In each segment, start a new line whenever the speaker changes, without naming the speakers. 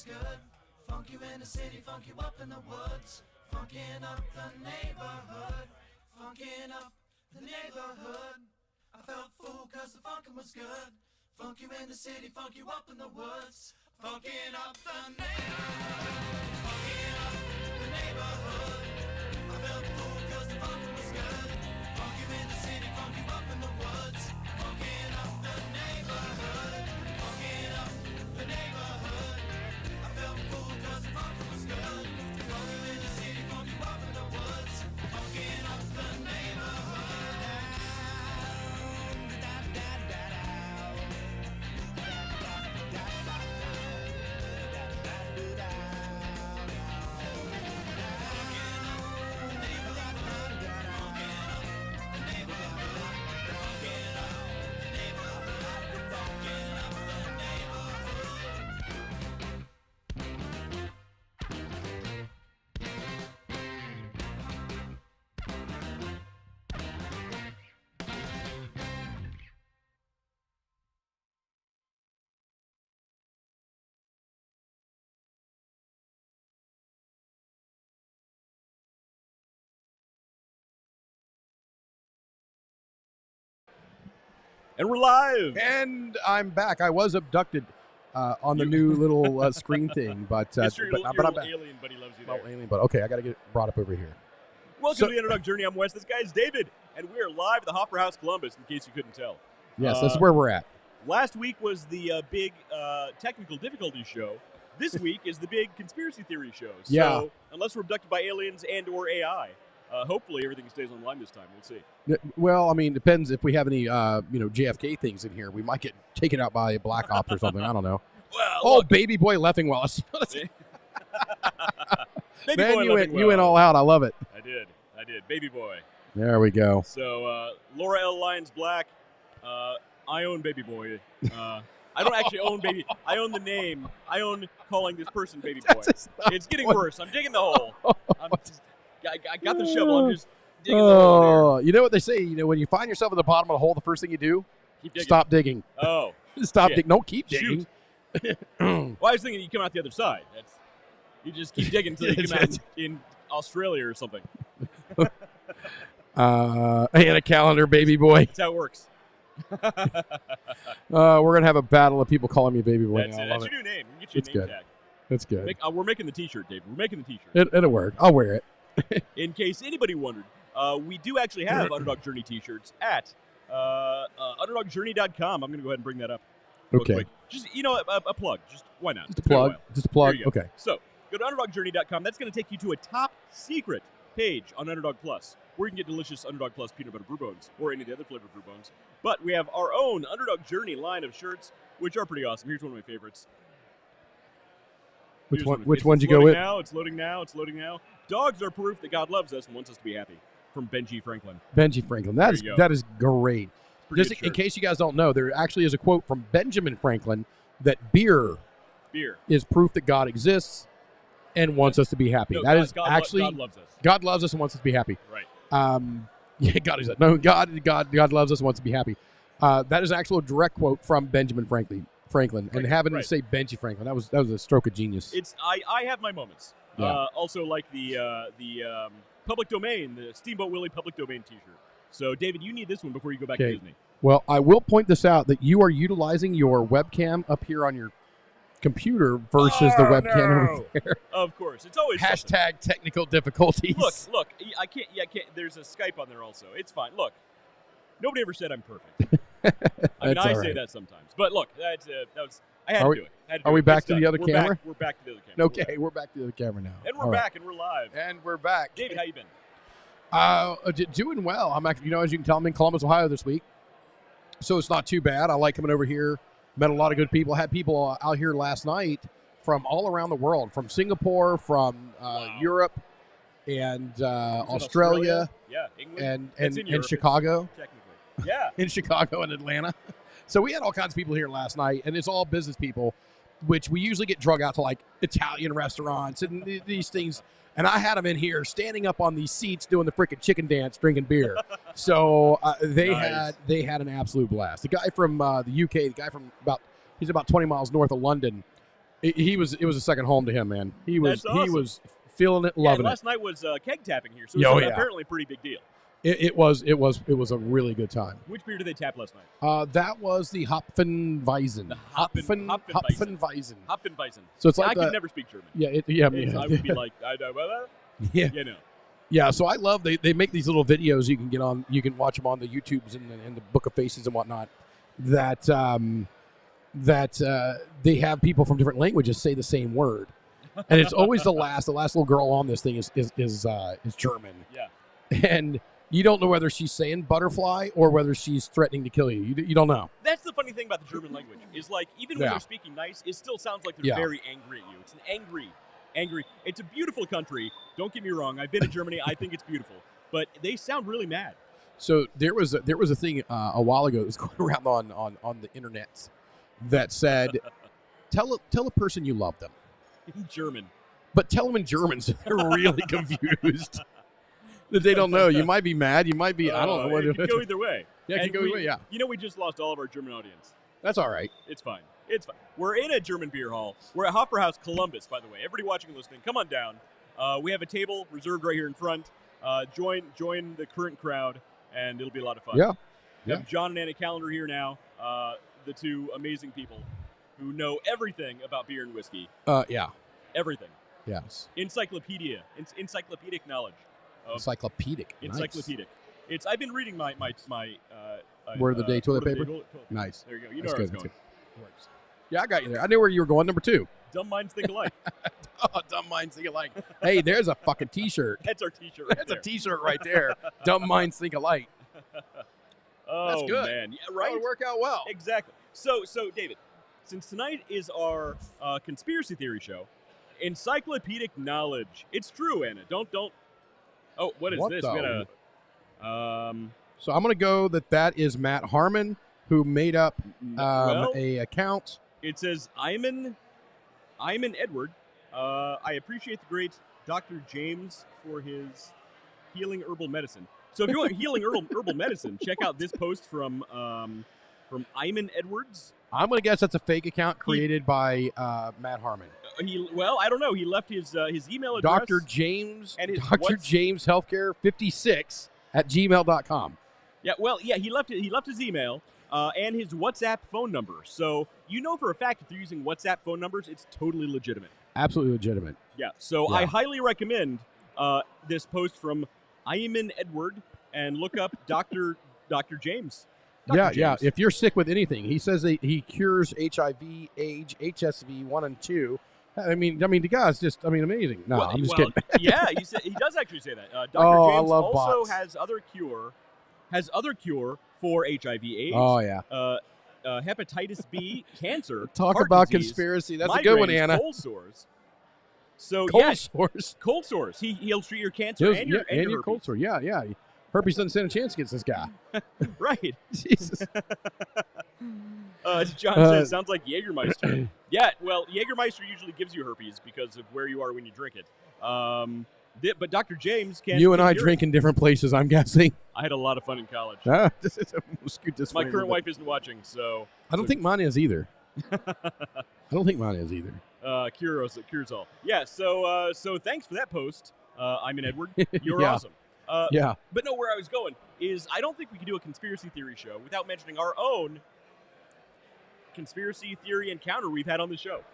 was good. Funk you in the city, funk you up in the woods. Funkin' up the neighborhood. Funkin' up the neighborhood. I felt full cause the funkin' was good. Funk you in the city, funk you up in the woods. Funkin' up the neighborhood. Funkin' up the neighborhood. I felt full cause the funkin' was good. Funk you in the city, funk you up in the woods. Funkin' up the neighborhood. Funkin' up the neighborhood. I felt full cause the funkin' was good. Funk you in the city, funk you up in the woods. Funkin' up the neighborhood.
And we're live.
And I'm back. I was abducted on the new little screen thing, but
Your
I'm back.
alien buddy loves you there.
Oh, alien, but okay, I got to get brought up over here.
Welcome to the Underdog Journey. I'm Wes. This guy is David, and we are live at the Hoffer House, Columbus, in case you couldn't tell.
Yes, this is where we're at.
Last week was the big technical difficulties show. This week is the big conspiracy theory show. So,
Yeah.
unless we're abducted by aliens and or AI, hopefully everything stays online this time. We'll see.
Well, I mean, depends if we have any, JFK things in here. We might get taken out by Black Ops or something. I don't know.
Well, look.
Baby boy Leffingwell.
Baby
Man,
boy
you went all out. I love it.
I did. Baby boy.
There we go.
So, Laura L. Lyons Black, I own Baby Boy. I don't actually own Baby. I own the name. I own calling this person Baby Boy. It's getting worse. I'm digging the hole. I got the shovel. I'm just digging the hole there.
You know what they say? When you find yourself at the bottom of the hole, the first thing you do,
Keep digging.
stop digging.
Oh.
Stop
shit.
digging. Don't keep
Shoot.
digging.
Well, I was thinking you come out the other side. You just keep digging until you come out in Australia or something.
And a calendar, Baby Boy.
That's how it works.
We're going to have a battle of people calling me Baby Boy.
That's
now.
it.
I love
That's
it.
your new name. We can get you
It's
a name
good.
tag.
That's good.
We're making the T-shirt, Dave. We're making the T-shirt.
It'll work. I'll wear it.
In case anybody wondered, we do actually have Underdog Journey T-shirts at UnderdogJourney.com. I'm going to go ahead and bring that up. Real
Okay.
quick. Just, a plug. Just why not?
Just a
It's been
plug.
while.
Just a plug.
There you go.
Okay.
So go to UnderdogJourney.com. That's going to take you to a top secret page on Underdog Plus, where you can get delicious Underdog Plus peanut butter brew bones or any of the other flavored brew bones. But we have our own Underdog Journey line of shirts, which are pretty awesome. Here's one of my favorites.
Which
Here's
one?
of-
Which
it's
one did you go with?
It's loading now. It's loading now. Dogs are proof that God loves us and wants us to be happy. From Benji Franklin.
Benji Franklin.
There you go.
That is great.
Pretty
Just
good
in
shirt.
case you guys don't know, there actually is a quote from Benjamin Franklin that beer is proof that God exists and wants us to be happy.
No,
That
God,
is
God
actually
loves us.
God loves us and wants us to be happy.
Right.
Yeah, God is that. No, God loves us and wants to be happy. That is actually a direct quote from Benjamin Franklin. And
Right,
having
right.
to say Benji Franklin, that was a stroke of genius.
I have my moments.
Yeah.
Also like the public domain, the Steamboat Willie public domain T-shirt. So David, you need this one before you go back to
Okay.
Disney.
Well, I will point this out that you are utilizing your webcam up here on your computer versus the webcam over there.
Of course, it's always something.
Hashtag technical difficulties.
Look, I can't. There's a Skype on there also. It's fine. Look, nobody ever said I'm perfect. I mean,
That's
I
all
say
right.
that sometimes, but look, that was. I had
Are
to
we-
do it.
are we back to the
It's
other
done.
camera?
We're back to the other camera.
Okay, we're back to the camera now.
And we're
All right.
back, and we're live.
And we're back.
David, how you been?
Doing well. I'm actually, as you can tell, I'm in Columbus, Ohio this week, so it's not too bad. I like coming over here. Met a lot of good people. Had people out here last night from all around the world, from Singapore, from
Wow.
Europe, and
Was it
Australia,
Yeah, England.
and
It's in Europe,
Chicago.
Technically. Yeah.
In Chicago and Atlanta. So we had all kinds of people here last night, and it's all business people, which we usually get drug out to like Italian restaurants and these things. And I had them in here standing up on these seats doing the freaking chicken dance, drinking beer. So they
Nice.
had an absolute blast. The guy from the UK, he's about 20 miles north of London. He was. It was a second home to him, man. He was.
That's awesome.
He was feeling it, loving
last
it.
night was keg tapping here, so it was apparently a pretty big deal.
It was a really good time.
Which beer did they tap last night?
That was the Hopfenweizen.
The
Hopfenweizen.
Hopfenweizen.
So it's
I
like
can never speak German.
Yeah.
I would be like, I know about that.
Yeah.
You know.
Yeah, so I love they make these little videos you can get on. You can watch them on the YouTubes and the Book of Faces and whatnot. That they have people from different languages say the same word, and it's always the last little girl on this thing is German.
Yeah,
and you don't know whether she's saying butterfly or whether she's threatening to kill you. You don't know.
That's the funny thing about the German language is like even when they're speaking nice, it still sounds like they're very angry at you. It's an angry. It's a beautiful country. Don't get me wrong. I've been to Germany. I think it's beautiful, but they sound really mad.
So there was a thing a while ago that was going around on the internet that said, tell a person you love them
In German,
but tell them in German, so they're really confused that they don't know. You might be mad. You might be. I don't know what
it could go either way.
Yeah, it could go either way. Yeah.
You know, we just lost all of our German audience.
That's all right.
It's fine. It's fine. We're in a German beer hall. We're at Hopper House Columbus, by the way. Everybody watching and listening, come on down. We have a table reserved right here in front. Join the current crowd, and it'll be a lot of fun.
Yeah.
We have John and Anna Callender here now, the two amazing people who know everything about beer and whiskey.
Yeah.
Everything.
Yes.
Encyclopedia. Encyclopedic knowledge.
Encyclopedic.
Encyclopedic. Nice. I've been reading my
Word of the day toilet paper? Nice.
There you go. You know where I was going.
Works. Yeah, I got you there. I knew where you were going. Number 2.
Dumb minds think alike.
Dumb minds think alike. Hey, there's a fucking T-shirt.
That's our T-shirt right
That's
there.
a T-shirt right there. Dumb minds think alike.
Oh,
that's good.
Man. Yeah, right?
That would work out well.
Exactly. So David, since tonight is our conspiracy theory show, encyclopedic knowledge. It's true, Anna. Don't. Oh, what is this?
The... So I'm going to go that is Matt Harmon, who made up a account.
It says, Iman Edward. I appreciate the great Dr. James for his healing herbal medicine. So if you want healing herbal medicine, check out this post from Iman Edwards.
I'm going to guess that's a fake account created by Matt Harmon.
I don't know. He left his email address.
Dr. James,
and
Dr. James Healthcare 56 at gmail.com.
Yeah, he left his email and his WhatsApp phone number. So you know for a fact if they're using WhatsApp phone numbers, it's totally legitimate.
Absolutely legitimate.
Yeah. So I highly recommend this post from Iman Edward and look up Dr. James.
Yeah. If you're sick with anything, he says that he cures HIV, AIDS, HSV 1 and 2. I mean, the guy's just, amazing. No, I'm just kidding.
Yeah, he does actually say that. Dr. James also has other cure for HIV/AIDS.
Oh yeah.
Hepatitis B, cancer.
Talk
heart
about
disease,
conspiracy. That's
migraines,
a good one, Anna.
Cold sores. So
Cold
sores. He'll treat your cancer and your
cold sore. Yeah. Herpes doesn't stand a chance against this guy.
Right.
Jesus.
John says, sounds like Jägermeister. Yeah, well, Jägermeister usually gives you herpes because of where you are when you drink it. But Dr. James can't.
You and I drink in different places, I'm guessing.
I had a lot of fun in college.
Scoot this
My current wife isn't watching, so.
I don't think mine is either.
Cures all. Yeah, so thanks for that post. I'm in Edward. You're
Yeah.
awesome.
Yeah.
But no, where I was going is I don't think we can do a conspiracy theory show without mentioning our own conspiracy theory encounter we've had on the show.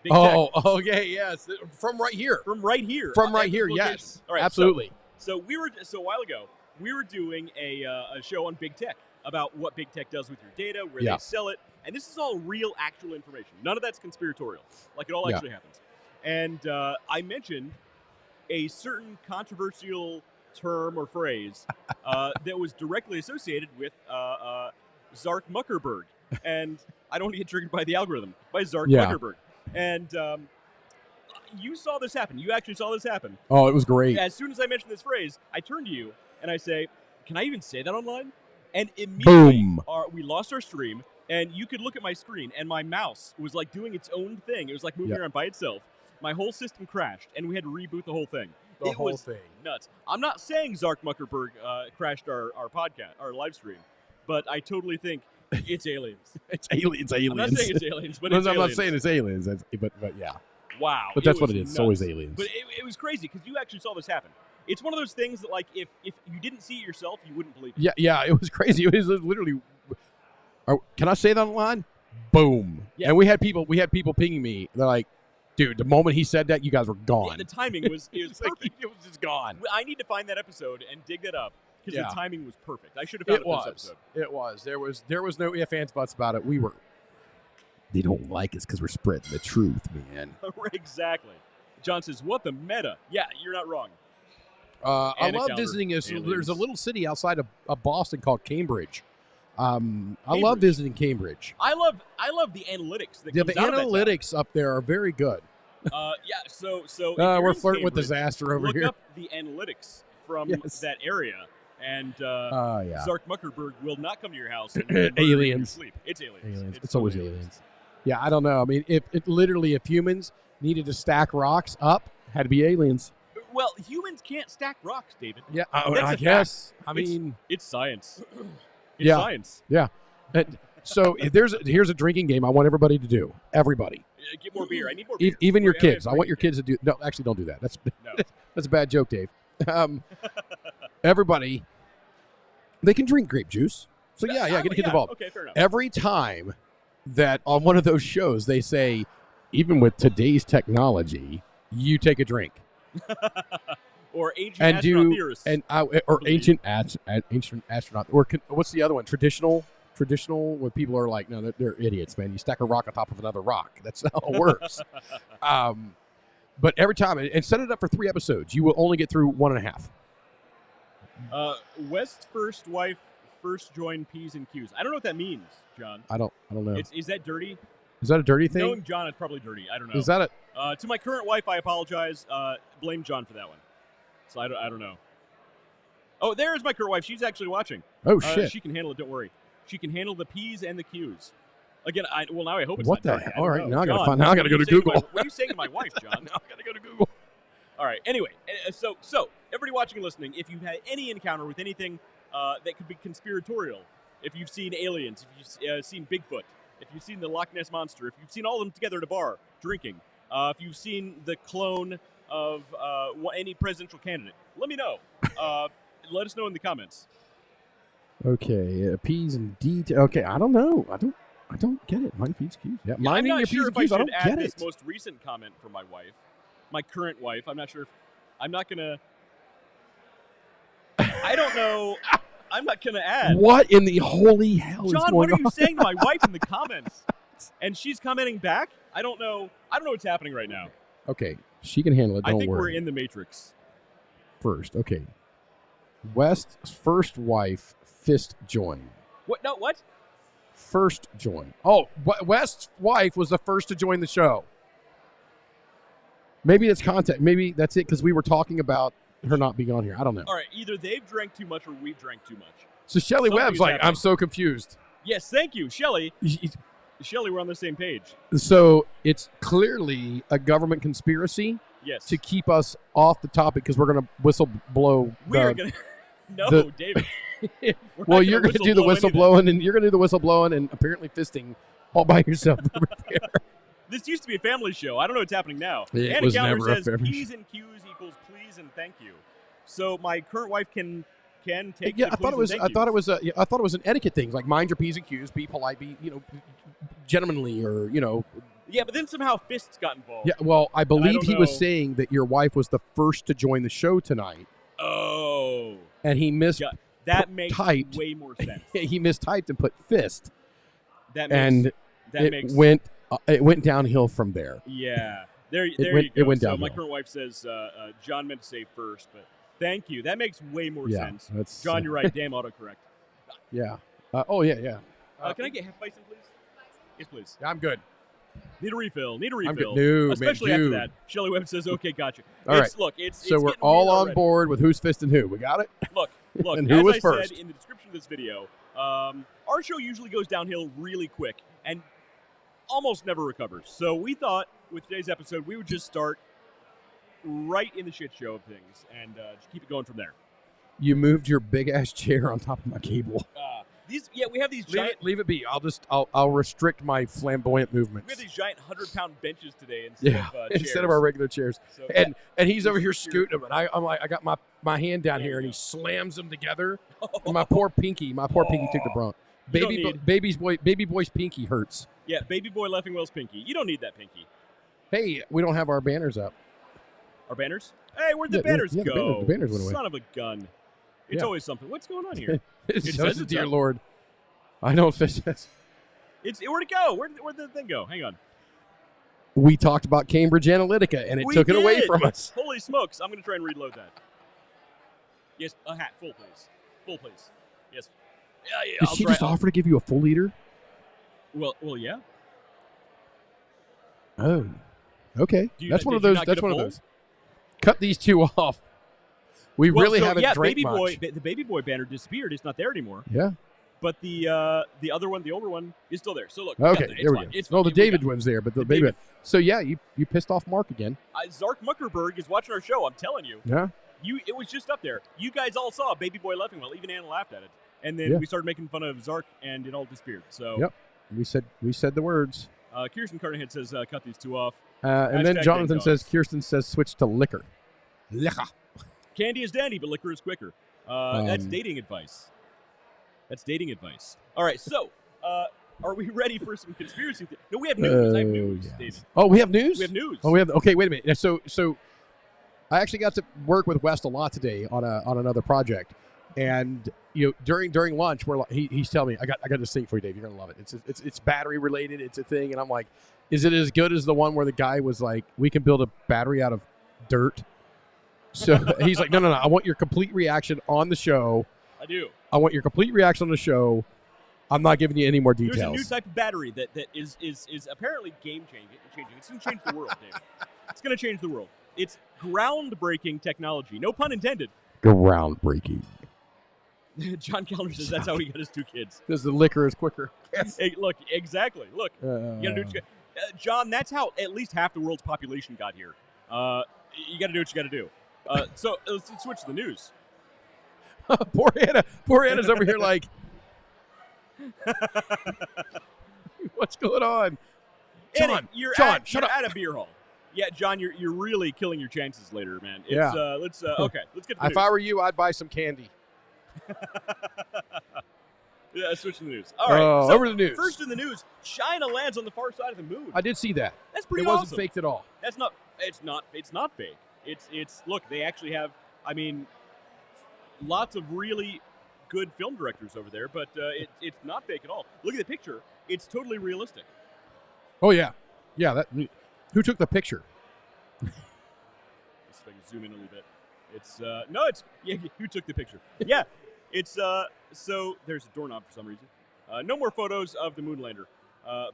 Big Tech.
Okay, yes. From right here. Yes.
All right,
absolutely.
So a while ago, we were doing a show on Big Tech about what Big Tech does with your data, where they sell it, and this is all real, actual information. None of that's conspiratorial. Like, it all actually happens. And I mentioned a certain controversial term or phrase that was directly associated with Zark Muckerberg. And I don't want to get triggered by the algorithm, by Zark Muckerberg. And you saw this happen. You actually saw this happen.
Oh, it was great.
As soon as I mentioned this phrase, I turn to you and I say, can I even say that online? And immediately we lost our stream, and you could look at my screen, and my mouse was like doing its own thing. It was like moving around by itself. My whole system crashed, and we had to reboot the whole thing.
It was
nuts. I'm not saying Zark Muckerberg crashed our podcast, our live stream, but I totally think It's aliens.
It's aliens.
I'm not saying it's aliens, but
I'm
it's aliens.
not saying it's aliens. But yeah.
Wow.
But that's what
was
it is. It's
nuts.
always aliens.
But it was crazy because you actually saw this happen. It's one of those things that, like, if you didn't see it yourself, you wouldn't believe it.
Yeah, it was crazy. It was literally. Can I say that online? Boom.
Yeah.
And we had people pinging me. They're like, dude, the moment he said that, you guys were gone.
Yeah, the timing was
It's
perfect.
like, it was just gone.
I need to find that episode and dig that up because
Yeah.
the timing was perfect. I should have found
It
it for this
was.
episode.
It was. There was no ifs, ands, buts about it. We were. They don't like us because we're spreading the truth, man.
Exactly. John says, "What the meta?" Yeah, you're not wrong.
I
And
love
encounter
visiting. There's
aliens.
a little city outside of Boston called Cambridge. I love
Cambridge.
visiting Cambridge.
I love the analytics that
Yeah,
comes
the
out of that town.
analytics up there are very good.
Yeah, so if you're
We're
in
flirting with
Cambridge,
disaster over
look
here.
up the analytics from
Yes.
that area, and
Yeah.
Zark Muckerberg will not come to your house and murder you in your
Aliens.
sleep. It's aliens.
Aliens. It's always aliens. Yeah, I don't know. I mean, if humans needed to stack rocks up, had to be aliens.
Well, humans can't stack rocks, David.
Yeah,
That's
I
a
guess. I
It's-
mean,
It's science. It's
Yeah.
science.
So here's a drinking game I want everybody to do. Everybody,
Get more beer. I need more beer.
even your
We gotta
kids. I
have
want your
drinking
kids to do. No, actually, don't do that. That's
No.
that's a bad joke, Dave. Everybody, they can drink grape juice. So yeah, get the kids involved.
Okay, fair enough.
Every time that on one of those shows they say, even with today's technology, you take a drink
Or ancient
and
astronaut
do
theorists.
or ancient astronaut or what's the other one? Traditional where people are like, no, they're idiots, man. You stack a rock on top of another rock. That's how it works. But every time, and set it up for 3 episodes, you will only get through 1.5.
West first wife first join P's and Q's. I don't know what that means, John.
I don't know.
Is that dirty?
Is that a dirty thing?
Knowing John, it's probably dirty. I don't know.
Is that
To my current wife, I apologize. Blame John for that one. So I don't know. Oh, there is my current wife. She's actually watching.
oh shit?
She can handle it. Don't worry. She can handle the P's and the Q's. Again, now I hope it's
What
not
the
dirty.
hell? All right, now I gotta
John,
find. Now I gotta go to Google.
What are you saying to my wife, John?
Now I gotta go to Google.
All right. Anyway, so everybody watching and listening, if you've had any encounter with anything that could be conspiratorial, if you've seen aliens, if you've seen Bigfoot, if you've seen the Loch Ness Monster, if you've seen all of them together at a bar drinking, if you've seen the clone of any presidential candidate, let me know. Let us know in the comments.
Okay, P's and D. Okay, I don't know. I don't get it. Mine P's Q's. Yeah,
I'm
minding
not
your
sure
P's
if
and
I
Q's. I
should
don't
add
get
this
it.
most recent comment from my wife, my current wife. I'm not sure. I'm not gonna. I don't know. I'm not gonna add.
What in the holy hell is
John,
going
what are
on?
you saying to my wife in the comments? And she's commenting back? I don't know what's happening right now.
Okay, she can handle it. Don't
I think
worry.
we're in the Matrix.
First, okay. West's first wife fist join.
What? No, what?
First join. Oh, West's wife was the first to join the show. Maybe it's contact. Maybe that's it because we were talking about her not being on here. I don't know.
All right, either they've drank too much or we've drank too much.
So Shelly
Something's
Webb's like,
happening.
I'm so confused.
Yes, thank you, Shelly. Shelly, we're on the same page.
So it's clearly a government conspiracy
Yes.
to keep us off the topic because we're going to whistle blow.
We are going to... No,
the-
David. We're not
Well, you're going to do the
blow
whistle
anything.
blowing, and you're going to do the whistle blowing, and apparently fisting all by yourself over there.
This used to be a family show. I don't know what's happening now.
It
Anna
was
Counter
never a
says
family
P's and Q's equals please and thank you. So my current wife can take
Yeah,
the
I thought it
please
was.
and
I
thank
thought it
yous.
was. I thought it was an etiquette thing, like mind your P's and Q's, be polite, be gentlemanly, or
Yeah, but then somehow fists got involved.
Yeah. Well, I believe
don't
he was
know.
saying that your wife was the first to join the show tonight,
Oh.
and he missed.
Yeah, that makes
typed.
way more sense.
He mistyped and put fist,
That
and
makes, that
it
makes
went. It went downhill from there.
Yeah. There
went-
you go.
it went
so my
downhill.
current wife says John meant to say first, but thank you. That makes way more
Yeah,
sense.
that's
John, you're right. Damn autocorrect.
Yeah. Oh yeah, yeah.
Can I get half bison, please? Yes, please.
I'm good.
Need a refill. Need a
I'm
refill.
good. No, man,
Especially after
dude.
that. Shelly Webb says, okay, gotcha.
All
Look, it's
So we're
getting
all
weird
on
already.
board with who's fisting who. We got it.
Look.
And who
as
was
I
first?
said in the description of this video, our show usually goes downhill really quick and almost never recovers. So we thought with today's episode, we would just start right in the shit show of things and just keep it going from there.
You moved your big ass chair on top of my cable.
We have these giant.
Leave it be. I'll restrict my flamboyant movements.
We have these giant 100-pound benches today
instead of our regular chairs.
So,
and he's over here scooting them, and I'm like, I got my hand down here, and he slams them together. And my poor pinky took the brunt. Baby boy's pinky hurts.
Yeah, baby boy Leffingwell's pinky. You don't need that pinky.
Hey, we don't have our banners up.
Our banners? Hey, where'd the banners go?
The banners went away.
Son of a gun. It's always something. What's going on here?
It says, dear Lord. I know if it says.
Where'd it go? Where'd the thing go? Hang on.
We talked about Cambridge Analytica, and it took it away from us.
Holy smokes. I'm going to try and reload that. Yes, a hat. Full, please. Full, please. Yes. Yeah.
Did she just offer to give you a full liter?
Well, yeah.
Oh, okay. That's one of those. That's one of those. Cut these two off. We really haven't drank much.
The baby boy banner disappeared. It's not there anymore.
Yeah.
But the other one, the older one, is still there. So look.
Okay, there we go. The David one's there, but the baby one. So yeah, you pissed off Mark again.
Zark Muckerberg is watching our show. I'm telling you.
Yeah.
It was just up there. You guys all saw Baby Boy Leffingwell. Even Anna laughed at it, and then we started making fun of Zark, and it all disappeared. So.
Yep. We said the words.
Kirsten Carnahan says, "Cut these two off."
And then Jonathan says, "Kirsten says switch to liquor." Liquor.
Candy is dandy, but liquor is quicker. That's dating advice. All right, so are we ready for some conspiracy? No, we have news. I have news,
yes.
David.
Oh, we have news.
We have news.
Oh, we have. Okay, wait a minute. So, I actually got to work with West a lot today on another project, and during lunch, he's telling me, I got this thing for you, Dave. You're gonna love it. It's battery related. It's a thing, and I'm like, is it as good as the one where the guy was like, we can build a battery out of dirt? So he's like, no. I want your complete reaction on the show.
I do.
I want your complete reaction on the show. I'm not giving you any more details.
There's a new type of battery that is apparently game changing. It's going to change the world, Dave. It's going to change the world. It's groundbreaking technology. No pun intended.
Groundbreaking.
John Kellner says that's how he got his two kids.
Because the liquor is quicker.
Yes. Hey, look, exactly. Look, you got to do what you got. John, that's how at least half the world's population got here. You got to do what you got to do. So let's switch to the news.
Poor Anna's over here like, what's going on?
John,
you're
shut up. At a beer hall. Yeah, John, you're really killing your chances later, man. Let's get to the news.
If I were you, I'd buy some candy.
Yeah, switch to the news. All right, so
over to the news.
First in the news, China lands on the far side of the moon.
I did see that.
That's pretty awesome.
It wasn't faked at all.
It's not fake. It's look, they actually have, lots of really good film directors over there, but it's not fake at all. Look at the picture. It's totally realistic.
Oh, yeah. Yeah, who took the picture?
Let's see if I can zoom in a little bit. Who took the picture? Yeah, it's, so there's a doorknob for some reason. No more photos of the moonlander.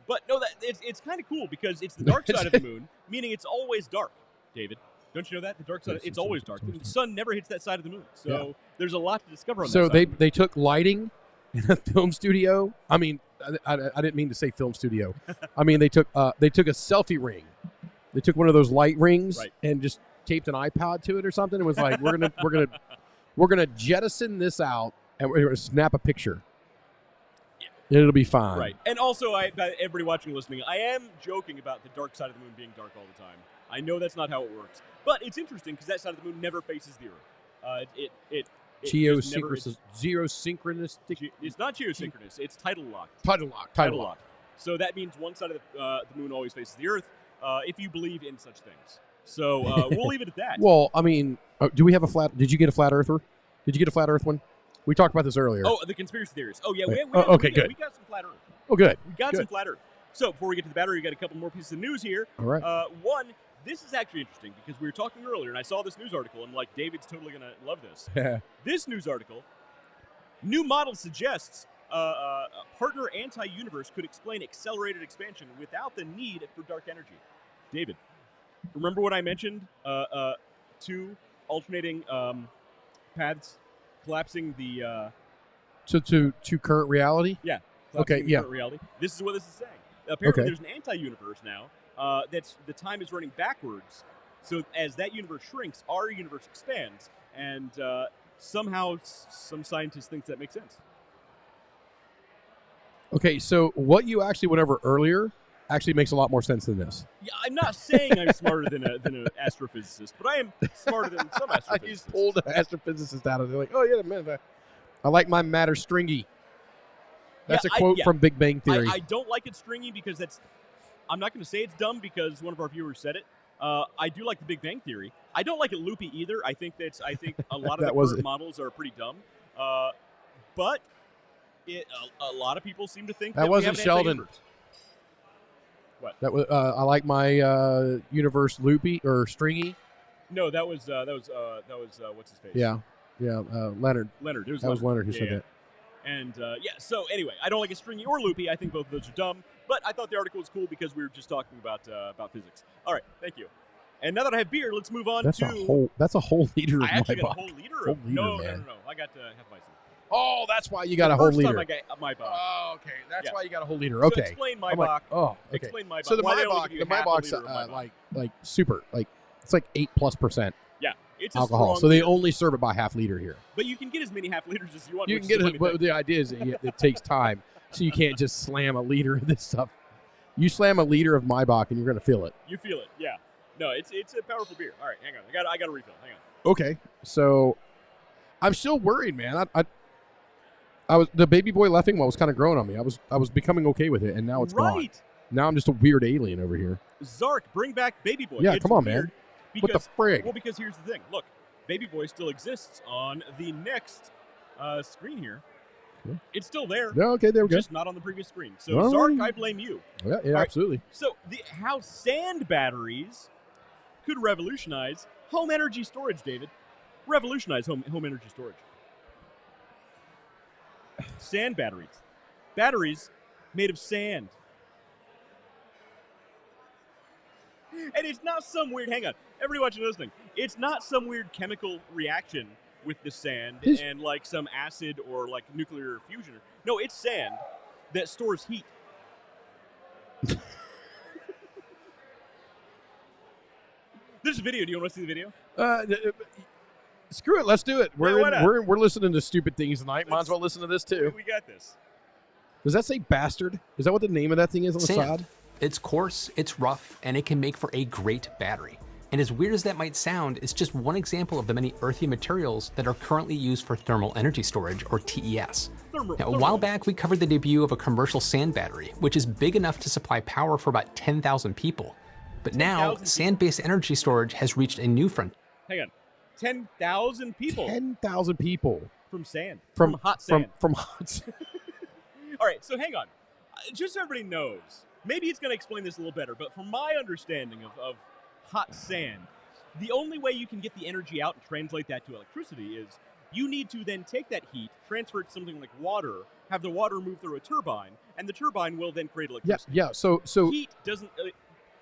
But no, it's kind of cool because it's the dark side of the moon, meaning it's always dark, David. Don't you know that? The dark side, it's always dark. The sun never hits that side of the moon. So there's a lot to discover on that side.
So they took lighting in a film studio. I mean, I didn't mean to say film studio. I mean, they took a selfie ring. They took one of those light rings and just taped an iPod to it or something. And was like, we're gonna jettison this out and we're gonna snap a picture. Yeah. It'll be fine.
Right. And also, everybody watching and listening, I am joking about the dark side of the moon being dark all the time. I know that's not how it works, but it's interesting because that side of the moon never faces the Earth.
Geosynchronous.
It's not geosynchronous. It's tidal locked.
Tidal locked.
So that means one side of the moon always faces the Earth, if you believe in such things. So we'll leave it at that.
Well, I mean, do we have a flat? Did you get a flat earther? Did you get a flat Earth one? We talked about this earlier.
Oh, the conspiracy theories. Oh yeah,
good.
We got some flat Earth.
Oh, good.
We got some flat Earth. So before we get to the battery, we got a couple more pieces of news here.
All right.
One. This is actually interesting because we were talking earlier, and I saw this news article, and I'm like, David's totally going to love this. This news article, new model suggests a partner anti-universe could explain accelerated expansion without the need for dark energy. David, remember what I mentioned? Two alternating paths collapsing the...
to current reality?
Yeah.
Okay, yeah.
Current reality. This is what this is saying. Apparently, there's an anti-universe now. That's the time is running backwards. So as that universe shrinks, our universe expands, and somehow some scientists think that makes sense.
Okay, so what you actually went over earlier actually makes a lot more sense than this.
Yeah, I'm not saying I'm smarter than an astrophysicist, but I am smarter than some astrophysicists.
I just pulled an astrophysicist out of it. Like, oh, yeah, man, I like my matter stringy. That's a quote from Big Bang Theory.
I don't like it stringy because I'm not going to say it's dumb because one of our viewers said it. I do like the Big Bang Theory. I don't like it loopy either. I think a lot of the current models are pretty dumb. But a lot of people seem to think that
wasn't Sheldon.
What?
That was I like my universe loopy or stringy.
No, that was what's his face?
Yeah, Leonard.
Leonard.
That was Leonard who said that.
And so anyway, I don't like it stringy or loopy. I think both of those are dumb. But I thought the article was cool because we were just talking about physics. All right, thank you. And now that I have beer, let's move on
that's a whole liter of
I actually
my
got a whole liter. No. I got Hefeweizen.
Oh, that's why you got a whole liter.
First time I got my Bach.
Oh, okay. That's why you got a whole liter. Okay.
So explain my Bach.
Okay.
Explain my Bach.
So the Maibach's like super, like it's like 8+%.
Yeah, it's
alcohol. So they only serve it by half liter here.
But you can get as many half liters as you want.
You can get it, but the idea is it takes time, so you can't just slam a liter of this stuff. You slam a liter of Maibach and you're going to feel it.
You feel it, yeah. No, it's a powerful beer. All right, hang on. I got a refill. Hang on.
Okay, so I'm still worried, man. I was the baby boy Leffingwell was kind of growing on me. I was becoming okay with it, and now it's gone. Now I'm just a weird alien over here.
Zark, bring back Baby Boy.
Yeah, come on, man. What the frig?
Well, because here's the thing. Look, Baby Boy still exists on the next screen here. Yeah. It's still there.
Yeah, okay, there we go.
Just not on the previous screen. So, Zark, I blame you.
Yeah, absolutely.
So, how sand batteries could revolutionize home energy storage, David. Revolutionize home energy storage. Sand batteries. Batteries made of sand. And it's not some weird, hang on, everybody watching and listening, it's not some weird chemical reaction with the sand and like some acid or like nuclear fusion. No, it's sand that stores heat. There's a video. Do you want to see the video?
Screw it. Let's do it. We're listening to stupid things tonight. Might as well listen to this too.
We got this.
Does that say bastard? Is that what the name of that thing is on the side?
It's coarse, it's rough, and it can make for a great battery. And as weird as that might sound, it's just one example of the many earthy materials that are currently used for thermal energy storage, or TES. Now, a while back, we covered the debut of a commercial sand battery, which is big enough to supply power for about 10,000 people. But now, sand-based energy storage has reached a new frontier.
Hang on. 10,000 people.
10,000 people.
From sand.
From
hot sand.
From hot sand.
All right, so hang on. Just so everybody knows, maybe it's going to explain this a little better, but from my understanding of hot sand, the only way you can get the energy out and translate that to electricity is you need to then take that heat, transfer it to something like water, have the water move through a turbine, and the turbine will then create electricity.
Yeah. So
heat doesn't.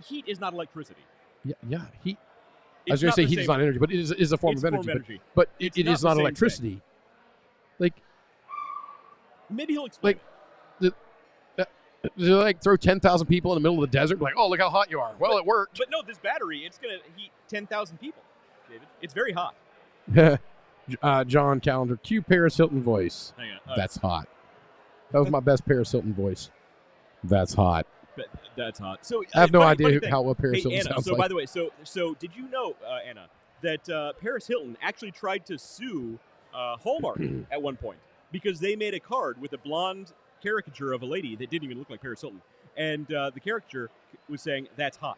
Heat is not electricity.
Yeah. Heat. I was going to say heat is not energy, but it is a form of energy. But it is not electricity. Like
maybe he'll explain.
They like throw 10,000 people in the middle of the desert, like, oh, look how hot you are. Well, it worked.
But no, this battery, it's going to heat 10,000 people, David. It's very hot.
John Calendar, cue Paris Hilton voice.
Hang on.
That's hot. That was my best Paris Hilton voice. That's hot.
That's hot. So
I have no idea what Paris Hilton sounds like.
So by the way, so did you know, Anna, that Paris Hilton actually tried to sue Hallmark at one point because they made a card with a blonde caricature of a lady that didn't even look like Paris Hilton, and the caricature was saying that's hot,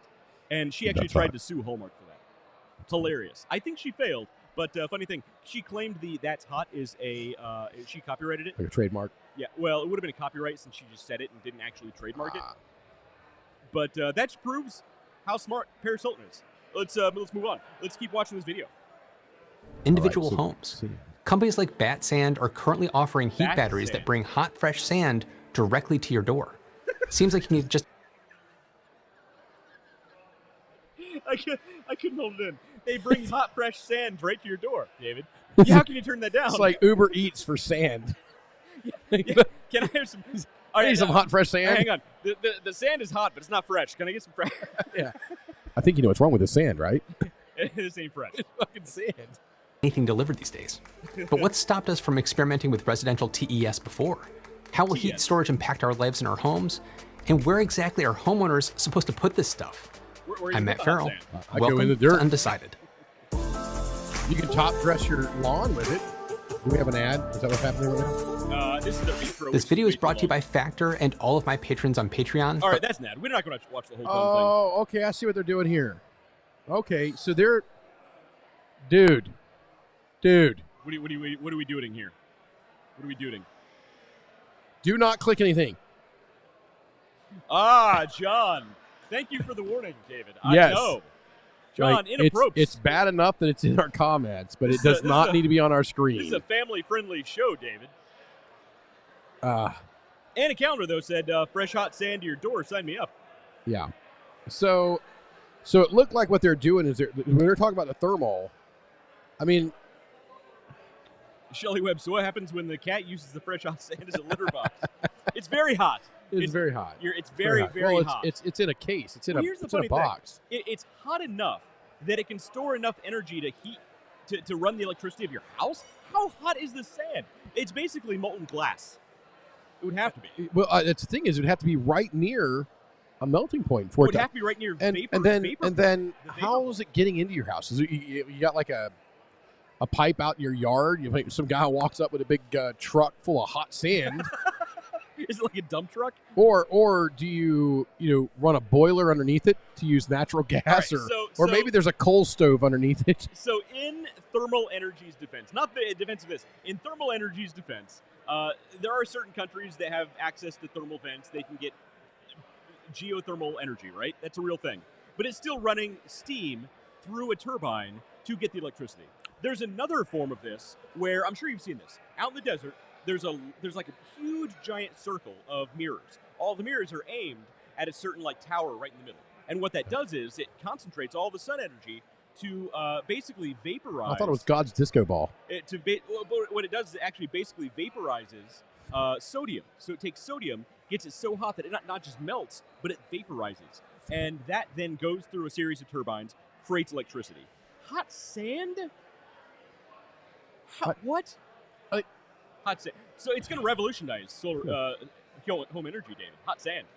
and she actually tried to sue Hallmark for that. It's hilarious. I think she failed, but funny thing, she claimed the "that's hot" is she copyrighted it,
like a trademark. Yeah,
well, it would have been a copyright since she just said it and didn't actually trademark it. But that just proves how smart Paris Hilton is. Let's move on. Let's keep watching this video.
Individual homes. Companies like Bat Sand are currently offering heat batteries that bring hot, fresh sand directly to your door. Seems like you need just...
I couldn't hold it in. They bring hot, fresh sand right to your door, David. How can you turn that down?
It's like Uber Eats for sand.
Yeah. Can I have some...
I need some hot, fresh sand.
Hang on. The sand is hot, but it's not fresh. Can I get some fresh?
Yeah. I think you know what's wrong with the sand, right?
This ain't fresh.
It's fucking sand.
Anything delivered these days. But what stopped us from experimenting with residential TES before? How will heat storage impact our lives and our homes? And where exactly are homeowners supposed to put this stuff?
Where
I'm Matt Farrell.
I go in
Welcome
the dirt.
to Undecided.
You can top dress your lawn with it. Do we have an ad? Is that what's happening right now?
This is the intro.
This video is brought to you by Factor and all of my patrons on Patreon.
All right, that's an ad. We're not going to watch the whole
Oh, okay. I see what they're doing here. Okay, so they're... Dude.
What are we doing here? What are we doing?
Do not click anything.
Ah, John. Thank you for the warning, David.
Yes.
I know. John, inappropriate.
It's bad enough that it's in our comments, but it does not need to be on our screen.
This is a family-friendly show, David. Anna Calendar, though, said, fresh hot sand to your door. Sign me up.
Yeah. So it looked like what they're doing is when they're talking about the thermal, I mean...
Shelley Webb, so what happens when the cat uses the fresh hot sand as a litter box? It's very hot.
It's very hot.
It's very hot.
It's in a case. It's in a box.
It's hot enough that it can store enough energy to heat to run the electricity of your house. How hot is this sand? It's basically molten glass. It would have to be.
Well, that's the thing is, it would have to be right near a melting point for
it would have to be right near vapor.
And then how is it getting into your house? Is it, you got like a pipe out in your yard? Some guy walks up with a big truck full of hot sand.
Is it like a dump truck?
Or do you run a boiler underneath it to use natural gas,
right,
or maybe there's a coal stove underneath it?
So in thermal energy's defense, not the defense of this, in thermal energy's defense, there are certain countries that have access to thermal vents. They can get geothermal energy, right? That's a real thing. But it's still running steam through a turbine to get the electricity. There's another form of this where, I'm sure you've seen this, out in the desert, there's like a huge giant circle of mirrors. All the mirrors are aimed at a certain tower right in the middle. And what that does is it concentrates all the sun energy to basically vaporize.
I thought it was God's disco ball.
What it does is it actually basically vaporizes sodium. So it takes sodium, gets it so hot that it not just melts, but it vaporizes. And that then goes through a series of turbines, creates electricity. Hot sand? What? Hot sand. So it's going to revolutionize solar home energy, David. Hot sand.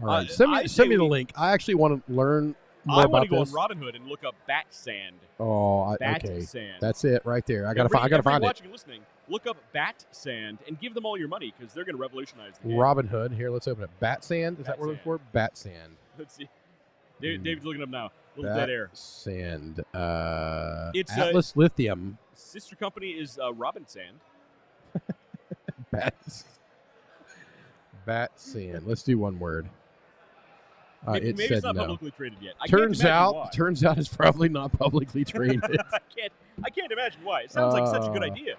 All right, send me the link. I actually want to learn more about this.
I want to go on Robinhood and look up bat sand.
Oh,
bat
okay.
Sand.
That's it right there. I gotta find it.
Watching and listening, look up bat sand and give them all your money because they're going to revolutionize the game.
Robinhood. Here, let's open it. Bat sand. Is that what we're looking for? Bat sand.
Let's see. David's looking up now. A little dead air.
Sand.
It's
Atlas Lithium.
Sister company is Robin Sand.
Bat sand. Let's do one word.
Maybe
it said
it's not
no.
Publicly traded yet.
Turns out it's probably not publicly traded.
I can't imagine why. It sounds like such a good idea.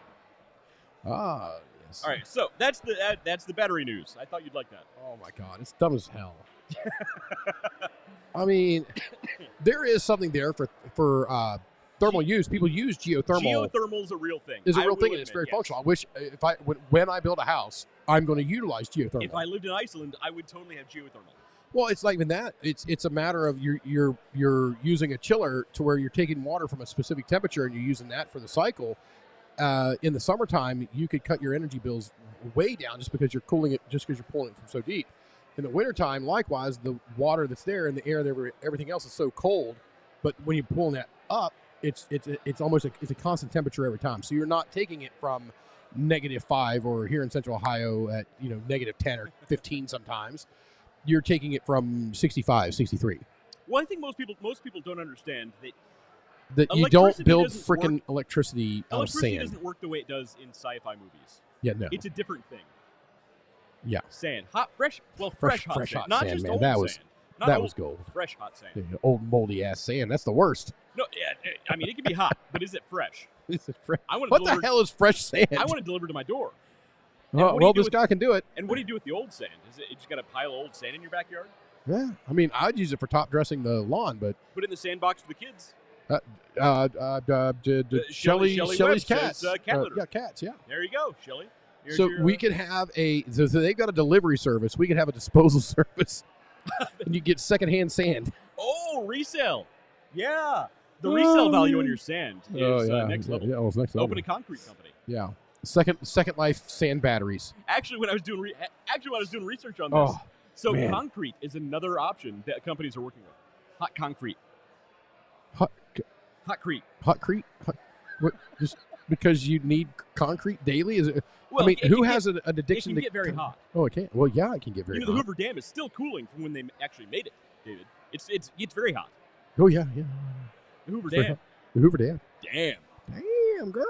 Yes.
All right, so that's the battery news. I thought you'd like that.
Oh my God, it's dumb as hell. I mean, there is something there for thermal use. People use geothermal.
Geothermal's a real thing.
It's a real thing, and it's very functional. I wish when I build a house, I'm going to utilize geothermal.
If I lived in Iceland, I would totally have geothermal.
Well, it's not even that. It's a matter of you're using a chiller to where you're taking water from a specific temperature and you're using that for the cycle. In the summertime, you could cut your energy bills way down just because you're cooling it, just because you're pulling it from so deep. In the wintertime, likewise, the water that's there and the air and everything else is so cold. But when you're pulling that up, it's almost it's a constant temperature every time. So you're not taking it from -5 or here in Central Ohio at -10 or 15 sometimes. You're taking it from 65, 63.
Well, I think most people don't understand
that you don't build freaking electricity out of sand.
Electricity doesn't work the way it does in sci-fi movies.
Yeah, no.
It's a different thing.
Yeah.
Sand. fresh hot sand. Not
sand,
just
man.
old
That was
sand.
That was gold.
Fresh hot sand.
Yeah, old moldy ass sand. That's the worst.
No, yeah, I mean it can be hot, but is it fresh?
Is it fresh?
What
the hell is fresh sand?
I want it delivered to my door.
Well, this guy can do it.
And what do you do with the old sand? Is it you just got a pile of old sand in your backyard?
Yeah, I mean I'd use it for top dressing the lawn, but
put it in the sandbox for the kids.
Shelley's cats.
Cat litter.
Yeah, cats. Yeah.
There you go, Shelley.
So we could have so they've got a delivery service. We could have a disposal service, and you get secondhand sand.
Oh, resale. Yeah, the resale value on your sand is next level.
Yeah, it's next level.
Open a concrete company.
Yeah. Second life sand batteries.
Actually, when I was doing research on this, so
man.
concrete is another option that companies are working with. Hot concrete. Hotcrete.
Hotcrete? What? Just because you need concrete daily? Is it?
Well,
I mean, who
can
has an addiction
It can
to
get very hot.
Oh, it can. Well, yeah, it can get very
The
hot.
Hoover Dam is still cooling from when they actually made it, David. It's very hot.
Oh yeah.
The Hoover
Very
Dam.
hot. The Hoover Dam.
Damn,
girl.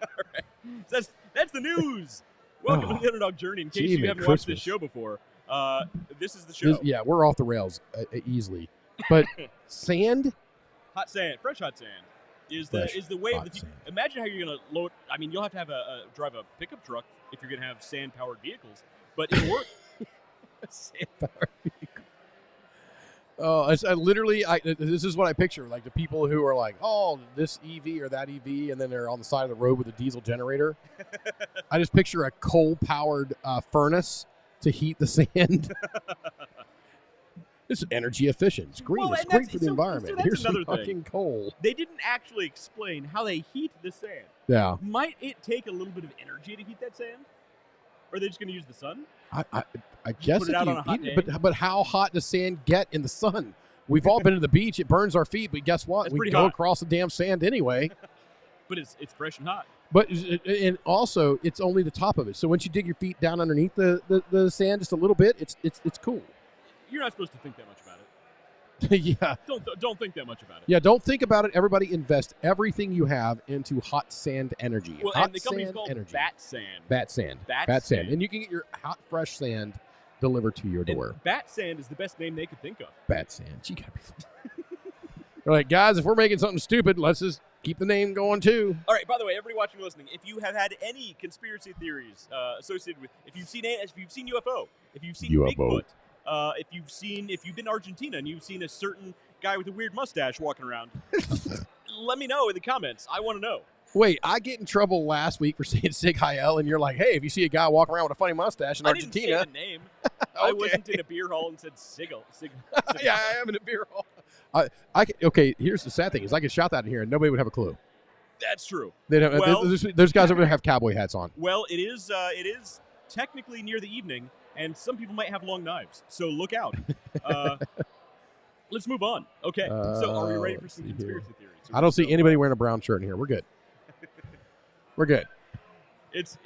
All right. So that's the news. Welcome to the Underdog Journey. In case you haven't watched this show before, this is the show.
We're off the rails easily. But sand,
hot sand, fresh hot sand, is the way of the future. Imagine how you're gonna load. I mean, you'll have to have drive a pickup truck if you're gonna have sand powered vehicles, but it'll work.
Sand powered vehicle. Oh, this is what I picture. Like the people who are like, oh, this EV or that EV, and then they're on the side of the road with a diesel generator. I just picture a coal-powered furnace to heat the sand. It's energy efficient. It's green.
Well,
it's great for the environment.
So
Here's
another
some fucking coal.
They didn't actually explain how they heat the sand.
Yeah.
Might it take a little bit of energy to heat that sand? Or are they just going to use the sun?
I guess
put it out on a hot day?
But how hot does sand get in the sun? We've all been to the beach. It burns our feet, but guess what? We go across the damn sand anyway.
But it's fresh and hot.
But and also it's only the top of it. So once you dig your feet down underneath the sand just a little bit, it's cool.
You're not supposed to think that much about it.
Yeah.
Don't think that much about it.
Yeah, don't think about it. Everybody invest everything you have into hot sand energy.
Well,
hot
and the company's
sand
called
energy.
Bat Sand.
Bat Sand.
Bat Sand.
And you can get your hot, fresh sand delivered to your door.
And Bat Sand is the best name they could think of.
Bat Sand. You gotta be fun. They're like, guys, if we're making something stupid, let's just keep the name going too.
All right. By the way, everybody watching and listening, if you have had any conspiracy theories associated with, if you've seen UFO, if you've seen Bigfoot, if you've been to Argentina and you've seen a certain guy with a weird mustache walking around, let me know in the comments. I want to know.
Wait, I get in trouble last week for saying Sig Heil, and you're like, hey, if you see a guy walking around with a funny mustache in Argentina.
I didn't say the name. Okay. I wasn't in a beer hall and said Sig.
Yeah, I am in a beer hall. Okay, here's the sad thing is I could shout that in here and nobody would have a clue.
That's true.
There's guys over there have cowboy hats on.
Well, it is technically near the evening, and some people might have long knives, so look out. Let's move on. Okay, so are we ready for some conspiracy theories?
I don't see anybody wearing a brown shirt in here. We're good. We're good.
It's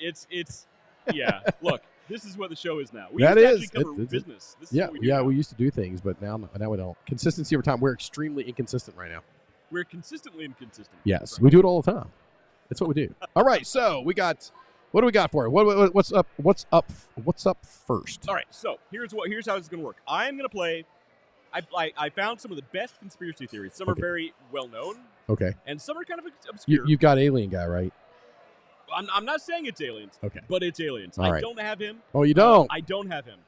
yeah. Look, this is what the show is now. We
that
used
is
to actually cover business. This is
yeah,
what we do now.
We used to do things, but now we don't. Consistency over time. We're extremely inconsistent right now.
We're consistently inconsistent.
Yes, we do it all the time. That's what we do. All right, so we got. What do we got for it? What's up? What's up first?
All right, so here's how it's going to work. I'm going to play. I found some of the best conspiracy theories. Some are very well known.
Okay.
And some are kind of obscure.
You've got Alien Guy, right?
I'm not saying it's aliens.
Okay.
But it's aliens.
All
I
right.
don't have him.
Oh, you don't?
I don't have him.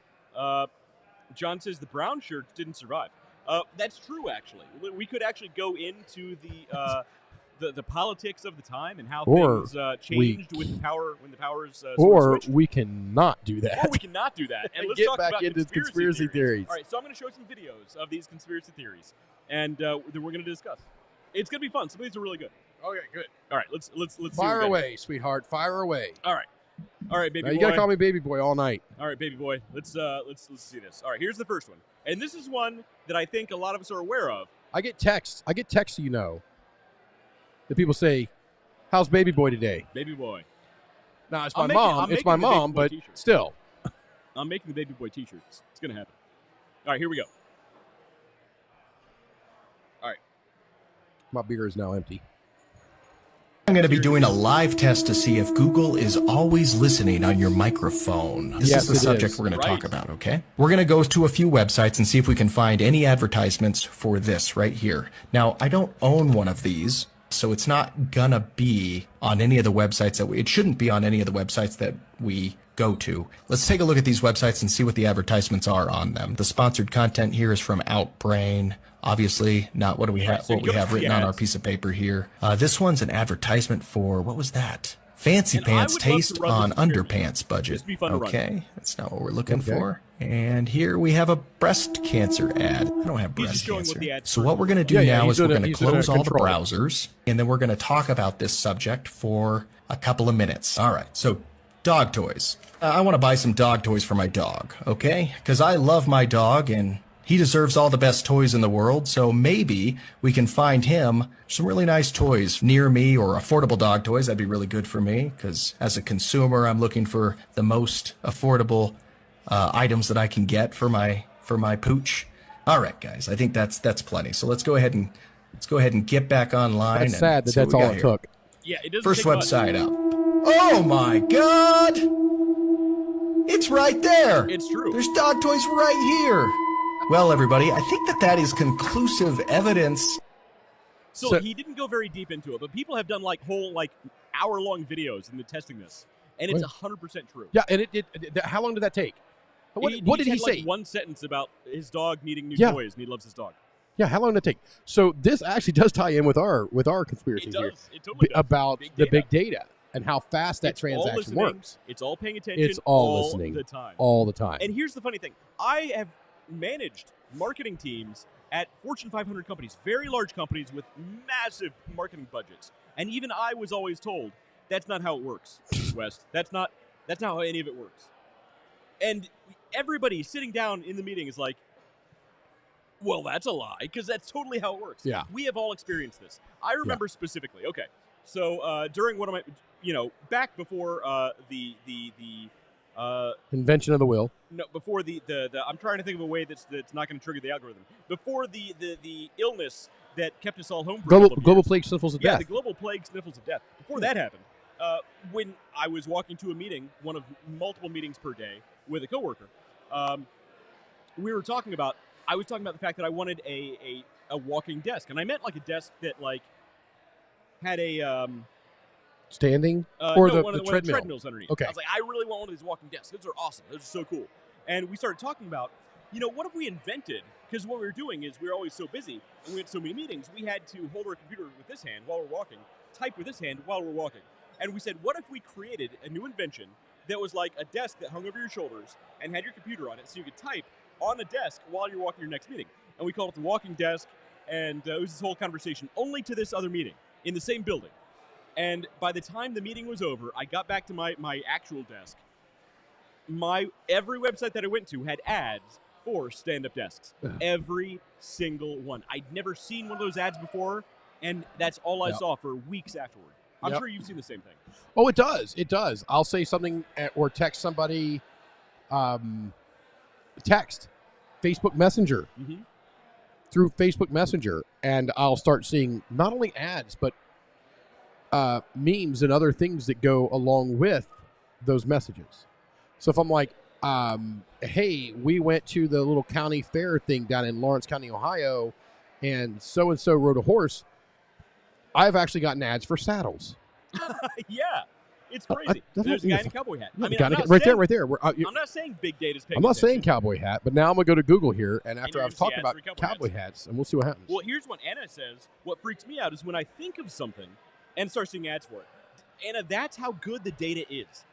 John says the brown shirts didn't survive. That's true, actually. We could actually go into the politics of the time and how things changed with the power when the powers
or we cannot do that.
Or we cannot do that. And let's
get
talk
back
about
into conspiracy theories.
All right, so I'm going to show some videos of these conspiracy theories, and then we're going to discuss. It's going to be fun. Some of these are really good.
Okay, good.
All right, let's
fire away, sweetheart. Fire away.
All right, baby boy.
You got to call me baby boy all night.
All right, baby boy. Let's see this. All right, here's the first one, and this is one that I think a lot of us are aware of.
I get texts, that people say, how's baby boy today?
Baby boy.
No, it's my mom. It's my mom, but still.
I'm making the baby boy t-shirts. It's going to happen. All right, here we go. All right.
My beer is now empty.
I'm going to be doing a live test to see if Google is always listening on your microphone. This is the subject we're going to talk about, okay? We're going to go to a few websites and see if we can find any advertisements for this right here. Now, I don't own one of these, so it's not going to be on any of the websites it shouldn't be on any of the websites that we go to. Let's take a look at these websites and see what the advertisements are on them. The sponsored content here is from Outbrain. Obviously, not what we have written on our piece of paper here. This one's an advertisement for, what was that? fancy
And
pants
I would love
taste
to run
on
this experiment.
underpants budget.
This would be fun to run.
Okay, that's not what we're looking for. And here we have a breast cancer ad. I don't have
He's
breast
just showing
cancer.
what the ad's
So
for.
what we're going to do
Yeah,
now
he's
is we're
doing
going
a-
to
he's doing a
close all the
control.
browsers, and then we're going to talk about this subject for a couple of minutes. All right, so dog toys. I want to buy some dog toys for my dog, okay? Because I love my dog, and he deserves all the best toys in the world, so maybe we can find him some really nice toys near me, or affordable dog toys. That'd be really good for me, because as a consumer, I'm looking for the most affordable items that I can get for my pooch. All right, guys, I think that's plenty. So let's go ahead and get back online.
That's
and
sad that
see what
that's
we
all
got
it
here.
took.
Yeah, it doesn't
First
take much.
website up. Oh my God! It's right there.
It's true.
There's dog toys right here. Well, everybody, I think that is conclusive evidence.
So he didn't go very deep into it, but people have done whole hour-long videos in the testing this, and it's 100% true.
Yeah, and how long did that take? What did he
had,
say?
One sentence about his dog needing new
Yeah.
toys, and he loves his dog.
Yeah, how long did it take? So this actually does tie in with our conspiracy
It
here
does. It totally does.
about
Big
the
data.
big data and how fast that
It's all
transaction
listening,
works.
It's all paying attention.
It's all listening
the time.
all the time.
And here's the funny thing: I have managed marketing teams at Fortune 500 companies, very large companies with massive marketing budgets, and even I was always told that's not how it works, West. That's not how any of it works. And everybody sitting down in the meeting is like, well, that's a lie, because that's totally how it works.
Yeah.
We have all experienced this. I remember specifically, okay, so during one of my, back before the
Invention of the will.
no, before the I'm trying to think of a way that's not going to trigger the algorithm. Before the illness that kept us all home for a couple of
Global
years.
plague sniffles of
Yeah,
death.
the global plague sniffles of death. Before that happened, when I was walking to a meeting, one of multiple meetings per day with a coworker, we were talking about. I was talking about the fact that I wanted a walking desk, and I meant a desk that had a
Standing or
no,
the
one of the
treadmill.
treadmills underneath.
Okay.
I was like, I really want one of these walking desks. Those are awesome. Those are so cool. And we started talking about, what if we invented? Because what we were doing is we were always so busy and we had so many meetings, we had to hold our computer with this hand while we're walking, type with this hand while we're walking. And we said, what if we created a new invention that was like a desk that hung over your shoulders and had your computer on it so you could type on a desk while you're walking your next meeting? And we called it the walking desk, and it was this whole conversation only to this other meeting in the same building. And by the time the meeting was over, I got back to my actual desk. Every website that I went to had ads for stand-up desks. Every single one. I'd never seen one of those ads before, and that's all I saw for weeks afterward. I'm sure you've seen the same thing.
Oh, it does. It does. I'll say something or text somebody, text, Facebook Messenger, through Facebook Messenger, and I'll start seeing not only ads, but memes and other things that go along with those messages. So if I'm like, hey, we went to the little county fair thing down in Lawrence County, Ohio, and so rode a horse, I've actually gotten ads for saddles.
Yeah. It's crazy. There's a guy in a cowboy hat.
Yeah,
I mean, I'm not
right
saying,
there.
I'm not saying big data's paying
I'm not saying
attention.
cowboy hat, but now I'm going to go to Google here, and after
you're
I've
gonna
talked
see
about
ads for
cowboy hats, and we'll see what happens.
Well, here's what Anna says. What freaks me out is when I think of something and start seeing ads for it. Anna, that's how good the data is.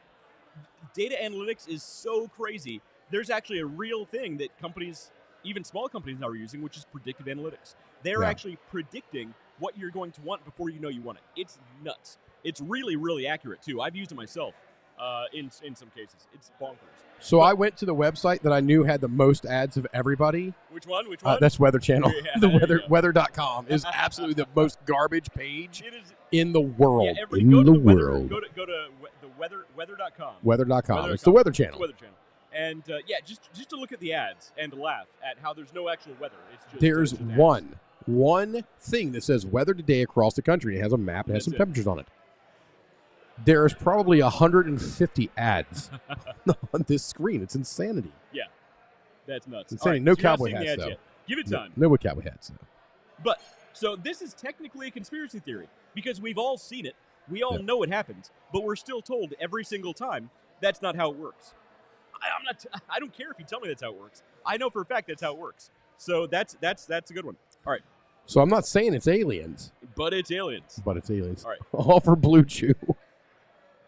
Data analytics is so crazy. There's actually a real thing that companies, even small companies now are using, which is predictive analytics. They're actually predicting what you're going to want before you know you want it. It's nuts. It's really, really accurate, too. I've used it myself in some cases. It's bonkers.
So I went to the website that I knew had the most ads of everybody.
Which one? Which one?
That's Weather Channel.
Yeah,
the
there
weather
you go.
weather.com is absolutely the most garbage page
It is,
in the world.
yeah,
in
go to
the
weather,
world.
Go to the weather.com.
Weather.com. It's the Weather Channel.
Weather Channel. And just to look at the ads and to laugh at how there's no actual weather. It's just
There's
it's just ads.
one thing that says weather today across the country. It has a map. It has
That's
some
it.
temperatures on it. There's probably 150 ads on this screen. It's insanity.
Yeah, that's nuts.
It's
All
insane.
right,
No
so you're not
cowboy
seeing the
hats,
ads
though.
yet. Give it time.
No cowboy hats. Though.
But so this is technically a conspiracy theory because we've all seen it. We all know it happens, but we're still told every single time that's not how it works. I don't care if you tell me that's how it works. I know for a fact that's how it works. So that's a good one. All right,
So I'm not saying it's aliens,
but it's aliens.
but it's aliens.
All right.
All for Blue Chew.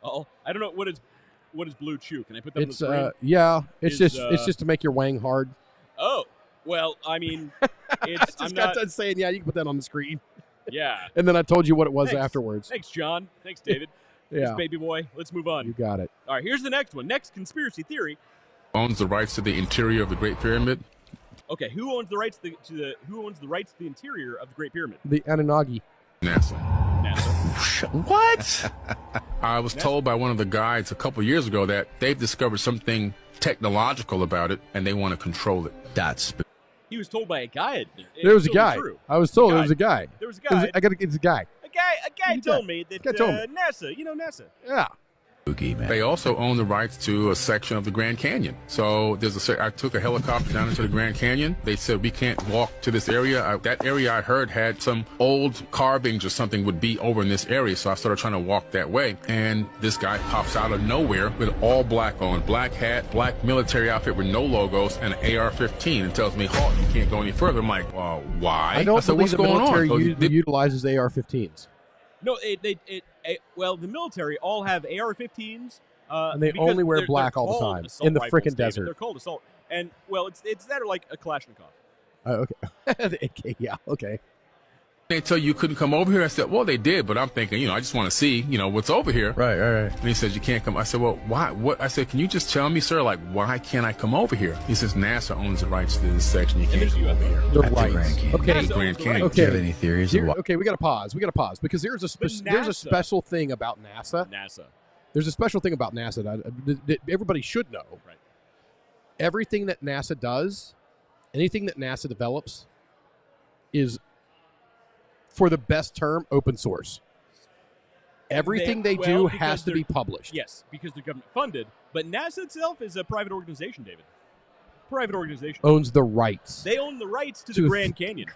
Oh, I don't know what is blue chew. Can I put that on the
It's
screen?
yeah. It's just to make your wang hard.
Oh, well, I mean,
I just got done saying, yeah, you can put that on the screen.
Yeah.
And then I told you what it was
Thanks.
afterwards.
Thanks, John. Thanks, David.
Yeah.
Thanks, baby boy. Let's move on.
You got it.
All right, here's the next one. Next conspiracy theory.
Owns the rights to the interior of the Great Pyramid.
Okay, who owns the rights to the interior of the Great Pyramid?
The Anunnaki.
NASA.
What?
I was told by one of the guides a couple years ago that they've discovered something technological about it, and they want to control it.
He was told by a guide.
There was a guy.
True.
I was told there was a guy.
There was a guy.
It's a guy.
A guy told me that NASA. You know NASA.
Yeah.
They also own the rights to a section of the Grand Canyon. So I took a helicopter down into the Grand Canyon. They said we can't walk to this area. That area I heard had some old carvings or something would be over in this area. So I started trying to walk that way. And this guy pops out of nowhere with all black on, black hat, black military outfit with no logos, and an AR-15 and tells me, halt, you can't go any further. I'm like, well, why?
I don't believe the military
on?
utilizes AR-15s.
No, well, the military all have AR-15s.
And they only wear black all the time in the freaking desert.
They're called assault. And, well, it's that or like a Kalashnikov.
Okay. The AK, yeah, okay.
They tell you couldn't come over here. I said, well, they did, but I'm thinking, I just want to see, what's over here.
Right.
And he says, you can't come. I said, well, why? What? I said, can you just tell me, sir, like, why can't I come over here? He says, NASA owns the rights to this section. You can't come over here.
The rights. Okay.
Grand Canyon.
Okay.
Do you have any theories?
Okay, we got to pause. Because there's a special thing about NASA. There's a special thing about NASA that everybody should know.
Right.
Everything that NASA does, anything that NASA develops, is, for the best term, open source. Everything they do has to be published.
Yes, because they're government funded. But NASA itself is a private organization, David. Private organization.
Owns the rights.
They own the rights to the Grand Canyon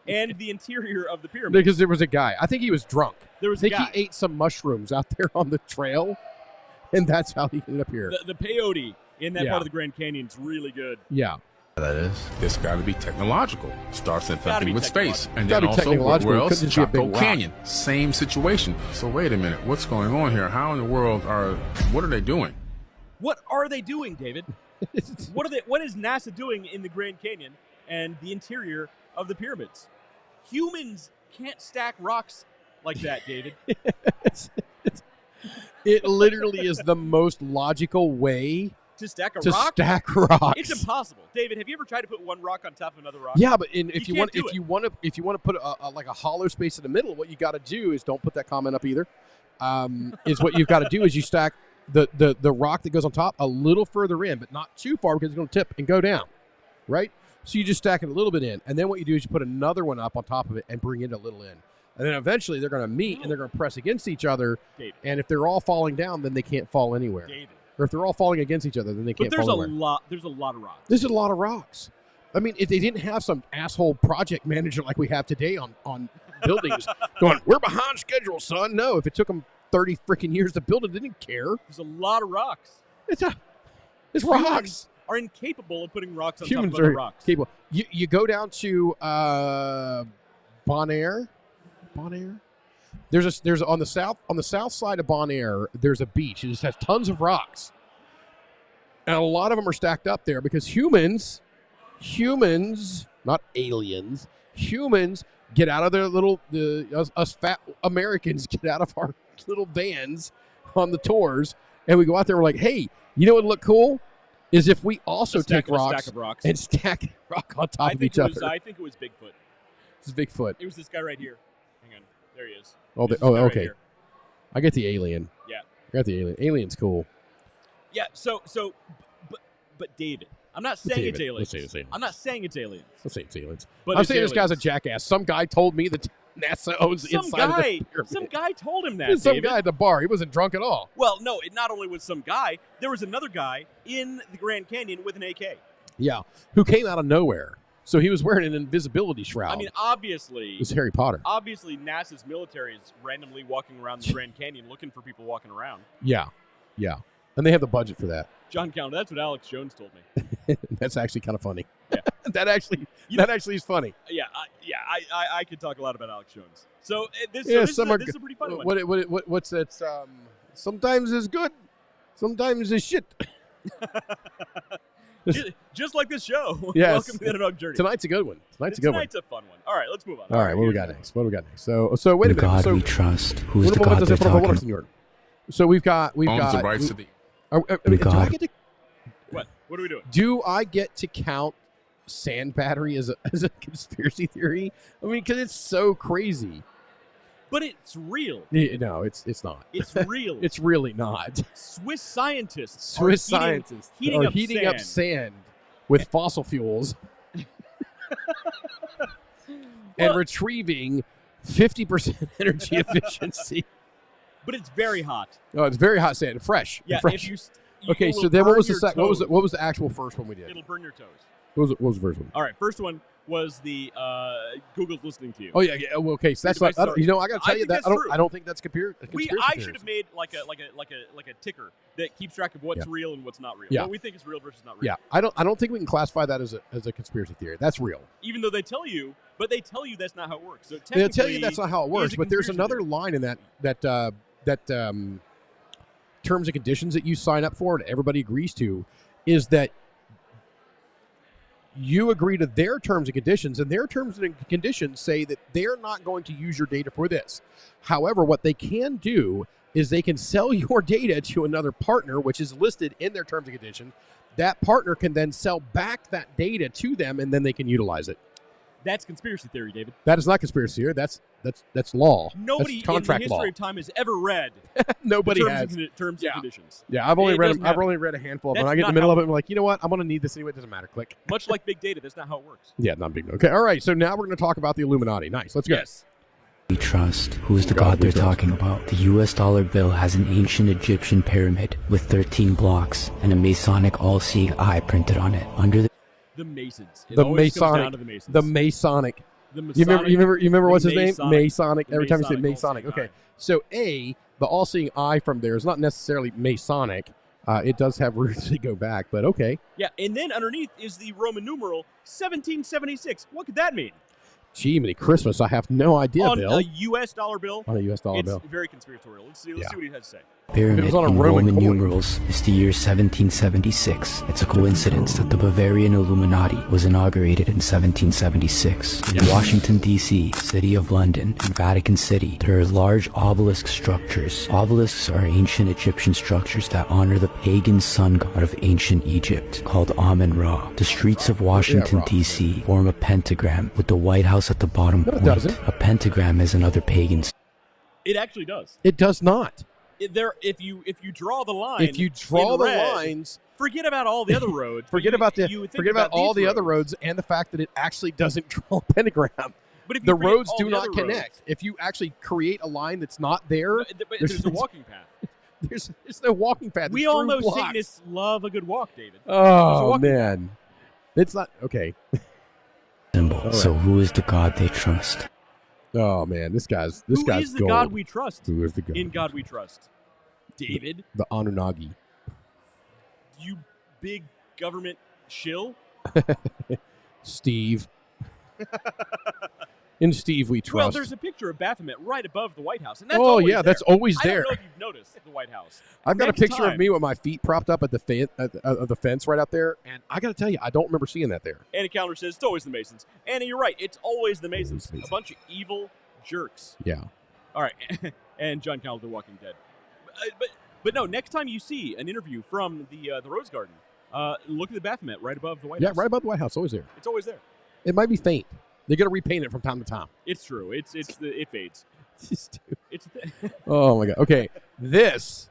and the interior of the pyramid.
Because there was a guy. I think he was drunk.
There was a guy.
I think he ate some mushrooms out there on the trail, and that's how he ended up here.
The peyote in that part of the Grand Canyon is really good.
Yeah.
That is.
It's got to be technological. Starts in something with space. And
then
also, where else? Chaco Canyon. Same situation. So wait a minute. What's going on here? How in the world what are they doing?
What are they doing, David? What is NASA doing in the Grand Canyon and the interior of the pyramids? Humans can't stack rocks like that, David.
It literally is the most logical way
to stack a
to
rock?
Stack rocks.
It's impossible. David, have you ever tried to put one rock on top of another rock?
Yeah, but if you want to put like a hollow space in the middle, what you got to do is, don't put that comment up either. Is what you've got to do is you stack the rock that goes on top a little further in, but not too far because it's going to tip and go down, right? So you just stack it a little bit in, and then what you do is you put another one up on top of it and bring it a little in. And then eventually they're going to meet and they're going to press against each other.
David.
And if they're all falling down, then they can't fall anywhere.
David.
Or if they're all falling against each other, then they can't fall anywhere.
There's a lot of rocks.
There's a lot of rocks. I mean, if they didn't have some asshole project manager like we have today on buildings going, we're behind schedule, son. No, if it took them 30 freaking years to build it, they didn't care.
There's a lot of rocks.
It's rocks.
Humans are incapable of putting rocks on top of other rocks.
Capable. You go down to Bonaire. There's on the south side of Bonaire, there's a beach. It just has tons of rocks. And a lot of them are stacked up there because humans, not aliens, humans get out of their us fat Americans get out of our little vans on the tours, and we go out there, we're like, hey, you know what would look cool? Is if we also take rocks and stack rock on top of each other.
I think it was Bigfoot.
It's Bigfoot.
It was this guy right here. Hang on. There he is.
Okay. Right, I get the alien.
Yeah.
I got the alien. Alien's cool.
Yeah, but David, I'm not saying it's aliens.
Let's say it's aliens.
I'm not saying it's aliens.
Let's say it's aliens.
But
I'm saying this guy's a jackass. Some guy told me that NASA owns the inside of the pyramid.
Some guy told him that,
Some
David.
guy at the bar. He wasn't drunk at all.
Well, no, it not only was some guy, there was another guy in the Grand Canyon with an AK.
Yeah, who came out of nowhere. So he was wearing an invisibility shroud.
I mean, obviously.
It was Harry Potter.
Obviously, NASA's military is randomly walking around the Grand Canyon looking for people walking around.
Yeah. And they have the budget for that.
John Counter, that's what Alex Jones told me.
That's actually kind of funny.
Yeah.
that actually is funny.
Yeah, I could talk a lot about Alex Jones. So this is a pretty fun one.
What's that? Sometimes it's good. Sometimes it's shit.
Just like this show.
Yes.
Welcome to the Underdog Journey.
Tonight's a good one. Tonight's a
fun one. All right, let's move on.
All right, what do we got next? So wait a minute.
God
So
we trust. Who is the God they're talking about?
So we've got
Owns the rights to the.
do I get to,
What are we doing?
do I get to count sand battery as a conspiracy theory? I mean, because it's so crazy.
But it's real.
No, it's not.
It's real.
It's really not.
Swiss scientists
are
heating
up sand with fossil fuels and retrieving 50% energy efficiency.
But it's very hot.
Oh, it's very hot sand, fresh.
Yeah.
fresh.
Okay,
so then what was the actual first one we did?
It'll burn your toes.
What was the first one?
All right, first one was the Google's listening to you.
Oh yeah. Well, okay, so that's not. I got to tell you that I don't think that's
I should have made like a ticker that keeps track of what's real and what's not real.
Yeah.
What we think is real versus not real.
Yeah, I don't think we can classify that as a conspiracy theory. That's real.
Even though they tell you, but they tell you that's not how it works. So
they'll tell you that's not how it works. But there's another
theory.
line in that terms and conditions that you sign up for and everybody agrees to, is that you agree to their terms and conditions, and their terms and conditions say that they're not going to use your data for this. However, what they can do is they can sell your data to another partner, which is listed in their terms and conditions. That partner can then sell back that data to them, and then they can utilize it.
That's conspiracy theory, David.
That is not conspiracy theory. That's law.
Nobody
that's contract
in the history
law.
of time has ever read
Nobody has
terms and conditions.
Yeah, I've only read a handful of them. When I get in the middle of it, I'm like, you know what? I'm going to need this anyway. It doesn't matter. Click.
Much like big data, that's not how it works.
Yeah, not big. Okay, all right. So now we're going to talk about the Illuminati. Nice. Let's go.
Yes.
We trust. Who is the God they're talking about? The U.S. dollar bill has an ancient Egyptian pyramid with 13 blocks and a Masonic all-seeing eye printed on it. Under
the Masons.
The Masonic. You remember what's his name? Masonic. Every time you say Masonic. Okay. So the all-seeing eye from there is not necessarily Masonic. It does have roots that go back, but okay.
Yeah, and then underneath is the Roman numeral 1776. What could that mean?
Gee, many Christmas. I have no idea, Bill.
On a U.S. dollar bill?
On a U.S. dollar bill.
It's very conspiratorial. Let's see what he has to say.
Pyramid in Roman numerals is the year 1776. It's a coincidence that the Bavarian Illuminati was inaugurated in 1776. In Washington, D.C., City of London, and Vatican City, there are large obelisk structures. Obelisks are ancient Egyptian structures that honor the pagan sun god of ancient Egypt, called Amun-Ra. The streets of Washington, D.C. form a pentagram, with the White House at the bottom point. A pentagram is another pagan.
It actually does.
It does not.
If you draw the line,
lines,
forget about all the other roads.
forget about all the other roads and the fact that it actually doesn't draw a pentagram.
But if
the roads do not connect. If you actually create a line that's not there,
there's a walking path.
There's no walking path.
We all know Satanists love a good walk, David.
Oh man, it's not okay.
Right. So who is the God they trust?
Oh man, this guy's
Who is the
gold.
God we trust?
Who is the God?
In God we trust. David?
The Anunnaki.
You big government shill?
Steve. In Steve we trust.
Well, there's a picture of Baphomet right above the White House. And that's
that's always there.
I don't know if you've noticed the White House.
I've got a picture of me with my feet propped up at the fence right out there, and I got to tell you, I don't remember seeing that there.
Annie Calendar says it's always the Masons. Annie, you're right. It's always the Masons. A bunch of evil jerks.
Yeah.
All right. And John Calendar, Walking Dead. But no, next time you see an interview from the Rose Garden, look at the Baphomet right above the White House.
Yeah, right above the White House. Always there.
It's always there.
It might be faint. They're going to repaint it from time to time.
It's true. It fades.
Oh, my God. Okay. This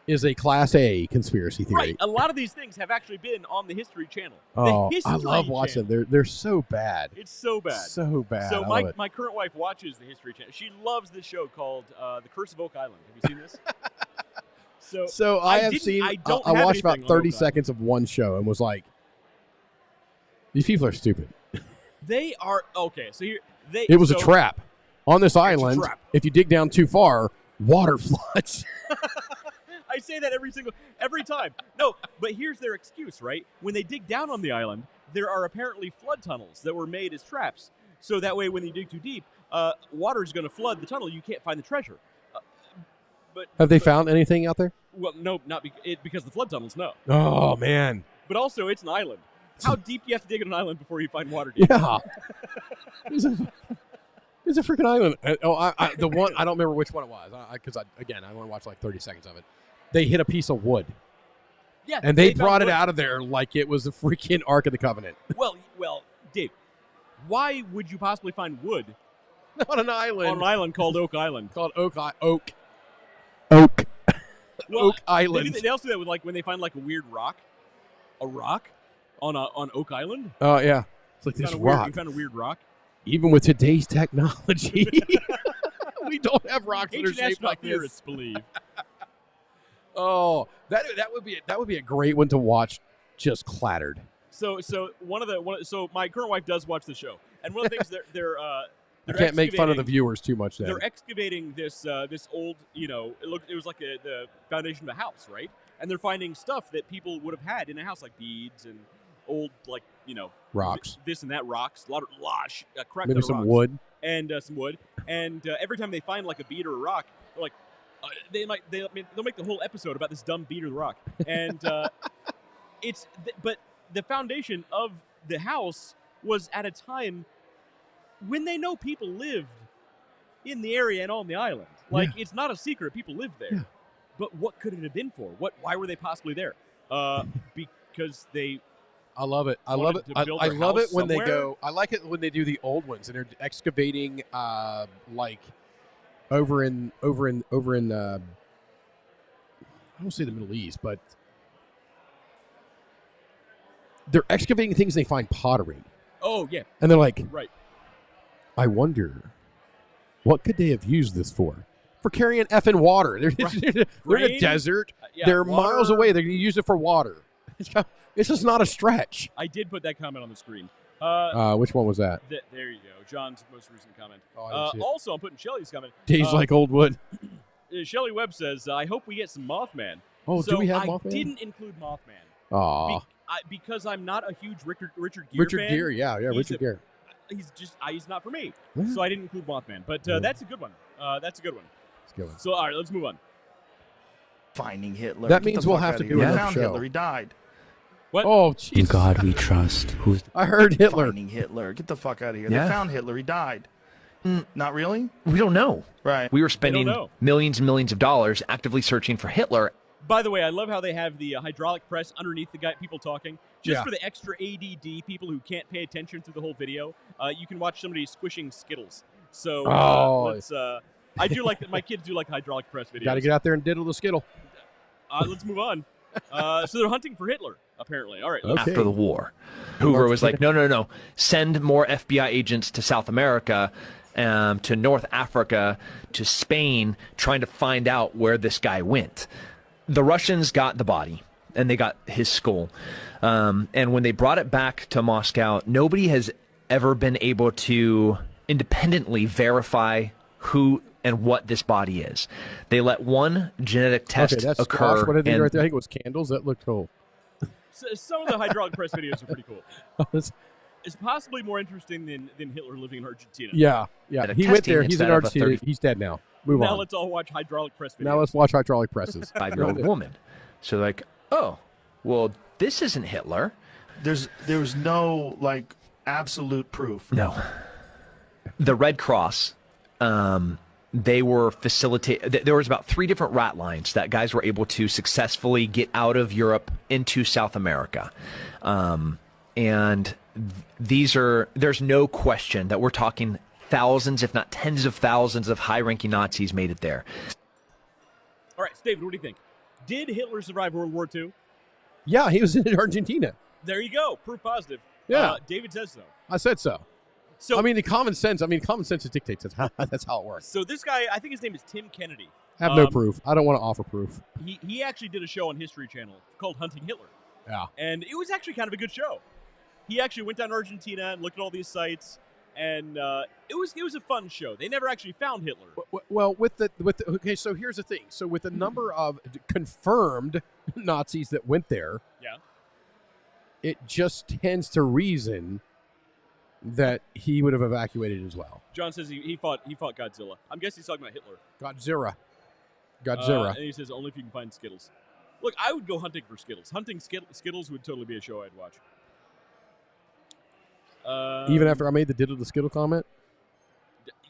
is a Class A conspiracy theory.
Right. A lot of these things have actually been on the History Channel.
Oh, I love watching them. They're so bad.
It's so bad.
So bad.
So my current wife watches the History Channel. She loves this show called The Curse of Oak Island. Have you seen this? So I
watched about 30 seconds of one show and was like, these people are stupid.
They are okay. So here,
it was a trap on this island. If you dig down too far, water floods.
I say that every time. No, but here's their excuse, right? When they dig down on the island, there are apparently flood tunnels that were made as traps. So that way, when you dig too deep, water is going to flood the tunnel. You can't find the treasure.
Have they found anything out there?
Well, no, not because the flood tunnels. No.
Oh man.
But also, it's an island. How deep do you have to dig on an island before you find water?
Yeah. It's a freaking island. The one I don't remember which one it was because I only watched like 30 seconds of it. They hit a piece of wood.
Yeah.
And they brought it out of there like it was the freaking Ark of the Covenant.
Well, Dave, why would you possibly find wood
on an island?
On an island called Oak Island.
Called Oak.
Well,
Oak Island.
They also do that with when they find a weird rock, on Oak Island.
Oh yeah, it's like this rock.
You found a weird rock.
Even with today's technology, we don't have rocks that are shaped like this.
Believe.
Oh, that would be a great one to watch, just clattered.
So my current wife does watch the show, and one of the things they're
I can't make fun of the viewers too much. Then
they're excavating this old, it was like the foundation of a house, right? And they're finding stuff that people would have had in a house, like beads and old,
rocks,
this and that rocks, a lot of crap.
Maybe some
rocks.
wood
and some wood. And every time they find a bead or a rock, they're like, they'll make the whole episode about this dumb bead or the rock. And but the foundation of the house was at a time when they know people lived in the area and on the island. It's not a secret people lived there.
Yeah.
But what could it have been for? Why were they possibly there? Because they.
I love it. I love it. I love it when they go. I like it when they do the old ones and they're excavating, over in. I don't say the Middle East, but they're excavating things. They find pottery.
Oh yeah.
And they're like,
right.
I wonder, what could they have used this for? For carrying effing water. They're in a desert. They're
water.
Miles away. They're going to use it for water. It's just not a stretch.
I did put that comment on the screen.
Which one was that?
There you go. John's most recent comment.
Also,
I'm putting Shelly's comment.
Days like old wood.
Shelly Webb says, I hope we get some Mothman.
Oh,
so
do we have Mothman?
I didn't include Mothman.
Aw.
Because I'm not a huge Richard Gere
Richard
fan.
Gere, yeah, Richard Gere.
He's not for me. So I didn't include Mothman. But that's a good one. That's a good one. So, all right, let's move on.
Finding Hitler.
That means we'll have to do another show.
Hitler. He died.
What?
Oh,
Jesus. In God we trust.
I heard Hitler.
Finding Hitler. Get the fuck out of here.
Yeah.
They found Hitler. He died. Not really?
We don't know.
Right.
We were spending millions and millions of dollars actively searching for Hitler.
By the way, I love how they have the hydraulic press underneath the people talking. Just for the extra ADD people who can't pay attention through the whole video, you can watch somebody squishing Skittles. So let's. I do like that. My kids do like hydraulic press videos.
Got to get out there and diddle the skittle.
Let's move on. So they're hunting for Hitler, apparently. All right.
Okay.
After the war, Hoover was like, no. Send more FBI agents to South America, to North Africa, to Spain, trying to find out where this guy went. The Russians got the body, and they got his skull. And when they brought it back to Moscow, nobody has ever been able to independently verify who and what this body is. They let one genetic test
that's
occur.
Squash. What did they do right there? I think it was candles. That looked cool.
So, some of the hydraulic press videos are pretty cool. It's possibly more interesting than Hitler living in Argentina.
Yeah. He went there. He's in Argentina. He's dead now. Move on.
Now let's all watch hydraulic press videos.
Now let's watch hydraulic presses.
5-year-old woman. So like, oh, well, this isn't Hitler.
There was no absolute proof.
No. The Red Cross, they were there was about 3 different rat lines that guys were able to successfully get out of Europe into South America. And there's no question that we're talking thousands, if not tens of thousands of high-ranking Nazis made it there.
All right, David, what do you think? Did Hitler survive World War II?
Yeah, he was in Argentina.
There you go. Proof positive.
Yeah.
David says so.
I said so.
So
the common sense dictates that's how it works.
So this guy, I think his name is Tim Kennedy.
I have no proof. I don't want to offer proof.
He actually did a show on History Channel called Hunting Hitler.
Yeah. And
it was actually kind of a good show. He actually went down to Argentina and looked at all these sites, and it was a fun show. They never actually found Hitler.
Well, okay, so here's the thing. So with the number of confirmed Nazis that went there, it just tends to reason that he would have evacuated as well.
John says he fought Godzilla. I'm guessing he's talking about Hitler.
Godzilla. Godzilla.
And he says, only if you can find Skittles. Look, I would go hunting for Skittles. Hunting Skittles would totally be a show I'd watch.
Even after I made the diddle the Skittle comment?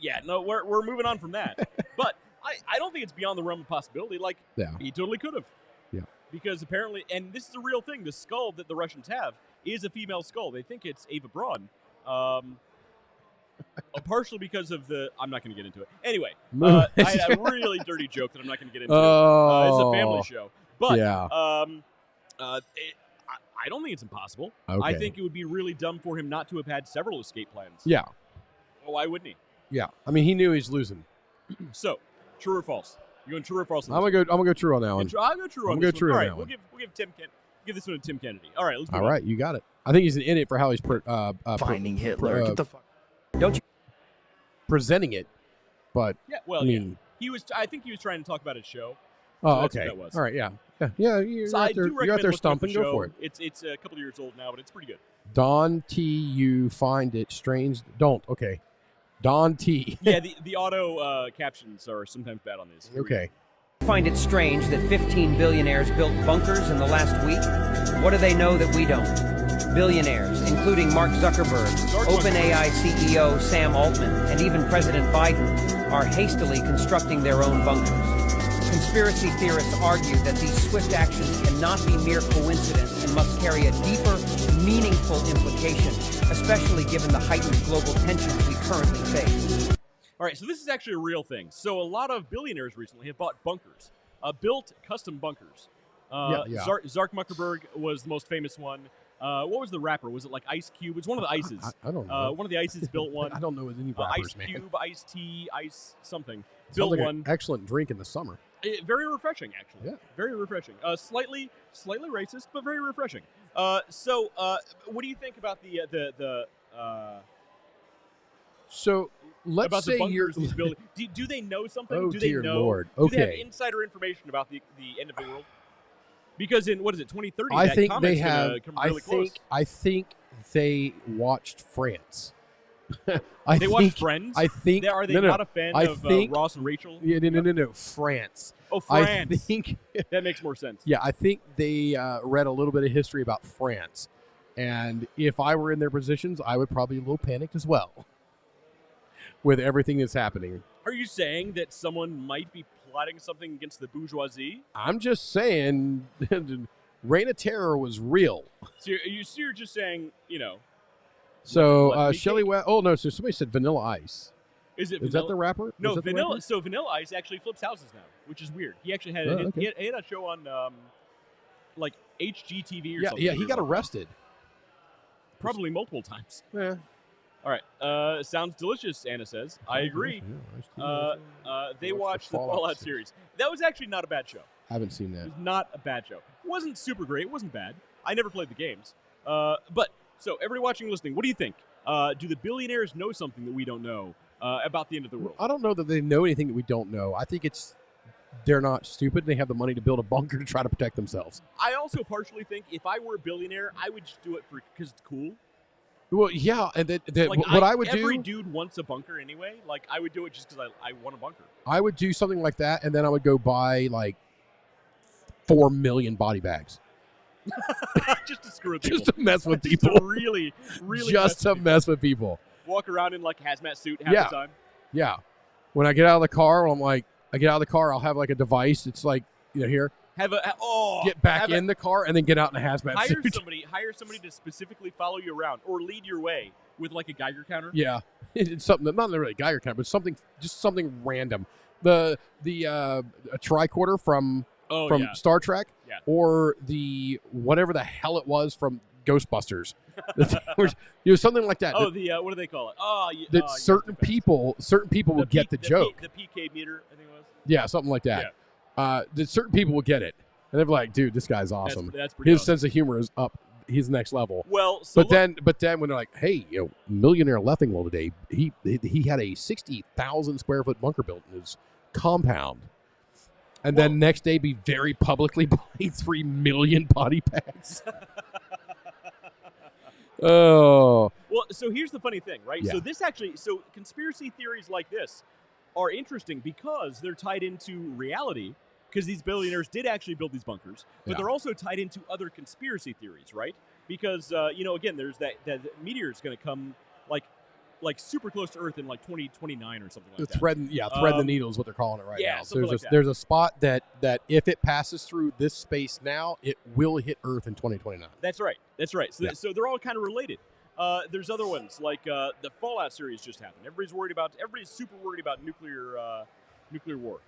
Yeah, no, we're moving on from that. But I don't think it's beyond the realm of possibility. Like, he totally could have.
Yeah.
Because apparently, and this is a real thing, the skull that the Russians have is a female skull. They think it's Ava Braun. Partially because of I'm not going to get into it. Anyway, I had a really dirty joke that I'm not going to get into. It's a family show. But I don't think it's impossible.
Okay.
I think it would be really dumb for him not to have had several escape plans.
Yeah.
Well, why wouldn't he?
Yeah. I mean, he knew he's losing.
So, true or false? You going true or false?
I'm gonna go true on that one.
I'll go true on this one. All right, we'll give this one to Tim Kennedy. All right, let's move on.
All right, you got it. I think he's an idiot for how he's
Finding Hitler. Get the fuck. Don't you?
Presenting it, but
yeah. Well,
I mean,
he was. I think he was trying to talk about his show.
Oh,
so
okay.
That was.
All right, yeah. You're out there stumping. Go for it.
It's a couple of years old now, but it's pretty good.
Don T, you find it strange. Don't. Okay. Don T.
Yeah, the auto captions are sometimes bad on these.
Okay.
Find it strange that 15 billionaires built bunkers in the last week? What do they know that we don't? Billionaires, including Mark Zuckerberg, OpenAI CEO Sam Altman, and even President Biden, are hastily constructing their own bunkers. Conspiracy theorists argue that these swift actions cannot be mere coincidence and must carry a deeper, meaningful implication, especially given the heightened global tensions we currently face.
All right, so this is actually a real thing. So a lot of billionaires recently have bought bunkers, built custom bunkers. Zark Zuckerberg was the most famous one. What was the rapper? Was it like Ice Cube? It's one of the Ices.
I don't know.
One of the Ices built one.
I don't know any rappers,
Ice
man.
Cube, Ice T, Ice something.
Built
Built one.
An excellent drink in the summer.
Very refreshing, actually.
Yeah. Very
refreshing. Slightly racist, but very refreshing. So, what do you think about
So let's
about
say
the bunkers
you're
these building? Do they know something?
Oh,
do they
dear
know?
Lord.
Do they have
Okay.
insider information about the end of the world? Because in 2030,
I
that
think
comment's
they have.
gonna come really close.
I think they watched France.
They watched Friends.
I think.
Are they
no,
not a fan of
think,
Ross and Rachel?
Yeah, no. France.
Oh, France.
I think
that makes more sense.
Yeah, I think they read a little bit of history about France, and if I were in their positions, I would probably be a little panicked as well with everything that's happening.
Are you saying that someone might be plotting something against the bourgeoisie?
I'm just saying, Reign of Terror was real.
So you're just saying,
So Shelly West. Oh no! So somebody said Vanilla Ice.
Is
that the rapper?
No,
the
Vanilla.
rapper?
So Vanilla Ice actually flips houses now, which is weird. He actually had he had a show on like HGTV or something.
Yeah, he got arrested.
Probably multiple times.
Yeah.
All right. Sounds delicious, Anna says. I agree. They watched the Fallout series. That was actually not a bad show.
Haven't seen that.
It was not a bad show. It wasn't super great. It wasn't bad. I never played the games. But so everybody watching and listening, what do you think? Do the billionaires know something that we don't know about the end of the world?
I don't know that they know anything that we don't know. I think they're not stupid. They have the money to build a bunker to try to protect themselves.
I also partially think if I were a billionaire, I would just do it because it's cool.
Well, yeah, and
like
what I would do.
Every dude wants a bunker anyway. Like I would do it just because I want a bunker.
I would do something like that, and then I would go buy like 4 million body bags.
Just to screw with people.
Just to mess with people.
Just to really
just to mess with people.
Walk around in like hazmat suit half the time.
Yeah. When I get out of the car, I'll have like a device. It's like, here. Get back in the car and then get out in a hazmat suit.
Hire somebody to specifically follow you around or lead your way with like a Geiger counter.
Yeah. It's something that not really a Geiger counter, but something random. A tricorder from Star Trek, or the whatever the hell it was from Ghostbusters, something like that.
What do they call it?
Certain people will get the joke.
The PK meter, I think it was.
Yeah, something like that. Yeah. That certain people will get it, and they're like, "Dude, this guy's awesome.
That's pretty
His
awesome.
sense of humor is up. He's next level."
Well,
but then when they're like, "Hey, millionaire Leffingwell today, he had a 60,000 square foot bunker built in his compound." And then next day be very publicly buying 3 million body bags. Oh.
Well, so here's the funny thing, right?
Yeah.
So conspiracy theories like this are interesting because they're tied into reality, because these billionaires did actually build these bunkers, but they're also tied into other conspiracy theories, right? Because, again, there's that meteor is going to come like super close to Earth in like 2029 or something like that.
Thread the needle is what they're calling it right now. So
that.
There's a spot that if it passes through this space now, it will hit Earth in 2029.
That's right. So they're all kind of related. There's other ones like the Fallout series just happened. Everybody's super worried about nuclear war.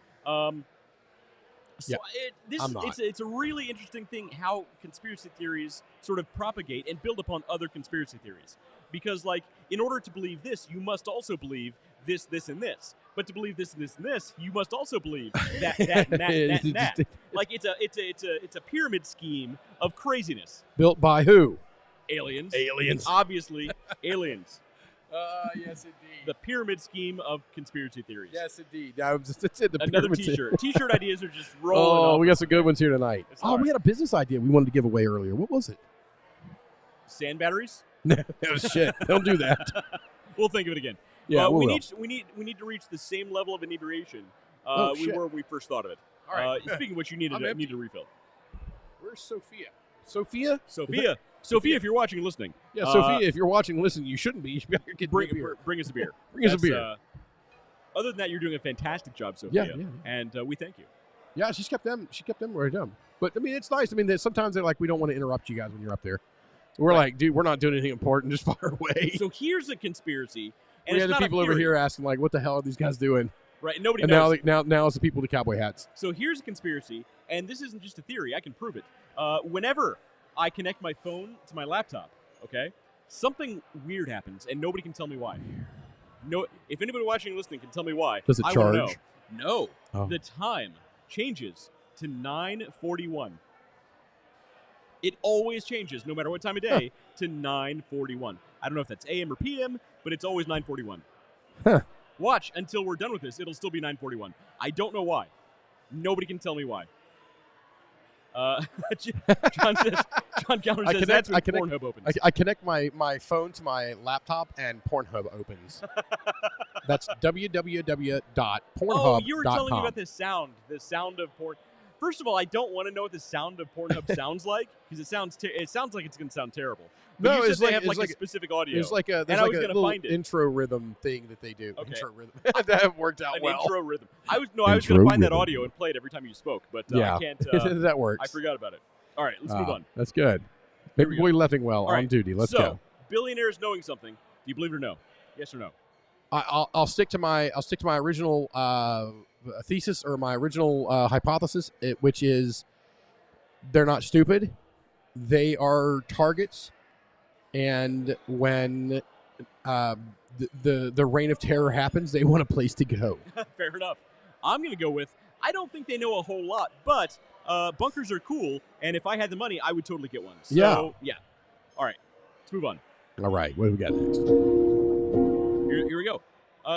It's a really interesting thing how conspiracy theories sort of propagate and build upon other conspiracy theories. Because, like, in order to believe this, you must also believe this, this, and this. But to believe this, and this, and this, you must also believe that, and that. Like, it's a pyramid scheme of craziness.
Built by who?
Aliens.
Aliens.
Obviously, aliens.
Yes, indeed.
The pyramid scheme of conspiracy theories.
Yes, indeed. That's it.
Another T-shirt. T-shirt ideas are just rolling.
Oh, we got some good ones here tonight.
We
had a business idea we wanted to give away earlier. What was it?
Sand batteries?
No, shit. Don't do that.
We'll think of it again.
Yeah,
we need to reach the same level of inebriation we were when we first thought of it.
All right.
Speaking of which, you need a refill.
Where's Sophia? Sophia?
Sophia, if you're watching and listening.
Yeah, Sophia, if you're watching and listening, you shouldn't be. You should be out here getting
bring us a beer. Bring us a beer. Other than that, you're doing a fantastic job, Sophia.
Yeah.
And we thank you.
Yeah, she kept them right down. But I mean, it's nice. I mean, sometimes they're like, we don't want to interrupt you guys when you're up there. We're like, dude, we're not doing anything important. Just fire away.
So here's a conspiracy. And
we had the people over here asking, like, what the hell are these guys doing?
Right, nobody knows.
Now it's the people with the cowboy hats.
So here's a conspiracy, and this isn't just a theory. I can prove it. Whenever I connect my phone to my laptop, okay, something weird happens, and nobody can tell me why. No, if anybody watching and listening can tell me why,
does it
I
charge?
want to know. No, the time changes to 9:41. It always changes, no matter what time of day, to 9:41. I don't know if that's AM or PM, but it's always 9:41.
Huh.
Watch until we're done with this. It'll still be 9:41. I don't know why. Nobody can tell me why. John Calendar says that's when Pornhub opens.
I connect my phone to my laptop, and Pornhub opens. That's www.pornhub.com.
Oh, you were telling me about the sound of porn. First of all, I don't want to know what the sound of Pornhub sounds like, because it sounds like it's going to sound terrible. But
no,
you
it's
said
like,
they have
it's like
a specific audio.
There's like a little intro rhythm thing that they do.
Okay.
Intro rhythm. That worked out well.
Intro rhythm. I was going to find that audio and play it every time you spoke, but I can't.
That works.
I forgot about it. All right, let's move on.
That's good. Baby boy Leffingwell on duty. Let's go.
Billionaires knowing something. Do you believe it or no? Yes or no?
I'll stick to my original thesis, or my original hypothesis, which is they're not stupid. They are targets, and when the reign of terror happens, they want a place to go.
Fair enough. I'm going to go with, I don't think they know a whole lot, but bunkers are cool, and if I had the money, I would totally get one. So, yeah. All right, let's move on.
All right, what do we got next?
Here we go.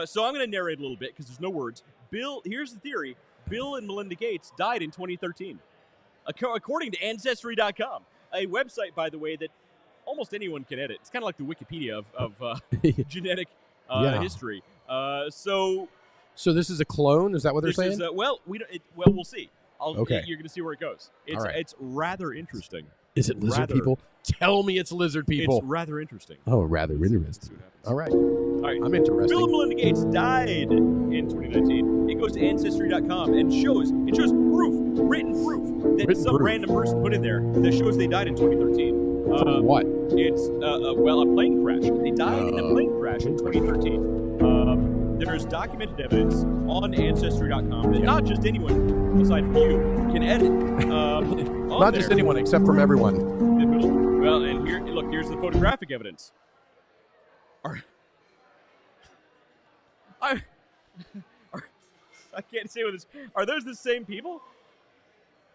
So I'm going to narrate a little bit because there's no words. Here's the theory. Bill and Melinda Gates died in 2013. According to Ancestry.com, a website, by the way, that almost anyone can edit. It's kind of like the Wikipedia of genetic history. So
this is a clone? Is that what they're saying?
We'll see.
Okay.
You're going to see where it goes.
All right.
It's rather interesting.
Is it lizard people? Tell me it's lizard people.
It's rather interesting.
Oh, rather interesting. All right. I'm interested.
Bill and Melinda Gates died in 2019. It goes to Ancestry.com and shows written proof that some random person put in there that shows they died in 2013.
From what?
It's a plane crash. They died in a plane crash in 2013. There's documented evidence on Ancestry.com that not just anyone aside from you can edit.
Not just anyone, except from everyone.
Well, and here's the photographic evidence. I can't say what this. Are those the same people?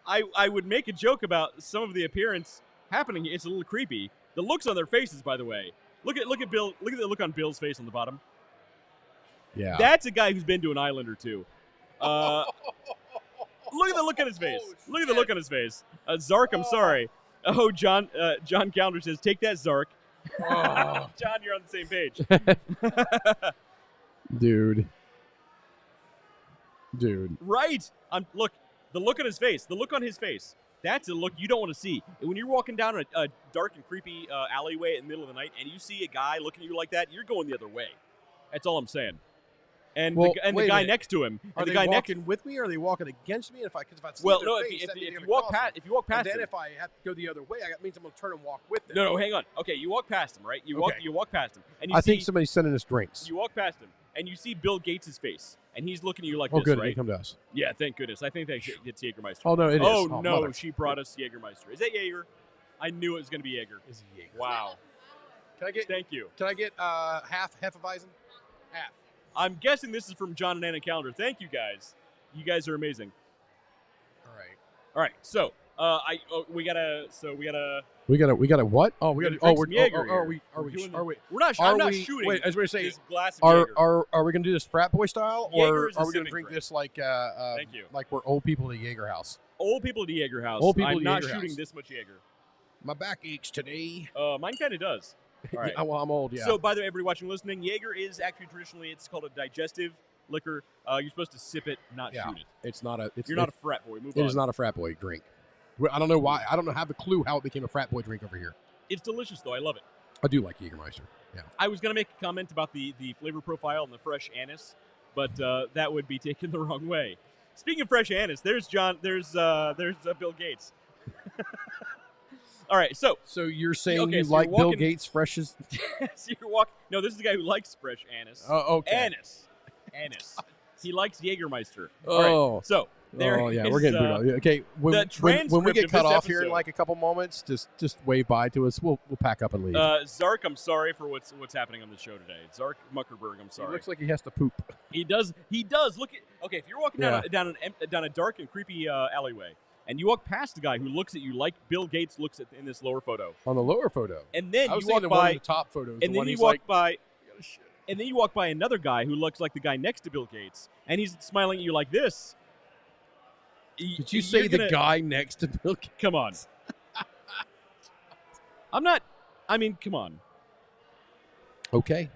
I would make a joke about some of the appearance happening. It's a little creepy. The looks on their faces, by the way. Look at Bill. Look at the look on Bill's face on the bottom.
Yeah,
that's a guy who's been to an island or two. Look at the look on his face. Look at the look on his face. Zark, I'm sorry. Oh, John Calendar says, take that, Zark.
Oh.
John, you're on the same page.
Dude. Dude.
Right. Look, the look on his face. The look on his face. That's a look you don't want to see. When you're walking down a dark and creepy alleyway in the middle of the night and you see a guy looking at you like that, you're going the other way. That's all I'm saying. And the guy next to him.
Are they walking with me, or are they walking against me? If I see their face,
if you walk past
and then
him,
if I have to go the other way, that means I'm going to turn and walk with them.
No, hang on. Okay, you walk past him, right? You walk past him, and
I think somebody's sending us drinks.
You walk past him, and you see Bill Gates' face, and he's looking at you like
this.
this,
Good.
right?
They come to us.
Yeah, thank goodness. I think it's Jägermeister.
Oh no, it is.
Oh no,
mother.
she brought us Jägermeister. Is that Jaeger? I knew it was going to be Jaeger.
Is it Jaeger?
Wow. Thank you.
Can I get half Hefeweizen? Half.
I'm guessing this is from John and Anna Calendar. Thank you guys. You guys are amazing. All right. So, we gotta what? Oh, we gotta. We're not. I'm not shooting.
Wait, I was going to say,
this glass of Jaeger.
are we going to do this frat boy style, or are we going to drink
drink.
this like
Thank you.
like we're old people at a Jaeger house?
Old people at the Jaeger house. I'm not shooting this much Jaeger.
My back aches today.
Mine kind of does. All right.
Well, I'm old. Yeah.
So, by the way, everybody watching and listening, Jaeger is actually traditionally it's called a digestive liquor. You're supposed to sip it, not shoot it.
It's not a.
You're not a frat boy. Move
It
on.
is not a frat boy drink. I don't know why. I don't have a clue how it became a frat boy drink over here.
It's delicious, though. I love it.
I do like Jägermeister. Yeah.
I was going to make a comment about the flavor profile and the fresh anise, but that would be taken the wrong way. Speaking of fresh anise, there's John. There's Bill Gates. All right, so
you're saying you
so
like
walking,
Bill Gates fresh as?
So you're walking. No, this is the guy who likes fresh anise.
Oh, okay.
Anise. He likes Jägermeister.
Oh,
all right, so there.
Oh, yeah,
is,
we're getting booed. Okay, when we get cut off here in like a couple moments, just wave bye to us. We'll pack up and leave.
Zark, I'm sorry for what's happening on the show today. Zark Muckerberg, I'm sorry.
He looks like he has to poop.
He does. Look at. Okay, if you're walking down a dark and creepy alleyway. And you walk past a guy who looks at you like Bill Gates looks at in this lower photo.
On the lower photo.
And then
I was
you walk
thinking
by
one of the top photos.
And then you walk by. And then you walk by another guy who looks like the guy next to Bill Gates, and he's smiling at you like this.
Did you say the guy next to Bill Gates?
Come on. I'm not. I mean, come on.
Okay.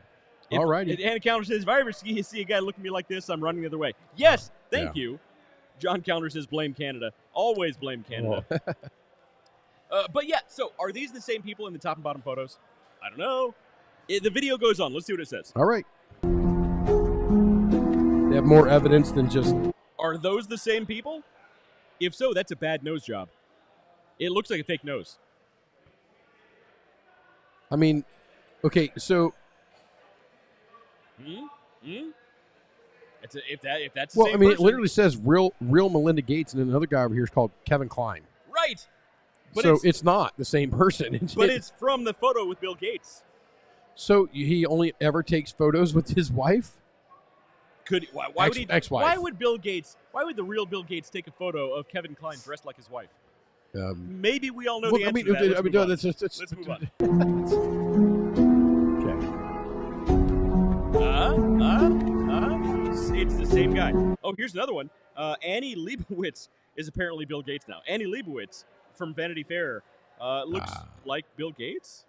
All righty.
Hannah Calendar says, if I ever see a guy looking at me like this, I'm running the other way. Yes, thank you. John Calendar says, blame Canada. Always blame Canada. But yeah, so are these the same people in the top and bottom photos? I don't know. The video goes on. Let's see what it says.
All right. They have more evidence than just...
Are those the same people? If so, that's a bad nose job. It looks like a fake nose.
I mean, okay, so...
If that's
well,
the same
I mean,
person.
it literally says real Melinda Gates, and then another guy over here is called Kevin Klein.
Right. But
so it's not the same person.
But it's from the photo with Bill Gates.
So he only ever takes photos with his wife?
Why would he?
Ex-wife.
Why would Bill Gates? Why would the real Bill Gates take a photo of Kevin Klein dressed like his wife? Maybe we all know the answer to that. Let's move on. It's the same guy. Oh, here's another one. Annie Leibovitz is apparently Bill Gates now. Annie Leibovitz from Vanity Fair looks like Bill Gates.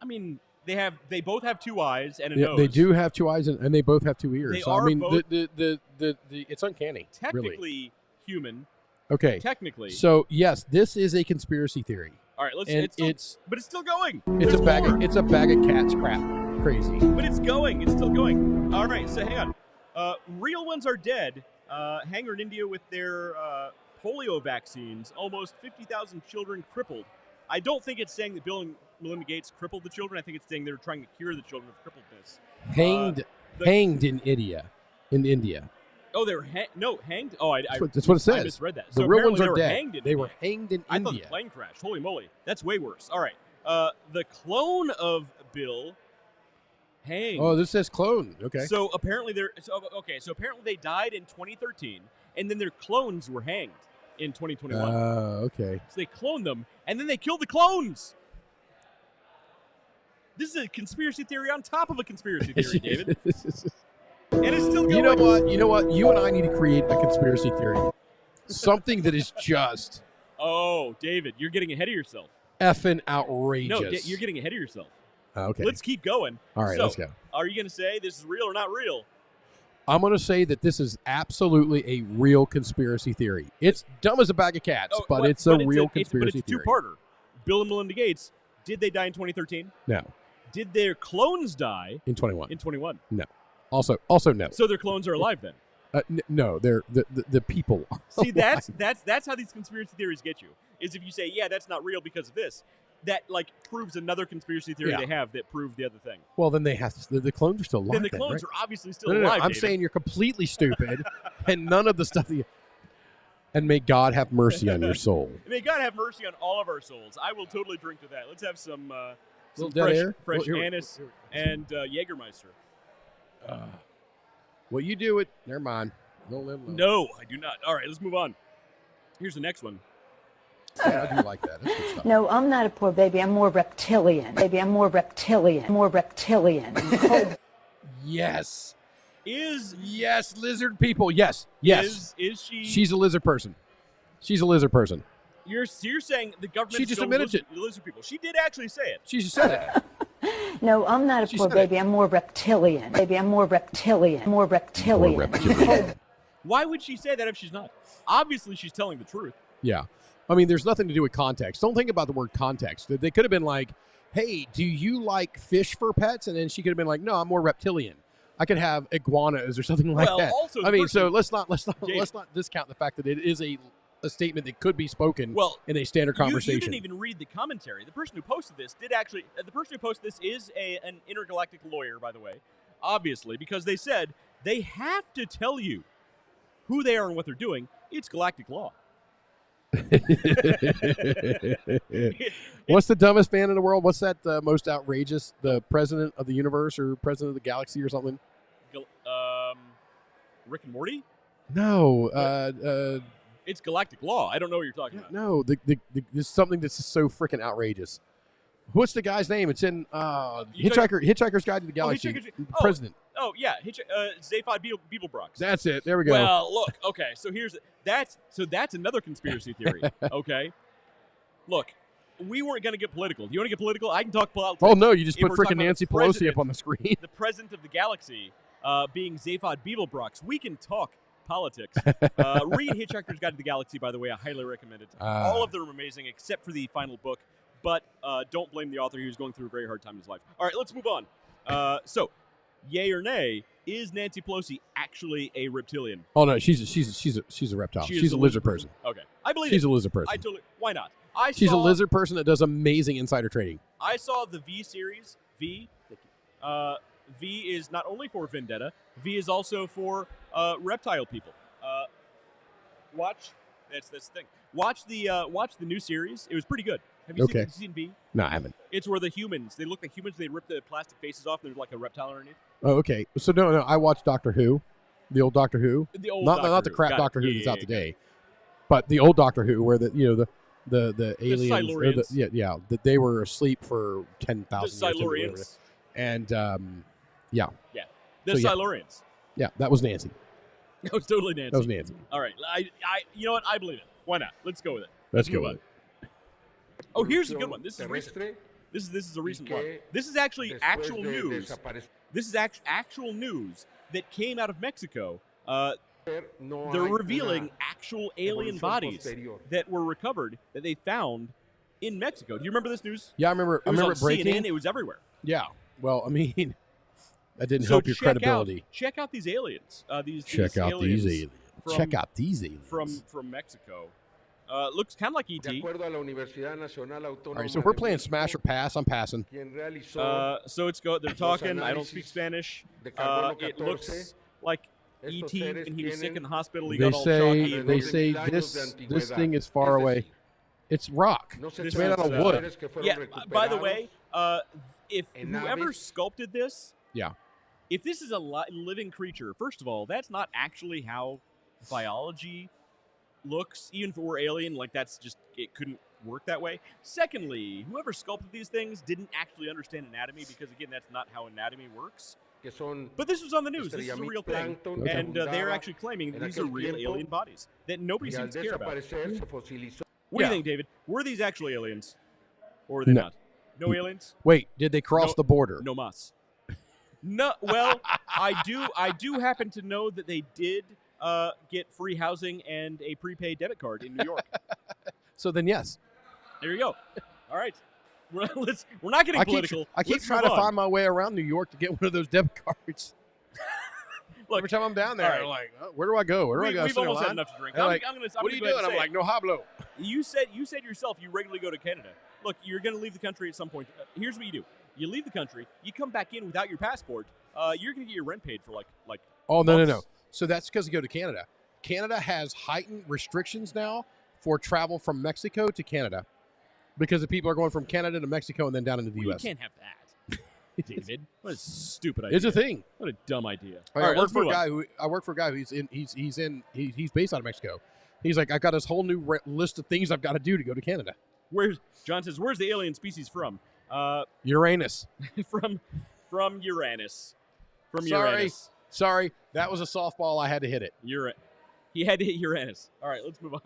I mean, they both have two eyes and a nose.
They do have two eyes and they both have two ears.
They
so,
are
I mean,
both
it's uncanny.
Technically
really.
Human.
Okay.
Technically.
So yes, this is a conspiracy theory.
All right, but it's still going.
It's a bag of cat's crap. Crazy.
But it's going. It's still going. All right, so hang on. Real ones are dead. Hangar in India with their polio vaccines. Almost 50,000 children crippled. I don't think it's saying that Bill and Melinda Gates crippled the children. I think it's saying they're trying to cure the children of crippledness.
Hanged in India.
Oh, they were hanged? Oh,
that's what it says.
I misread that.
The
so
real ones are
dead.
They were hanged in India.
I thought the plane crashed. Holy moly. That's way worse. All right. The clone of Bill hanged.
Oh, this says clone. Okay.
So apparently they died in 2013, and then their clones were hanged in 2021.
Okay.
So they cloned them, and then they killed the clones. This is a conspiracy theory on top of a conspiracy theory, David. And it's still going.
You know what? You and I need to create a conspiracy theory. Something that is just...
Oh, David, you're getting ahead of yourself.
Effing outrageous.
No, you're getting ahead of yourself.
Okay.
Let's keep going.
All right, let's go.
Are you going to say this is real or not real?
I'm going to say that this is absolutely a real conspiracy theory. It's dumb as a bag of cats, but it's a real conspiracy theory.
It's a two-parter. Bill and Melinda Gates, did they die in 2013?
No.
Did their clones die?
In 21.
In 21.
No. Also no.
So their clones are alive then?
No, they're the people.
See, that's how these conspiracy theories get you. Is if you say, yeah, that's not real because of this, that like proves another conspiracy theory they have that proved the other thing.
Well, then they have to. The clones are still alive.
Then the clones
right?
are obviously still
no,
alive.
I'm
David.
saying you're completely stupid, and none of the stuff that you. And may God have mercy on your soul.
May God have mercy on all of our souls. I will totally drink to that. Let's have some fresh anise and Jägermeister.
Well, you do it. Never mind. Don't live long.
No, I do not. All right, let's move on. Here's the next one.
Yeah, I do like that. That's good stuff.
No, I'm not a poor baby. I'm more reptilian. Baby, I'm more reptilian. More reptilian.
Yes.
Yes,
lizard people. Yes. Is
she?
She's a lizard person. She's a lizard person.
You're saying the government.
She just admitted it.
Lizard people. She did actually say it.
She just said it.
No, I'm not a poor baby. I'm more reptilian. Baby, I'm more reptilian. More reptilian.
Why would she say that if she's not? Obviously, she's telling the truth.
Yeah. I mean, there's nothing to do with context. Don't think about the word context. They could have been like, hey, do you like fish for pets? And then she could have been like, no, I'm more reptilian. I could have iguanas or something like that.
Also,
I mean, so let's not discount the fact that it is a statement that could be spoken in a standard conversation.
You didn't even read the commentary. The person who posted this did actually. The person who posted this is an intergalactic lawyer, by the way, obviously, because they said they have to tell you who they are and what they're doing. It's galactic law.
What's the dumbest man in the world? What's that most outrageous? The president of the universe or president of the galaxy or something?
Rick and Morty?
No.
It's galactic law. I don't know what you're talking about.
No, there's something that's just so freaking outrageous. What's the guy's name? It's in Hitchhiker's Guide to the Galaxy. President.
Oh, yeah. Zaphod Beeblebrox.
That's it. There we go.
Well, look. Okay, so that's another conspiracy theory. Okay? Look, we weren't going to get political. Do you want to get political? I can talk politics.
Oh, no. You just put freaking Nancy Pelosi up on the screen.
The president of the galaxy being Zaphod Beeblebrox. We can talk politics. Read Hitchhiker's Guide to the Galaxy, by the way. I highly recommend it. All of them are amazing except for the final book. But don't blame the author. He was going through a very hard time in his life. All right, let's move on. So, yay or nay, is Nancy Pelosi actually a reptilian?
Oh no, she's a reptile. She's a lizard person.
Okay, I believe
she's a lizard person.
I totally. Why not?
She's a lizard person that does amazing insider trading.
I saw the V series. V is not only for Vendetta. V is also for reptile people. Watch. That's the thing. Watch the new series. It was pretty good. Have you seen V?
No, I haven't.
It's where the humans, they look like humans, they rip the plastic faces off, and there's like a reptile underneath.
Oh, okay. So, no, I watched Doctor Who. The old Doctor Who.
The old
not the crap Doctor Who that's out today. But the old Doctor Who, where the aliens. That they were asleep for 10,000 years. And, yeah.
Yeah. The Silurians.
Yeah, that was Nancy.
That was totally Nancy.
That was Nancy.
All right. You know what? I believe it. Why not? Let's go with it.
Let's go with it.
Oh, here's a good one. This is recent. This is a recent one. This is actually actual news. This is actual news that came out of Mexico. They're revealing actual alien bodies that were recovered that they found in Mexico. Do you remember this news?
Yeah, I remember.
It was on
breaking.
CNN. It was everywhere.
Yeah. Well, I mean, that didn't help your credibility.
Check out these aliens.
Check out these aliens. Check out these aliens
from Mexico. Looks kind of like E.T.
All right, so we're playing Smash or Pass. I'm passing.
So it's go. They're talking. I don't speak Spanish. It looks like E.T. when he was sick in the hospital. He got all chalky.
They say this thing is far away. It's rock. It's made out of wood.
Yeah. By the way, if whoever sculpted this, if this is a living creature, first of all, that's not actually how biology looks. Even if it were alien, like that's just, it couldn't work that way. Secondly, whoever sculpted these things didn't actually understand anatomy, because again, that's not how anatomy works. But this was on the news. This is a real thing. And they're actually claiming these are real alien bodies that nobody seems to care about. What do you think, David? Were these actually aliens? Or were they not? No aliens?
Wait, did they cross the border?
No mas. No, well, I do happen to know that they did get free housing and a prepaid debit card in New York.
So then, yes.
There you go. All right. We're not getting political.
I keep trying to find my way around New York to get one of those debit cards.
Look,
every time I'm down there, I'm like, oh, where do I go? Where do I go?
We've almost had enough to drink. I'm
like, what are you doing? I'm like, no hablo.
You said yourself you regularly go to Canada. Look, you're going to leave the country at some point. Here's what you do. You leave the country. You come back in without your passport. You're going to get your rent paid for like
Oh, no. So that's because you go to Canada. Canada has heightened restrictions now for travel from Mexico to Canada because the people are going from Canada to Mexico and then down into the U.S.
You can't have that, David. What a stupid idea.
It's a thing.
What a dumb idea.
I work for a guy who's he's based out of Mexico. He's like, I got this whole new list of things I've got to do to go to Canada.
John says, where's the alien species from?
Uranus.
from Uranus. From
Sorry.
Uranus.
Sorry, that was a softball. I had to hit it.
He had to hit Uranus. All right, let's move on.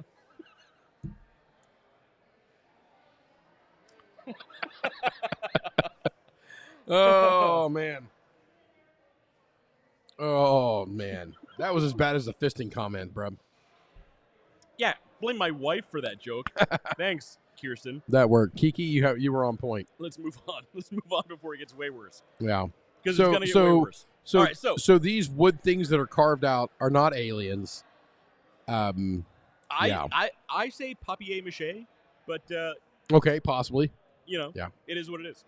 Oh, man. Oh, man. That was as bad as the fisting comment, bro.
Yeah, blame my wife for that joke. Thanks, Kirsten.
That worked. Kiki, you were on point.
Let's move on. Let's move on before it gets way worse.
Yeah.
Because it's going to get way worse.
So,
all right,
so these wood things that are carved out are not aliens.
I say papier-mâché, but
okay, possibly.
Yeah, it is what it is.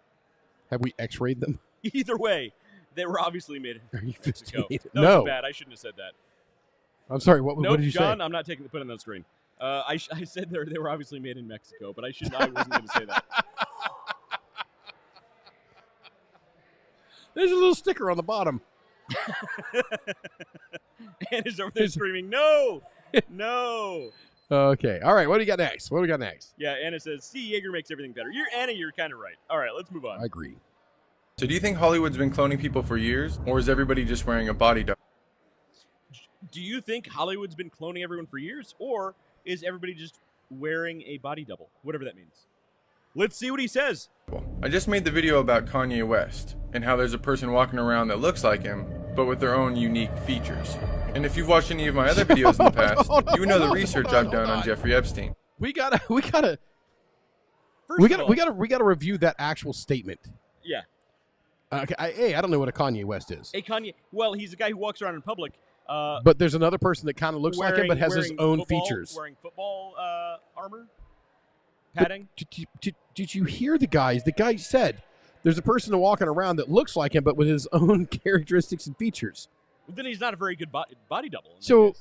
Have we X-rayed them?
Either way, they were obviously made in Mexico. That
No.
was bad. I shouldn't have said that.
I'm sorry. What did you
John,
say?
I'm not taking the put on that screen. I said they were obviously made in Mexico, but I wasn't going to say that.
There's a little sticker on the bottom.
Anna's over there screaming, "No, no!"
Okay. All right. What do you got next?
Yeah, Anna says, "See, Jaeger makes everything better." Anna, you're kind of right. All right, let's move on.
I agree.
So do you think Hollywood's been cloning people for years, or is everybody just wearing a body double?
Do you think Hollywood's been cloning everyone for years, or is everybody just wearing a body double? Whatever that means. Let's see what he says.
I just made the video about Kanye West and how there's a person walking around that looks like him, but with their own unique features. And if you've watched any of my other videos in the past, you would know the research I've done on Jeffrey Epstein.
We gotta review that actual statement.
Yeah.
Okay. I don't know what a Kanye West is.
Well, he's a guy who walks around in public.
But there's another person that kind of looks like him, but has his own features.
Wearing football armor, padding.
Did you hear the guys? The guy said there's a person walking around that looks like him, but with his own characteristics and features.
Well, then he's not a very good body double.
So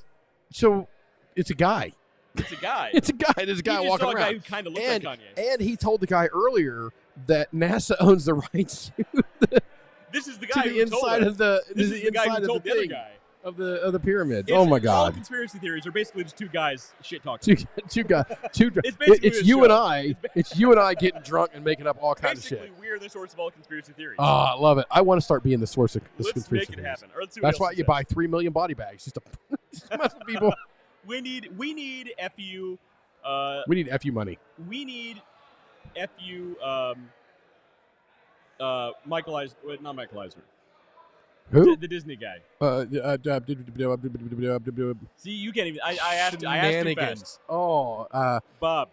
it's a guy.
It's a guy.
It's a guy. There's a guy walking around.
A guy who kind of looks like Kanye.
And he told the guy earlier that NASA owns the rights to
this is the guy
to the inside of the
this is the guy who told the other guy.
Of the pyramids. Oh my God!
All conspiracy theories are basically just two guys shit talking.
Two guys.
It's
you and I. It's you and I getting drunk and making up all kinds of shit.
Basically, we're the source of all conspiracy theories.
Oh, I love it. I want to start being the source of this conspiracy
Let's make it
theories.
happen. Or let's see what
That's
else
why
he
you
says.
buy 3 million body bags just to mess with people.
We need FU.
We need FU money.
We need FU. Michael Eisner. Not Michael Eisner.
Who?
The Disney guy. See, you can't even. I asked too fast.
Oh,
Bob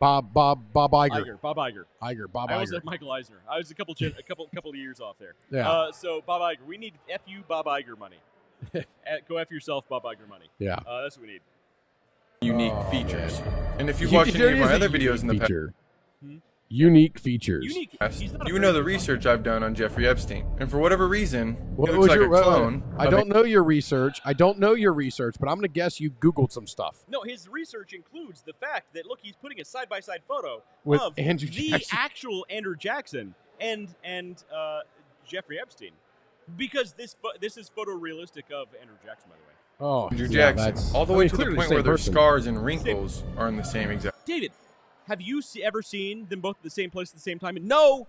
Iger.
Bob Iger. I almost said Michael Eisner. I was a couple of years off there.
Yeah.
So Bob Iger. We need FU Bob Iger money. Go F yourself, Bob Iger money.
Yeah.
That's what we need.
Unique features. And if you've watched any of my other videos in the past,
unique features.
you would know the research I've done on JeffreyEpstein. And for whatever reason, he looks like a clone.
I don't know your research. But I'm going to guess you Googled some stuff.
No, his research includes the fact that, look, he's putting a side-by-side photo
with
of
Andrew
the
Jackson.
actual Andrew Jackson and Jeffrey Epstein. Because this is photorealistic of Andrew Jackson, by the way.
Oh,
Andrew Jackson. All the way to the point where their scars and wrinkles are in the same exact.
David, have you ever seen them both at the same place at the same time? No,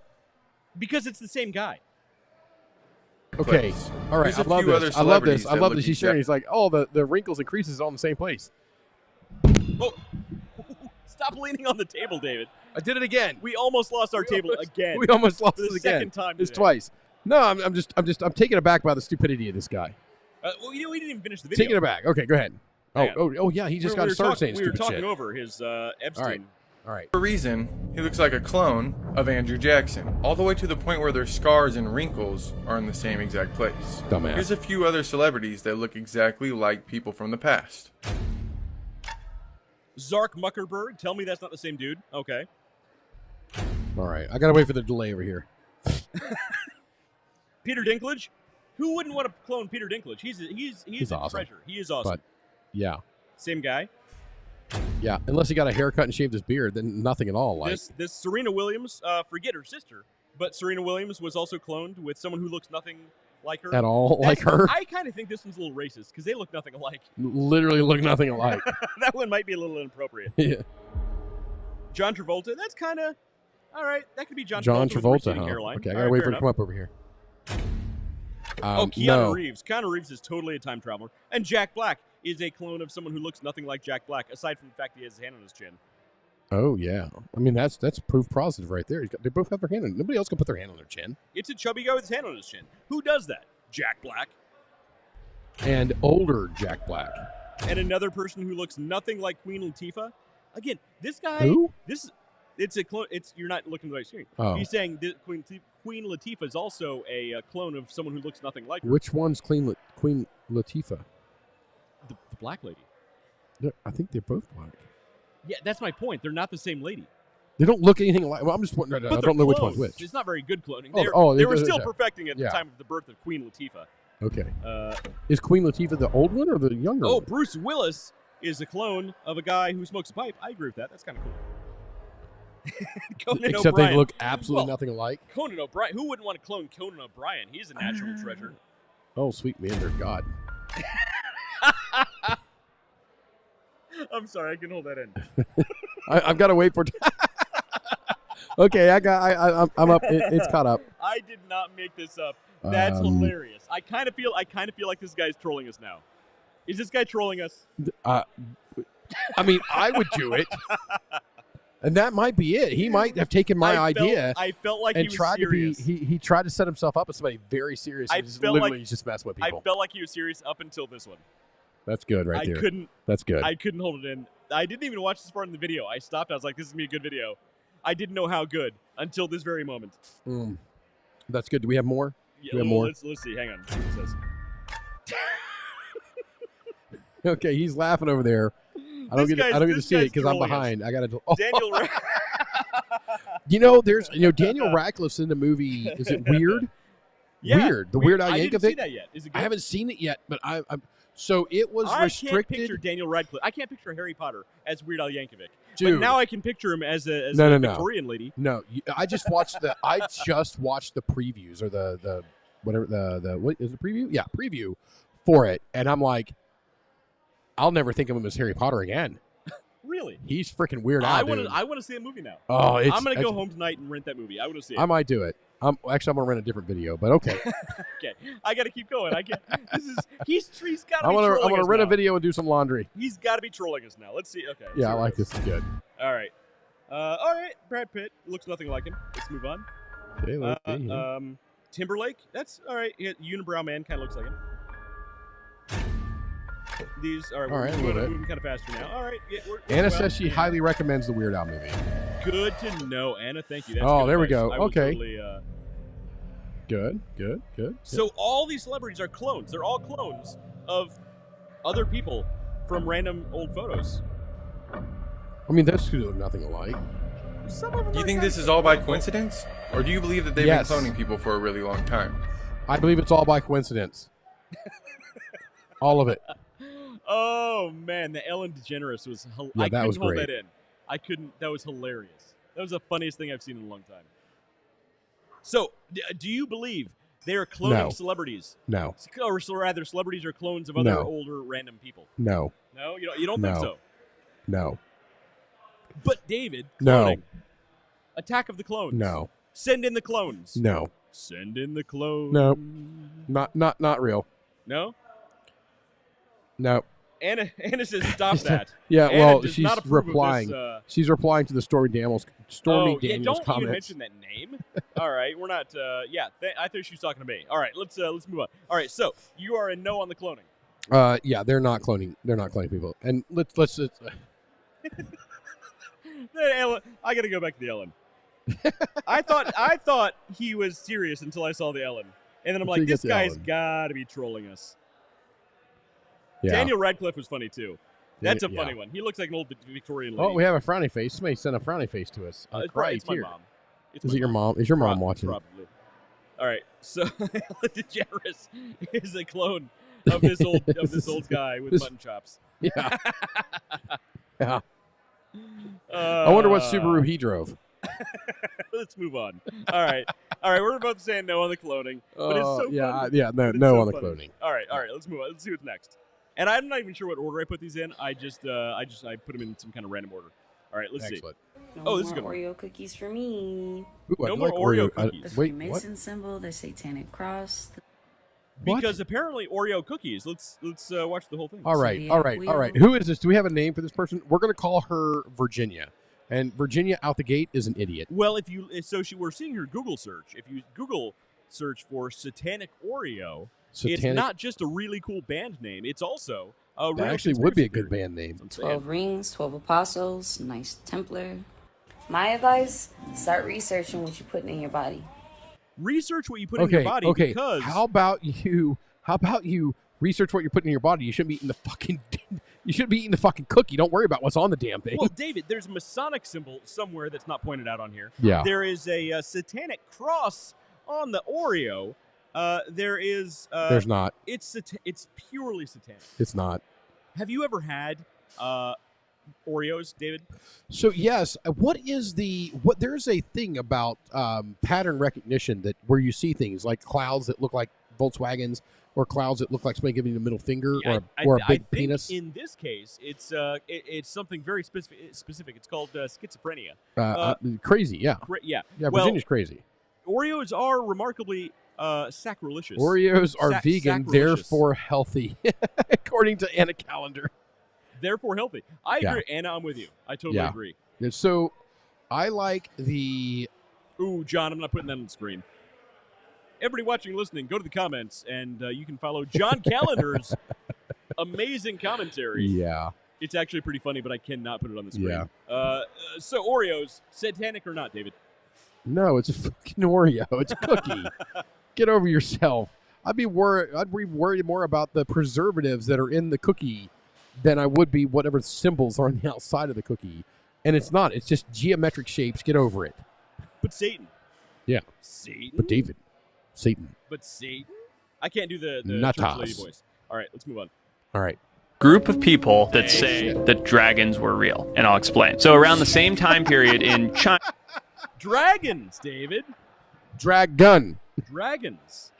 because it's the same guy.
Okay. All right. I love this. He's sharing. He's like, oh, the wrinkles and creases all in the same place.
Oh. Stop leaning on the table, David.
I did it again.
We almost lost our table again.
We almost lost it
the
again.
second time.
It's
today.
twice. No, I'm taken aback by the stupidity of this guy.
Well, we didn't even finish the video.
Taken aback. Okay, go ahead. Oh, yeah. He just got to start saying stupid shit.
We were talking over his Epstein.
All right.
For a reason, he looks like a clone of Andrew Jackson, all the way to the point where their scars and wrinkles are in the same exact place.
Dumbass.
Here's a few other celebrities that look exactly like people from the past.
Zark Muckerberg. Tell me that's not the same dude. Okay.
All right. I got to wait for the delay over here.
Peter Dinklage. Who wouldn't want to clone Peter Dinklage? He's a
awesome.
treasure. He is awesome.
But, yeah.
Same guy.
Yeah, unless he got a haircut and shaved his beard, then nothing at all. Like
this Serena Williams, forget her sister, but Serena Williams was also cloned with someone who looks nothing like her.
At all like her?
I kind of think this one's a little racist because they look nothing alike.
Literally look nothing alike.
That one might be a little inappropriate.
Yeah.
John Travolta, that's kind of, all right, that could be John
Travolta, huh?
Hairline.
Okay, I got to wait for it to come up over here.
Keanu Reeves. Keanu Reeves is totally a time traveler. And Jack Black is a clone of someone who looks nothing like Jack Black, aside from the fact he has his hand on his chin.
Oh, yeah. I mean, that's proof positive right there. They both have their hand on. Nobody else can put their hand on their chin.
It's a chubby guy with his hand on his chin. Who does that? Jack Black.
And older Jack Black.
And another person who looks nothing like Queen Latifah. Again, this guy.
Who?
It's a clone. You're not looking at the right screen.
Oh.
He's saying that Queen Latifah is also a clone of someone who looks nothing like her.
Which one's Queen Latifah?
The black lady.
I think they're both black.
Yeah, that's my point. They're not the same lady.
They don't look anything alike. Well, I'm just wondering. I don't know which one's which.
It's not very good cloning.
They
were still perfecting it at the time of the birth of Queen Latifah.
Okay. Is Queen Latifah the old one or the younger one?
Oh, Bruce Willis is a clone of a guy who smokes a pipe. I agree with that. That's kind of cool.
Except they look absolutely nothing alike.
Conan O'Brien. Who wouldn't want to clone Conan O'Brien? He's a natural treasure.
Oh, sweet meander, God.
I'm sorry, I can hold that in.
I've got to wait for. Okay, I'm up. It's caught up.
I did not make this up. That's hilarious. I kind of feel like this guy's trolling us now. Is this guy trolling us?
I mean, I would do it. And that might be it. He might have taken my idea.
I felt like
and
he was
tried
serious.
to be. He tried to set himself up as somebody very serious. He's just messing with people.
I felt like he was serious up until this one.
That's good, right there. That's good.
I couldn't hold it in. I didn't even watch this part in the video. I stopped. I was like, "This is gonna be a good video." I didn't know how good until this very moment.
That's good. Do we have more?
Yeah,
do we have more?
Let's see. Hang on. See what it says.
Okay, he's laughing over there. I don't get to see it because I'm behind. I got to. Oh.
Daniel.
Daniel Radcliffe's in the movie. Is it Weird?
Yeah,
Weird. The Weird Al Yankovic.
I didn't see that yet. Is it good?
I haven't seen it yet, but so it was restricted.
I can't picture Daniel Radcliffe. I can't picture Harry Potter as Weird Al Yankovic.
Dude.
But now I can picture him as a Victorian lady.
No, I just watched the previews or the whatever the what is the preview? Yeah, preview for it, and I'm like, I'll never think of him as Harry Potter again.
Really?
He's freaking Weird Al.
I want to see a movie now.
Oh,
I'm gonna go home tonight and rent that movie. I want to see it.
I might do it. I'm gonna rent a different video, but okay.
Okay, I gotta keep going. He's got to.
I'm gonna rent a video and do some laundry.
He's got to be trolling us now. Let's see. Okay.
Yeah, I like this. It's good.
All right. Brad Pitt looks nothing like him. Let's move on.
Okay, let's see.
Timberlake. That's all right. Unibrow man kind of looks like him. These are
all right.
We're moving kind of faster now. All right. Yeah,
Anna says she highly recommends the Weird Al movie.
Good to know, Anna. Thank you. That's
there
advice.
we go. Okay.
Totally,
Good.
So all these celebrities are clones. They're all clones of other people from random old photos.
I mean, those two look nothing alike.
Some of them
Do you think this is all by coincidence? Or do you believe that they've been cloning people for a really long time?
I believe it's all by coincidence. All of it.
Oh, man. The Ellen DeGeneres was hilarious.
Yeah,
I couldn't hold
great.
that in. I couldn't. That was hilarious. That was the funniest thing I've seen in a long time. So, do you believe they are cloning celebrities?
No.
Or rather, celebrities are clones of other older random people?
No.
No? You don't think so?
No.
But David,
No.
cloning. Attack of the Clones.
No.
Send in the clones.
No.
Send in the clones.
No. Not real.
No?
No.
Anna says, "Stop that."
Yeah,
Anna
well,
does
she's
not approve
replying.
Of this,
she's replying to the Stormy Daniels
don't
comments.
even mention that name. All right, we're not. I thought she was talking to me. All right, let's move on. All right, so you are a no on the cloning.
Yeah, they're not cloning. They're not cloning people. And let's.
Ellen, I got to go back to the Ellen. I thought he was serious until I saw the Ellen, and then I'm like, this guy's got to be trolling us.
Yeah.
Daniel Radcliffe was funny too. That's a funny one. He looks like an old Victorian lady.
Oh, we have a frowny face. Somebody sent a frowny face to us.
It's my mom.
Is it your mom? Is your mom watching?
Probably. All right. So Ellen DeGeneres is a clone of this old guy with mutton chops.
Yeah. Yeah. I wonder what Subaru he drove.
Let's move on. All right. We're both saying no on the cloning, but it's so fun.
No on the cloning.
All right. Let's move on. Let's see what's next. And I'm not even sure what order I put these in. I put them in some kind of random order. All right. Let's
Excellent.
see.
No
this is good.
Oreo cookies for me.
Ooh,
no more Oreo cookies.
The Freemason symbol, the Satanic cross.
Because apparently Oreo cookies. Let's watch the whole thing.
All right. Who is this? Do we have a name for this person? We're going to call her Virginia. And Virginia out the gate is an idiot.
Well, we're seeing her Google search. If you Google search for Satanic Oreo, it's not just a really cool band name. It's also a real
actually would be a good band name.
12 rings, 12 apostles, nice Templar. My advice, start researching what you're putting in your body.
Research what you put in your body because...
How about you research what you're putting in your body? You shouldn't be eating the fucking cookie. Don't worry about what's on the damn thing.
Well, David, there's a Masonic symbol somewhere that's not pointed out on here.
Yeah.
There is a satanic cross on the Oreo. There is...
There's not.
It's purely satanic.
It's not.
Have you ever had Oreos, David?
So yes, there's a thing about pattern recognition where you see things like clouds that look like Volkswagens or clouds that look like somebody giving you a middle finger or a big penis.
In this case, it's something very specific. It's called schizophrenia.
Crazy, yeah.
Yeah.
Virginia's crazy.
Oreos are remarkably sacrilegious.
Oreos are vegan, therefore healthy, according to Anna Calendar.
Therefore healthy. I agree. Anna, I'm with you. I totally agree.
And so I like the...
Ooh, John, I'm not putting that on the screen. Everybody watching and listening, go to the comments, and you can follow John Calendar's amazing commentary.
Yeah.
It's actually pretty funny, but I cannot put it on the screen.
Yeah.
So Oreos, satanic or not, David?
No, it's a fucking Oreo. It's a cookie. Get over yourself. I'd be worried more about the preservatives that are in the cookie than I would be whatever symbols are on the outside of the cookie. And it's not. It's just geometric shapes. Get over it.
But Satan.
Yeah.
Satan?
But David. Satan.
But Satan? I can't do the church lady voice. All right, let's move on.
All right.
Group of people that say that dragons were real. And I'll explain. So around the same time period in China...
Dragons, David.
Dragon.
Dragons.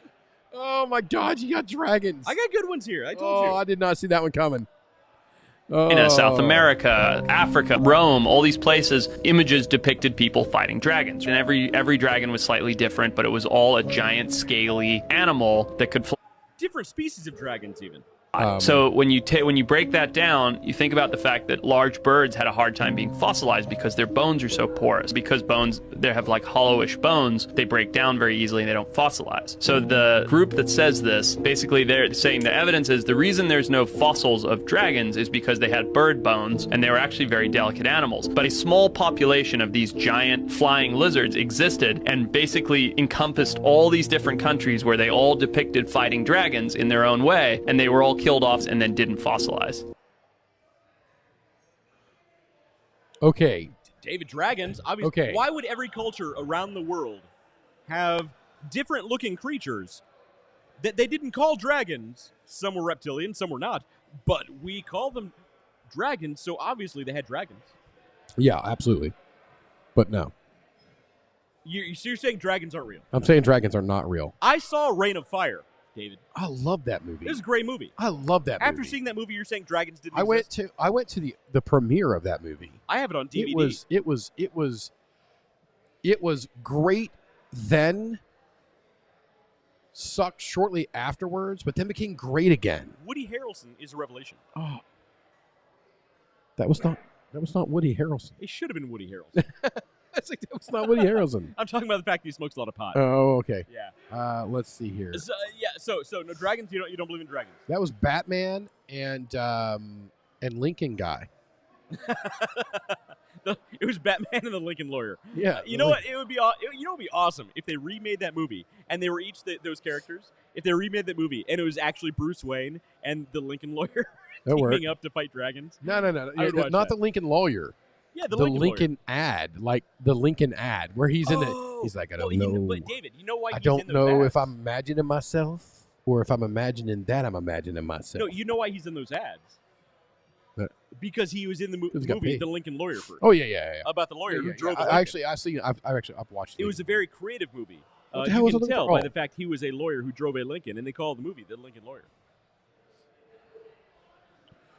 Oh, my God. You got dragons.
I got good ones here. I told you.
Oh, I did not see that one coming.
South America, Africa, Rome, all these places, images depicted people fighting dragons. And every dragon was slightly different, but it was all a giant, scaly animal that could fly.
Different species of dragons, even.
So when you break that down, you think about the fact that large birds had a hard time being fossilized because their bones are so porous. Because they have like hollowish bones, they break down very easily and they don't fossilize. So the group that says this, basically they're saying the evidence is the reason there's no fossils of dragons is because they had bird bones and they were actually very delicate animals. But a small population of these giant flying lizards existed and basically encompassed all these different countries where they all depicted fighting dragons in their own way, and they were all killed off and then didn't fossilize.
Okay.
David, dragons, obviously.
Okay.
Why would every culture around the world have different looking creatures that they didn't call dragons? Some were reptilian, some were not, but we call them dragons, so obviously they had dragons.
Yeah, absolutely. But no.
You're saying dragons aren't real?
I'm saying dragons are not real.
I saw Reign of Fire, David.
I love that movie.
It was a great movie.
I love that movie.
After seeing that movie, you're saying dragons didn't exist?
I went to the premiere of that movie.
I have it on DVD.
It was great then, sucked shortly afterwards, but then became great again.
Woody Harrelson is a revelation.
Oh, That was not Woody Harrelson.
It should have been Woody Harrelson.
That was not Woody Harrelson.
I'm talking about the fact that he smokes a lot of pot.
Oh, okay.
Yeah.
Let's see here.
So no dragons. You don't believe in dragons.
That was Batman and Lincoln guy.
It was Batman and the Lincoln Lawyer.
Yeah.
You know what? It would be awesome if they remade that movie and they were each those characters. If they remade that movie and it was actually Bruce Wayne and the Lincoln Lawyer teaming up to fight dragons.
No. Not the Lincoln Lawyer.
Yeah, the
Lincoln ad, like the Lincoln ad, where he's in it. He's like, I don't know.
But David, you know why?
I don't know if I'm imagining myself or if I'm imagining that I'm imagining myself.
No, you know why he's in those ads? Because he was in the movie The Lincoln Lawyer first.
Oh yeah.
About the lawyer who drove.
I've watched it.
It was a very creative movie.
What the hell
you
was
can tell by the fact he was a lawyer who drove a Lincoln, and they called the movie The Lincoln Lawyer.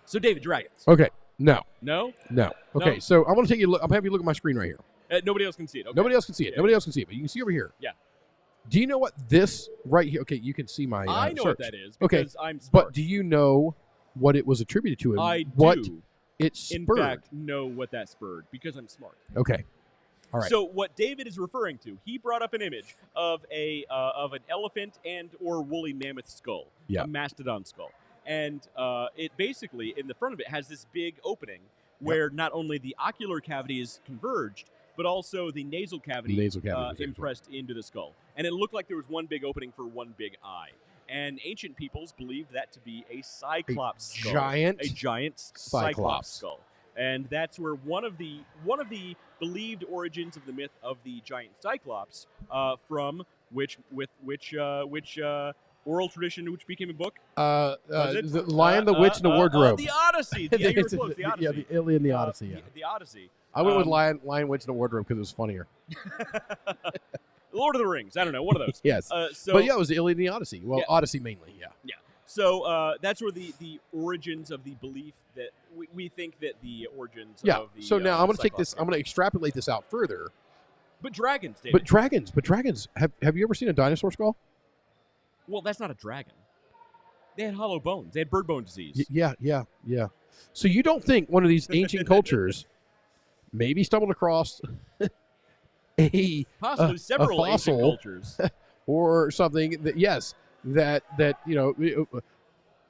So, David, dragons.
Okay. No.
Okay,
No. So I want to take you. I'm having you look at my screen right here.
Nobody else can see it. Okay.
Nobody else can see it.
Yeah.
Nobody else can see it, but you can see over here.
Yeah.
Do you know what this right here? Okay, you can see my.
I know
search.
what that is because
okay,
I'm smart.
But do you know what it was attributed to? And
I
what
do.
It spurred?
In fact, know what that spurred because I'm smart.
Okay. All right.
So what David is referring to, he brought up an image of an elephant and or woolly mammoth skull, a mastodon skull, and it basically in the front of it has this big opening where not only the ocular cavity is converged, but also the nasal cavity, impressed into the skull, and it looked like there was one big opening for one big eye. And ancient peoples believed that to be a cyclops skull, a giant cyclops skull. And that's where one of the believed origins of the myth of the giant cyclops from which oral tradition which became a book.
The Lion, the Witch, and the Wardrobe.
The Odyssey. Yeah, you were close. The Odyssey.
Yeah, the Iliad and the Odyssey. Yeah.
The Odyssey.
I went with Lion, Witch, and the Wardrobe because it was funnier.
Lord of the Rings. I don't know. One of those.
Yes. But yeah, it was the Iliad and the Odyssey. Well, Odyssey mainly. Yeah.
Yeah. So that's where the origins of the belief that we think that the origins of the
so now I'm going to take this,
Cyclops
I'm going to extrapolate this out further.
But dragons, David.
But dragons. Have you ever seen a dinosaur skull?
Well, that's not a dragon. They had hollow bones. They had bird bone disease.
Yeah. So you don't think one of these ancient cultures maybe stumbled across
possibly several ancient cultures
or something that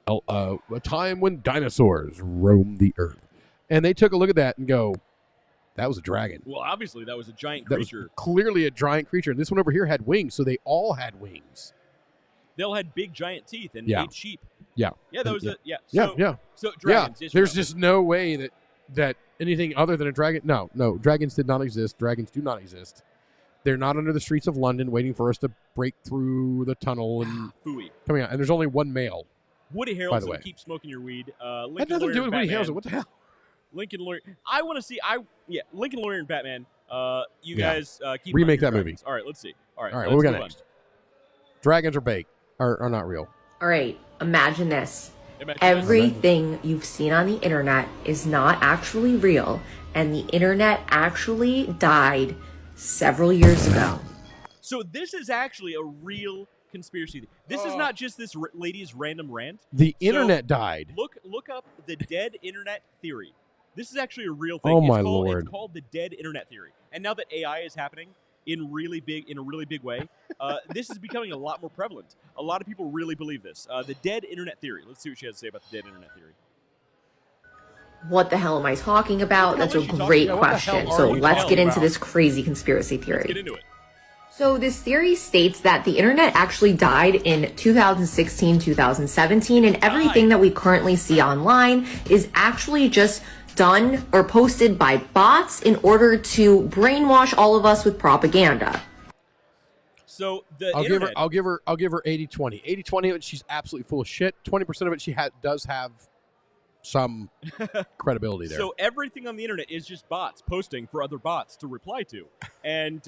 a time when dinosaurs roamed the earth, and they took a look at that and go, that was a dragon.
Well, obviously that was a giant
That
creature.
was clearly a giant creature, and this one over here had wings, so they all had wings.
They all had big giant teeth and ate sheep.
Yeah.
Yeah, that was it. Yeah. So dragons.
Yeah.
Yes,
There's just no way that anything other than a dragon. No, dragons did not exist. Dragons do not exist. They're not under the streets of London waiting for us to break through the tunnel and coming out. And there's only one male.
Woody
by the way.
Harrelson, keep smoking your weed. Lincoln
That nothing to do with Woody Harrelson. What the hell?
Lincoln Lawyer. I want to see. Lincoln Lawyer and Batman. You guys keep
remake that
dragons.
movie.
All right, let's see. All right,
what we got next? Dragons are baked. Are not real.
All right, imagine this. Everything you've seen on the internet is not actually real, and the internet actually died several years ago.
So this is actually a real conspiracy. This is not just this lady's random rant.
The internet died.
Look up the dead internet theory. This is actually a real thing.
Oh my Lord!
It's called the dead internet theory. And now that AI is happening in a really big way, this is becoming a lot more prevalent. A lot of people really believe this. The dead internet theory. Let's see what she has to say about the dead internet theory.
What the hell am I talking about? That's a great question. So let's get into this crazy conspiracy theory.
Let's get into it.
So this theory states that the internet actually died in 2016, 2017, and everything that we currently see online is actually just done or posted by bots in order to brainwash all of us with propaganda.
So
I'll give her 80-20. 80-20 of it, she's absolutely full of shit. 20% of it, she does have some credibility there.
So everything on the internet is just bots posting for other bots to reply to. And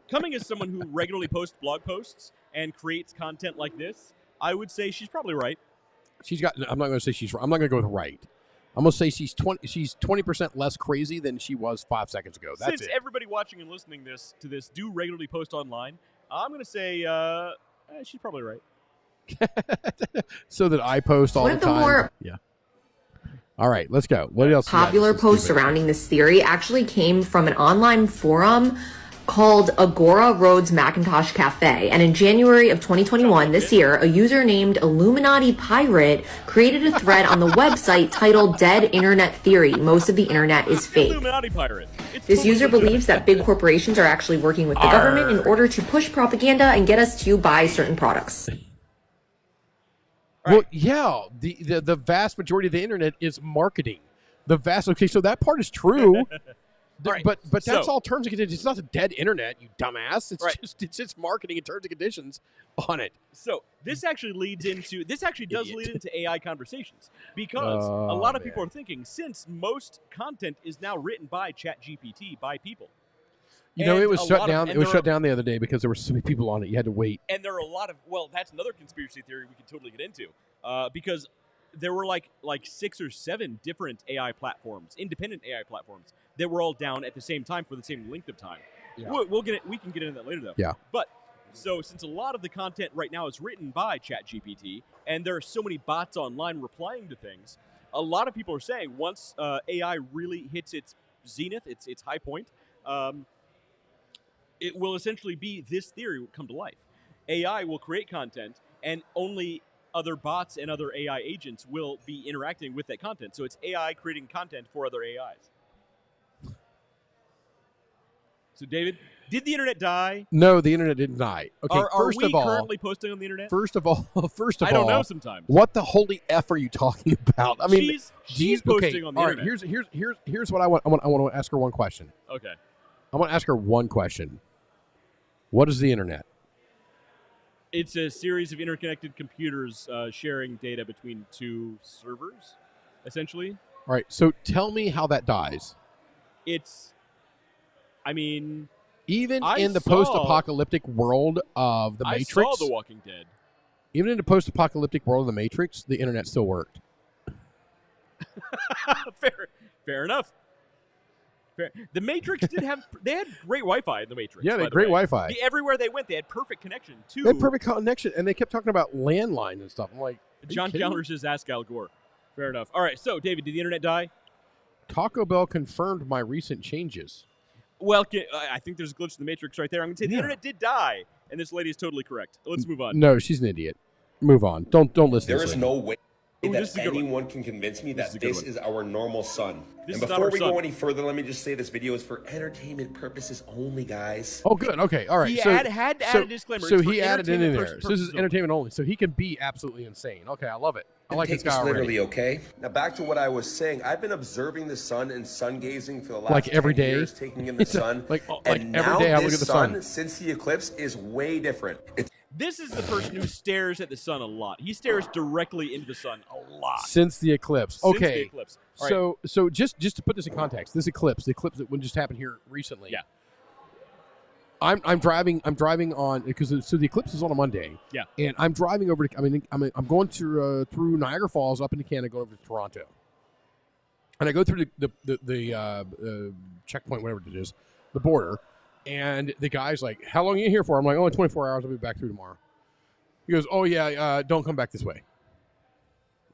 coming as someone who regularly posts blog posts and creates content like this, I would say she's probably right.
I'm not going to say she's right. I'm not going to go with right. I'm going to say she's 20% less crazy than she was 5 seconds ago. That's
Since
it.
everybody watching and listening to this do regularly post online, I'm going to say she's probably right.
So that I post all the time. All right, let's go. What else?
Popular post surrounding this theory actually came from an online forum called Agora Roads Macintosh Cafe. And in January of 2021, this year, a user named Illuminati Pirate created a thread on the website titled Dead Internet Theory. Most of the internet is fake.
Illuminati Pirate.
This user believes that big corporations are actually working with the government in order to push propaganda and get us to buy certain products.
Well, yeah, the vast majority of the internet is marketing. Okay, so that part is true.
Right.
But that's all terms and conditions. It's not the dead internet, you dumbass. It's just marketing and terms and conditions on it.
So this actually does lead into AI conversations, because a lot of people are thinking, since most content is now written by ChatGPT by people.
You know, it was shut down. It was shut down the other day because there were so many people on it. You had to wait.
And there are a lot of that's another conspiracy theory we could totally get into, because there were like 6 or 7 different AI platforms, independent AI platforms, that were all down at the same time for the same length of time. Yeah. We can get into that later, though.
Yeah.
But so since a lot of the content right now is written by ChatGPT, and there are so many bots online replying to things, a lot of people are saying once AI really hits its zenith, its high point, it will essentially be this theory will come to life. AI will create content, and only other bots and other AI agents will be interacting with that content. So it's AI creating content for other AIs. So, David, did the internet die?
No, the internet didn't die. Okay,
are we currently posting on the internet?
First of all,
I don't know sometimes.
What the holy F are you talking about? I mean,
she's posting on the internet.
Right, here's what I want. I want to ask her one question.
Okay.
I want to ask her one question. What is the internet?
It's a series of interconnected computers sharing data between 2 servers, essentially.
All right, so tell me how that dies.
Even
in the post-apocalyptic world of the Matrix.
I saw The Walking Dead.
Even in the post-apocalyptic world of the Matrix, the internet still worked.
Fair enough. The Matrix they had great Wi-Fi in the Matrix.
Yeah, they had great Wi-Fi.
Everywhere they went, they had perfect connection, too.
They had perfect connection, and they kept talking about landline and stuff. I'm like,
John Callender says, ask Al Gore. Fair enough. All right, so, David, did the internet die?
Taco Bell confirmed my recent changes.
Well, I think there's a glitch in the Matrix right there. I'm going to say the internet did die, and this lady is totally correct. Let's move on.
No, she's an idiot. Move on. Don't listen to
There
this
is
lady.
no way that anyone can convince me that this is our normal sun.
This
and
is not
before
our
we
sun.
go any further, let me just say this video is for entertainment purposes only, guys.
Oh, good. Okay. All right.
He
so,
had to add a disclaimer.
So
It's for
he added it in there.
entertainment
So this is
purposes
entertainment only. So he can be absolutely insane. Okay, I love it. I like this
Take
guy
this literally,
already.
okay? Now back to what I was saying. I've been observing the sun and sun gazing for the last
Like every
10
day?
years, taking in the sun.
like
and
every
now
day I
this
look at the sun.
since the eclipse is way different.
This is the person who stares at the sun a lot. He stares directly into the sun a lot.
Since the eclipse.
Since
Okay.
the eclipse. All right.
So just to put this in context, the eclipse that just happened here recently.
Yeah.
I'm driving on because the eclipse is on a Monday.
Yeah.
And I'm driving over to I'm going through Niagara Falls up into Canada, going over to Toronto. And I go through the checkpoint, whatever it is, the border, and the guy's like, "How long are you here for?" I'm like, "Oh, 24 hours. I'll be back through tomorrow." He goes, "Oh yeah, don't come back this way."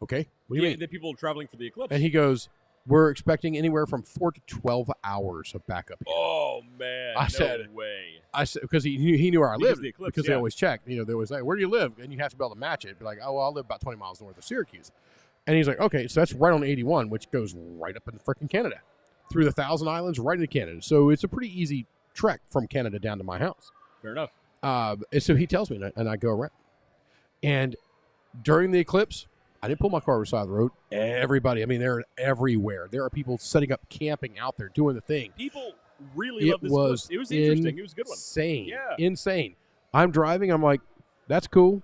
Okay. What do you mean?
The people traveling for the eclipse.
And he goes, "We're expecting anywhere from 4 to 12 hours of backup here."
Oh man!
I said,
way.
I said because he knew where I
Because
lived
the eclipse,
because
yeah.
they always check. You know, they always say, "Where do you live?" And you have to be able to match it. Be like, "Oh, well, I live about 20 miles north of Syracuse." And he's like, "Okay, so that's right on 81, which goes right up in frickin' Canada, through the Thousand Islands, right into Canada. So it's a pretty easy trek from Canada down to my house."
Fair enough.
And so he tells me, and I go around. And during the eclipse, I didn't pull my car over the side of the road. Everybody, I mean, they're everywhere. There are people setting up camping out there doing the thing.
People really love this eclipse. It was interesting. It was a good one.
Insane.
Yeah.
Insane. I'm driving. I'm like, that's cool.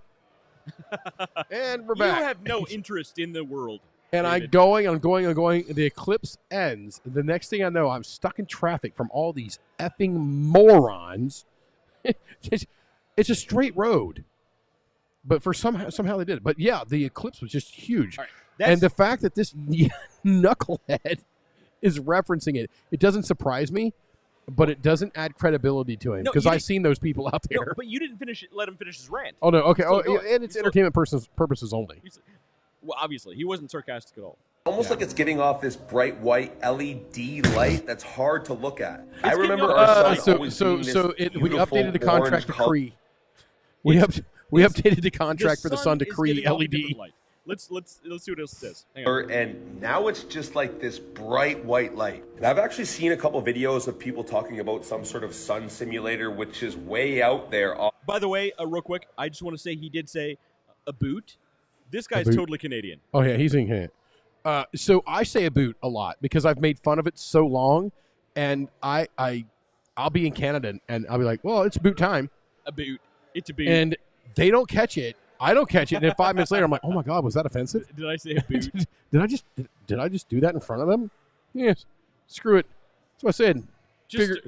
And we're back.
You have no interest in the world.
And
David.
I'm going. The eclipse ends. The next thing I know, I'm stuck in traffic from all these effing morons. It's a straight road. But for somehow they did it. But yeah, the eclipse was just huge.
Right,
and the fact that this knucklehead is referencing it, it doesn't surprise me, but it doesn't add credibility to him because I've seen those people out there.
No, but you didn't let him finish his rant.
Oh no, okay.
Still
Oh,
going.
and it's entertainment purposes only.
Well, obviously, he wasn't sarcastic at all.
Almost like it's giving off this bright white LED light that's hard to look at. I
It's
remember
giving
our
off-
sun always being this
we
beautiful
updated the contract to
orange color.
Cree. We updated the contract for the sun to
is
Cree
giving off a
LED.
different light. Let's see what else it says. Hang on.
And now it's just like this bright white light. And I've actually seen a couple videos of people talking about some sort of sun simulator, which is way out there.
By the way, real quick, I just want to say he did say a boot. This guy's
boot?
totally Canadian.
Oh yeah, he's in Canada. So I say a boot a lot because I've made fun of it so long, and I'll be in Canada and I'll be like, well, it's boot time.
A boot. It's a boot.
And they don't catch it. I don't catch it. And then 5 minutes later, I'm like, oh my God, was that offensive?
Did I say a boot?
did I just do that in front of them? Yes. Screw it. That's what I said.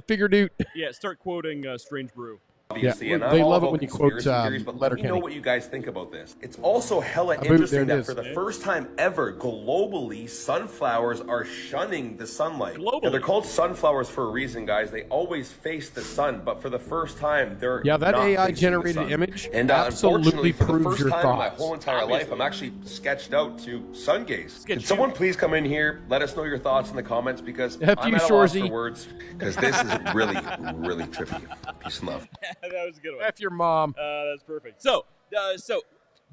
Figure dude.
Yeah, start quoting Strange Brew.
Obviously,
Yeah,
and
they
I'm all
love it
about
when you quote,
conspiracy theories, but let me
Letterkenny.
know what you guys think about this. It's also hella
boot, there
interesting
it
that
is.
for the first time ever, globally, sunflowers are shunning the sunlight.
Globally.
Now, they're called sunflowers for a reason, guys. They always face the sun, but for the first time, they're
Yeah, that
not
AI
facing the
generated
sun.
image
And
absolutely
unfortunately, for the
proves
first
your
time in my
thoughts.
whole entire life, I'm actually sketched out to sun gaze. Can someone please come in here, let us know your thoughts in the comments, because
F
I'm
you,
at a loss
Shorzy.
for words, because this is really, really trippy. Peace and love.
That was a good one.
F your mom.
That's perfect. So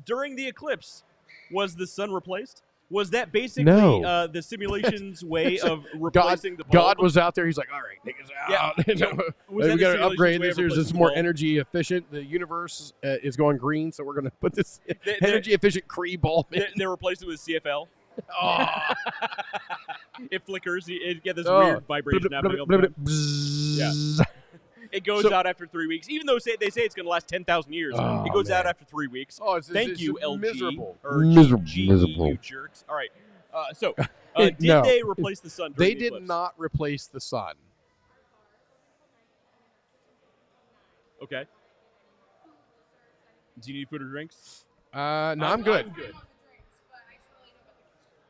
during the eclipse, was the sun replaced? Was that basically
No.
the simulation's way of replacing the bulb?
God was out there. He's like, all right, take us out.
Yeah. Was that
We
the
got to
simulation's
upgrade
way
this.
of
Here's this
replacing
more
the bulb?
energy efficient. The universe is going green, so we're going to put this
They-
energy efficient Cree bulb in.
They replaced it with CFL.
Oh.
It flickers. You get this
Oh.
weird vibration happening. all the time.
Bzzz.
Yeah. It goes
So-
out after 3 weeks, even though they say it's going to last 10,000 years.
Oh,
it goes out
man.
after 3 weeks.
Oh,
Thank you, LG.
miserable.
Or
Miserable.
GE,
Miserable.
you jerks. All right. Did
No.
they replace the sun during
They
the
did
eclipse?
not replace the sun.
Okay. Do you need food or drinks?
No, I'm good.
I'm good.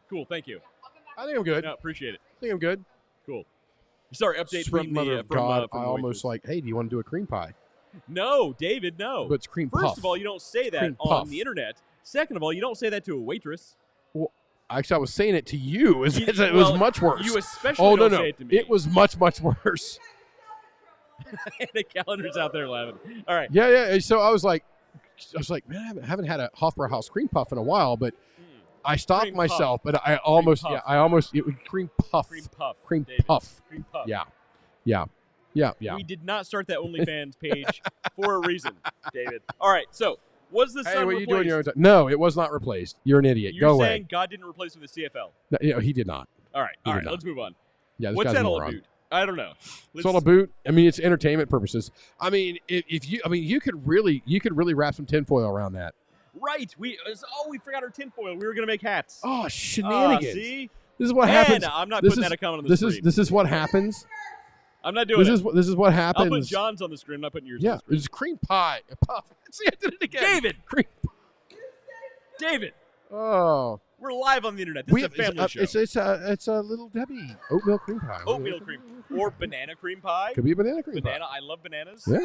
Cool, thank you.
I think I'm good.
No, appreciate it.
I think I'm good.
Cool. Sorry, update
Sweet
from
mother
the
of
from,
God,
from
I
the
almost
waitress.
like, hey, do you want to do a cream pie?
No, David, no.
But it's cream
First
puff.
of all, you don't say that
Cream
on
puff.
the internet. Second of all, you don't say that to a waitress.
Well, actually, I was saying it to you. It was
well,
much worse.
you especially
oh,
don't
no.
say it to me.
It was much, much worse.
The calendar's out there laughing. All right.
Yeah. So I was like, man, I haven't had a Hofbrauhaus cream puff in a while, but I stopped
Cream
myself.
puff.
But I almost,
puff.
it was cream puff.
Cream puff.
Cream
David.
puff.
Cream puff.
Yeah.
We did not start that OnlyFans page for a reason, David. All right. So, was the
Hey,
sun
what are you
replaced?
doing your own time? No, it was not replaced. You're an idiot.
You're
Go
saying
away.
God didn't replace it with the CFL.
No, he did not.
All right.
He
All
did
right.
not.
Let's move on.
Yeah, this
What's
guy's
that
a
all
moron.
about? I don't know.
It's all a boot. I mean, it's entertainment purposes. I mean, you could really wrap some tinfoil around that.
Right. We forgot our tinfoil. We were going to make hats.
Oh, shenanigans!
See?
This is what happens.
I'm not
This
putting
is-
that account on the screen.
This is what happens.
I'm not doing it.
This is what
I'll
happens.
put John's on the screen. I'm not putting yours on
Yeah,
the screen.
it's cream pie. Puff. See, I did it again.
David.
Cream.
David.
Oh.
We're live on the internet. This is a family show.
It's a little Debbie oatmeal cream pie.
Oatmeal cream or banana cream pie.
Could be a banana cream
Banana.
pie.
I love bananas.
Yeah.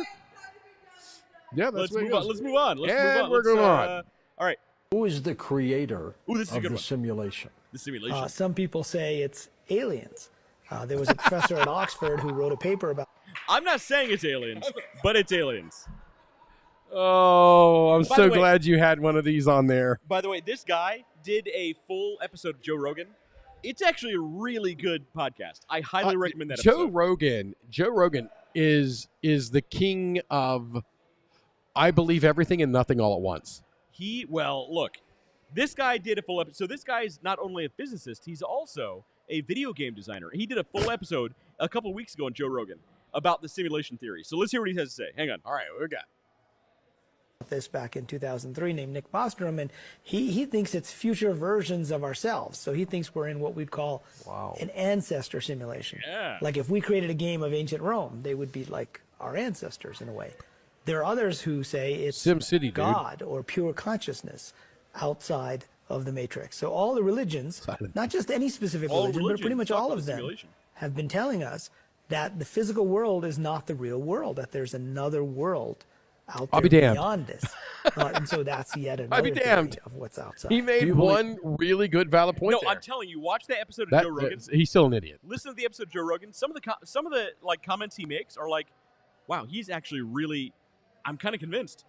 Yeah, that's
Let's
what it
move on.
goes.
Let's move on. Let's
And
move on.
we're going on.
All right.
Who is the creator
This is a
of
good
the
one.
simulation?
The simulation.
Some people say it's aliens. There was a professor at Oxford who wrote a paper about.
I'm not saying it's aliens, but it's aliens.
Oh, I'm
By
so
the way-
glad you had one of these on there.
By the way, this guy did a full episode of Joe Rogan. It's actually a really good podcast. I highly recommend that
Joe
episode.
Joe Rogan is the king of I believe everything and nothing all at once.
Look, this guy did a full episode. So this guy is not only a physicist, he's also a video game designer. He did a full episode a couple weeks ago on Joe Rogan about the simulation theory. So let's hear what he has to say. Hang on.
All right, what we got?
This back in 2003 named Nick Bostrom, and he thinks it's future versions of ourselves. So he thinks we're in what we'd call an ancestor simulation.
Yeah.
Like if we created a game of ancient Rome, they would be like our ancestors in a way. There are others who say it's
SimCity, dude.
God or pure consciousness outside of the Matrix. So all the religions, not just any specific
All
religion, but pretty
religions
much
talk
all
about
of them,
simulation.
have been telling us that the physical world is not the real world, that there's another world out
I'll
there
be damned.
beyond this. And so that's yet another
I'll be damned.
theory of what's outside.
He made one really good valid point.
No,
there.
I'm telling you, watch that episode of Joe Rogan.
He's still an idiot.
Listen to the episode of Joe Rogan. Some of the like comments he makes are like, wow, he's actually really. I'm kind of convinced.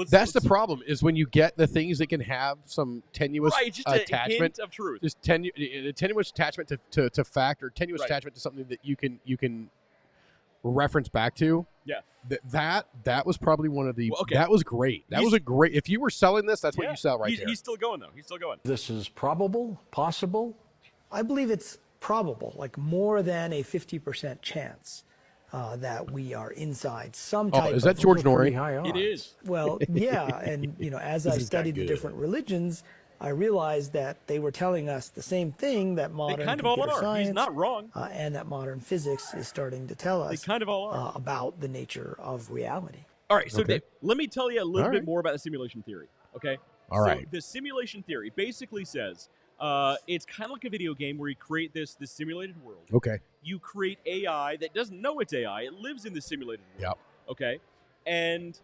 That's the problem is when you get the things that can have some tenuous
just
attachment
a hint of truth.
Just tenuous attachment to fact or tenuous attachment to something that you can reference back to.
Yeah.
That was probably one of the that was great. That was a great. If you were selling this, that's what you sell right there.
He's still going though. He's still going.
This is probable, possible.
I believe it's probable, like more than a 50% chance. That we are inside some type.
Is that George Norrie?
It is.
Well, yeah, and as I studied the different religions, I realized that they were telling us the same thing that modern
they kind of all
computer
are.
science,
He's not wrong.
And that modern physics is starting to tell us.
They kind of all are.
About the nature of reality.
All right, so Dave, let me tell you a little bit more about the simulation theory. Okay.
All right.
The simulation theory basically says it's kind of like a video game where you create this simulated world.
Okay.
You create AI that doesn't know it's AI. It lives in the simulated world.
Yep.
Okay. And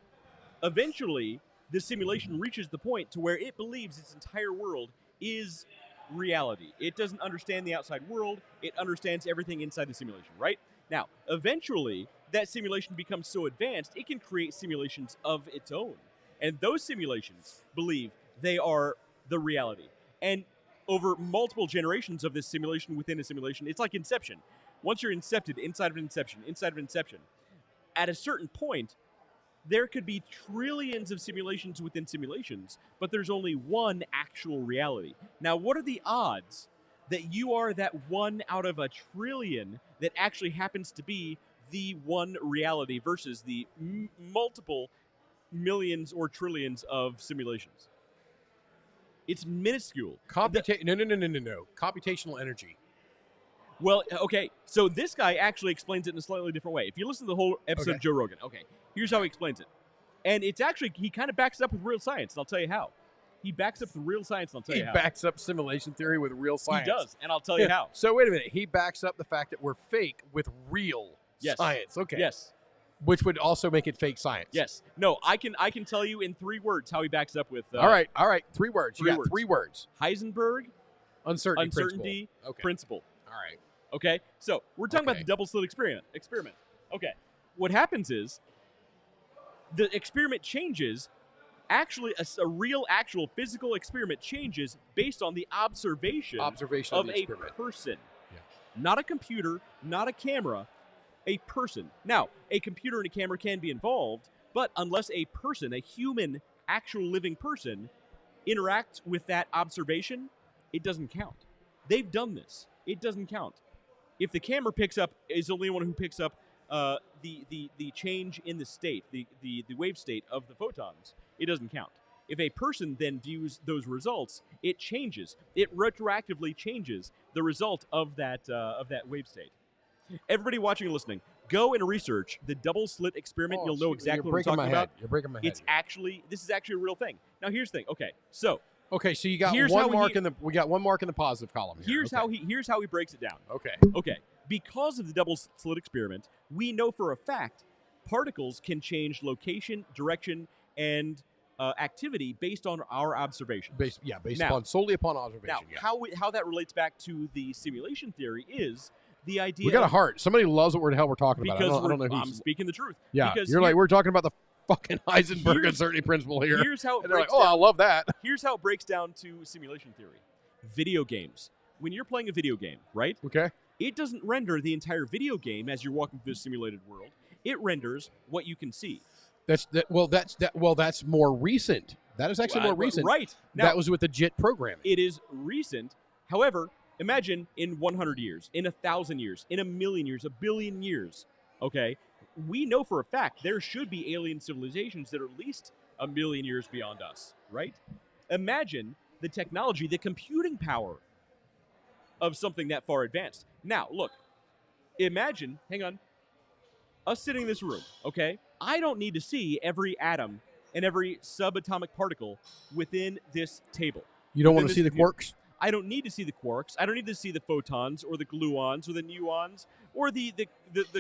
eventually, the simulation reaches the point to where it believes its entire world is reality. It doesn't understand the outside world. It understands everything inside the simulation, right? Now, eventually, that simulation becomes so advanced, it can create simulations of its own. And those simulations believe they are the reality. And over multiple generations of this simulation within a simulation, it's like Inception. Once you're incepted inside of an inception, at a certain point, there could be trillions of simulations within simulations, but there's only one actual reality. Now, what are the odds that you are that one out of a trillion that actually happens to be the one reality versus the multiple millions or trillions of simulations? It's minuscule.
No. Computational energy.
Well, okay, so this guy actually explains it in a slightly different way. If you listen to the whole episode of Joe Rogan, here's how he explains it. And it's actually, he kind of backs it up with real science, and I'll tell you how. He backs up the real science, and I'll tell you how.
He backs up simulation theory with real science.
He does, and I'll tell you how.
So wait a minute. He backs up the fact that we're fake with real science. Okay.
Yes.
Which would also make it fake science.
Yes. No, I can tell you in 3 words how he backs up with...
All right. 3 words. You got 3 words.
Heisenberg,
uncertainty
principle.
All right.
Okay, so we're talking about the double slit experiment. Okay, what happens is the experiment changes. Actually, a real, actual physical experiment changes based on the observation of a person.
Yeah.
Not a computer, not a camera, a person. Now, a computer and a camera can be involved, but unless a person, a human, actual living person, interacts with that observation, it doesn't count. They've done this. It doesn't count. If the camera is the only one who picks up the change in the state, the wave state of the photons, it doesn't count. If a person then views those results, it changes. It retroactively changes the result of that wave state. Everybody watching and listening, go and research the double slit experiment. You'll know exactly what I'm talking about.
You're breaking my head.
This is actually a real thing. Now here's the thing. Okay, so
you got one mark we got 1 mark in the positive column.
Here's how he breaks it down. Okay. Because of the double slit experiment, we know for a fact particles can change location, direction, and activity based on our observation.
Solely upon observation.
Now, how that relates back to the simulation theory is the idea.
We got a heart. Somebody loves what the hell we're talking about. I don't know
I'm speaking the truth.
Yeah, we're talking about the fucking Heisenberg uncertainty principle here.
Here's how
and they're like, I love that.
Here's how it breaks down to simulation theory. Video games. When you're playing a video game, right?
Okay.
It doesn't render the entire video game as you're walking through the simulated world. It renders what you can see.
That's more recent. That is actually more recent.
Right. Now,
that was with the JIT programming.
It is recent. However, imagine in 100 years, in 1,000 years, in 1,000,000 years, 1,000,000,000 years, okay? We know for a fact there should be alien civilizations that are at least 1,000,000 years beyond us, right? Imagine the technology, the computing power of something that far advanced. Now, look, imagine, hang on, us sitting in this room, okay? I don't need to see every atom and every subatomic particle within this table.
You don't want to see the quarks?
I don't need to see the quarks. I don't need to see the photons or the gluons or the muons or the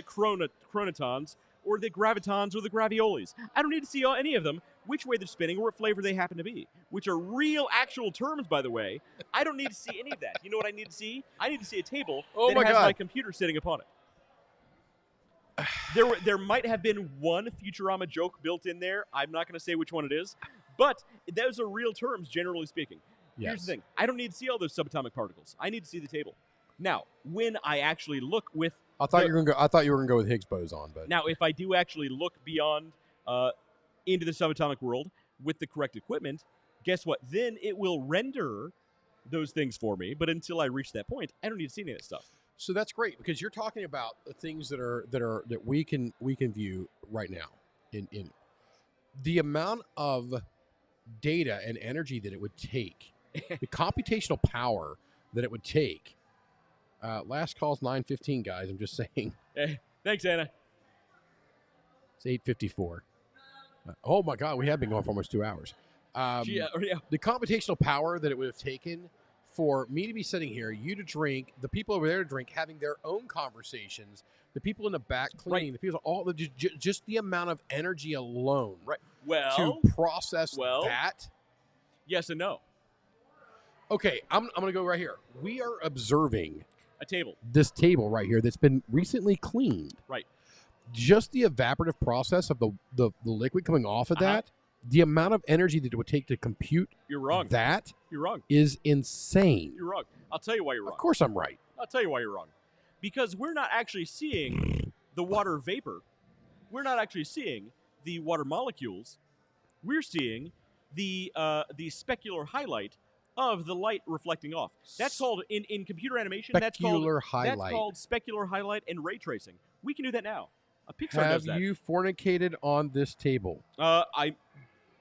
chronotons or the gravitons or the graviolis. I don't need to see any of them, which way they're spinning or what flavor they happen to be, which are real, actual terms, by the way. I don't need to see any of that. You know what I need to see? I need to see a table that has my computer sitting upon it. There might have been one Futurama joke built in there. I'm not going to say which one it is, but those are real terms, generally speaking.
Yes.
Here's the thing. I don't need to see all those subatomic particles. I need to see the table. Now, when I actually look with...
I thought you were going to go with Higgs boson, but...
Now, if I do actually look beyond into the subatomic world with the correct equipment, guess what? Then it will render those things for me, but until I reach that point, I don't need to see any of that stuff.
So that's great, because you're talking about the things that we can view right now. In the amount of data and energy that it would take, the computational power that it would take. Last call's 9:15, guys. I'm just saying.
Hey, thanks, Anna.
It's 8:54. Oh my God, we have been going for almost 2 hours. The computational power that it would have taken for me to be sitting here, you to drink, the people over there to drink, having their own conversations, the people in the back cleaning, the people, all just the amount of energy alone,
Well,
to process that.
Yes and no.
Okay, I'm going to go right here. We are observing
a table.
This table right here that's been recently cleaned.
Right.
Just the evaporative process of the liquid coming off of that, the amount of energy that it would take to compute
You're wrong.
that
You're wrong.
is insane.
You're wrong. I'll tell you why you're wrong.
Of course I'm right.
I'll tell you why you're wrong. Because we're not actually seeing the water vapor. We're not actually seeing the water molecules. We're seeing the specular highlight of the light reflecting off. That's called, in computer animation, that's called specular highlight and ray tracing. We can do that now. Pixar does that.
Have you fornicated on this table?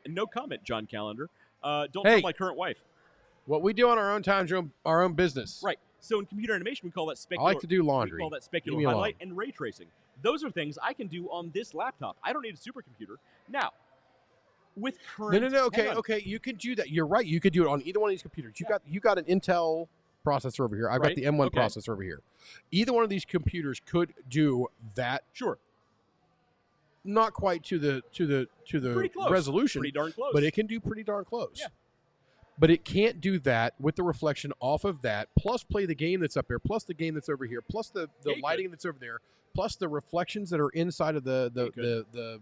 No comment, John Calendar. Don't tell my current wife.
What we do on our own time, our own business.
Right. So in computer animation, we call that specular.
I like to do laundry.
We call that specular highlight and ray tracing. Those are things I can do on this laptop. I don't need a supercomputer. Now, with current...
No. Okay. You can do that. You're right. You could do it on either one of these computers. You got an Intel processor over here. I've got the M1 processor over here. Either one of these computers could do that.
Sure.
Not quite to the resolution,
pretty darn close,
but it can do pretty darn close.
Yeah.
But it can't do that with the reflection off of that, plus play the game that's up there, plus the game that's over here, plus the lighting that's over there, plus the reflections that are inside of the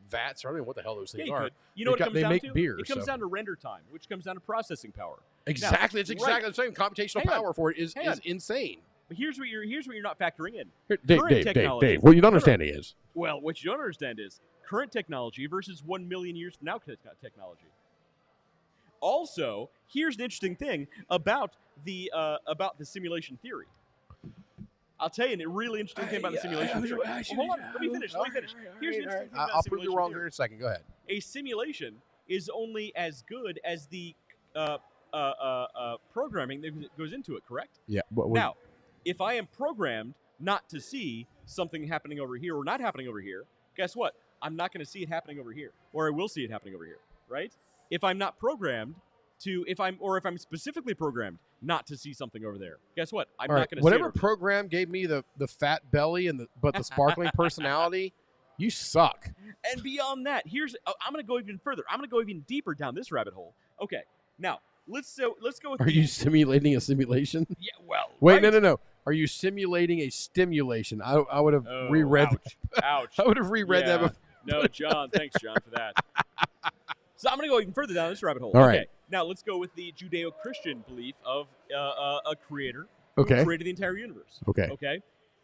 vats. I don't know what the hell those things are.
You know what it comes down to?
Beer,
it comes down to render time, which comes down to processing power.
Exactly.
Now,
it's exactly the same. Computational power for it is insane.
But here's what you're not factoring in.
Dave, what you don't understand is.
Well, what you don't understand is current technology versus 1 million years from now technology. Also, here's an interesting thing about the simulation theory. I'll tell you a really interesting thing about the simulation theory. Hold on, let me finish. Here's an interesting thing about
I'll prove you wrong here in a second. Go ahead.
A simulation is only as good as the programming that goes into it, correct?
Yeah.
Now, if I am programmed not to see something happening over here or not happening over here, guess what? I'm not going to see it happening over here, or I will see it happening over here, right? If I'm not programmed to, if I'm specifically programmed not to see something over there, guess what? I'm not going to see it.
Whatever program gave me the fat belly and the sparkling personality, you suck.
And beyond that, I'm going to go even further. I'm going to go even deeper down this rabbit hole. Okay, now let's go with.
Are you simulating a simulation?
Yeah. Well.
Wait, no. Are you simulating a stimulation? I would have reread.
Ouch.
I would have reread that before.
No, John. Thanks, John, for that. So I'm going to go even further down this rabbit hole.
All right.
Now let's go with the Judeo-Christian belief of a creator
who
created the entire universe.
Okay.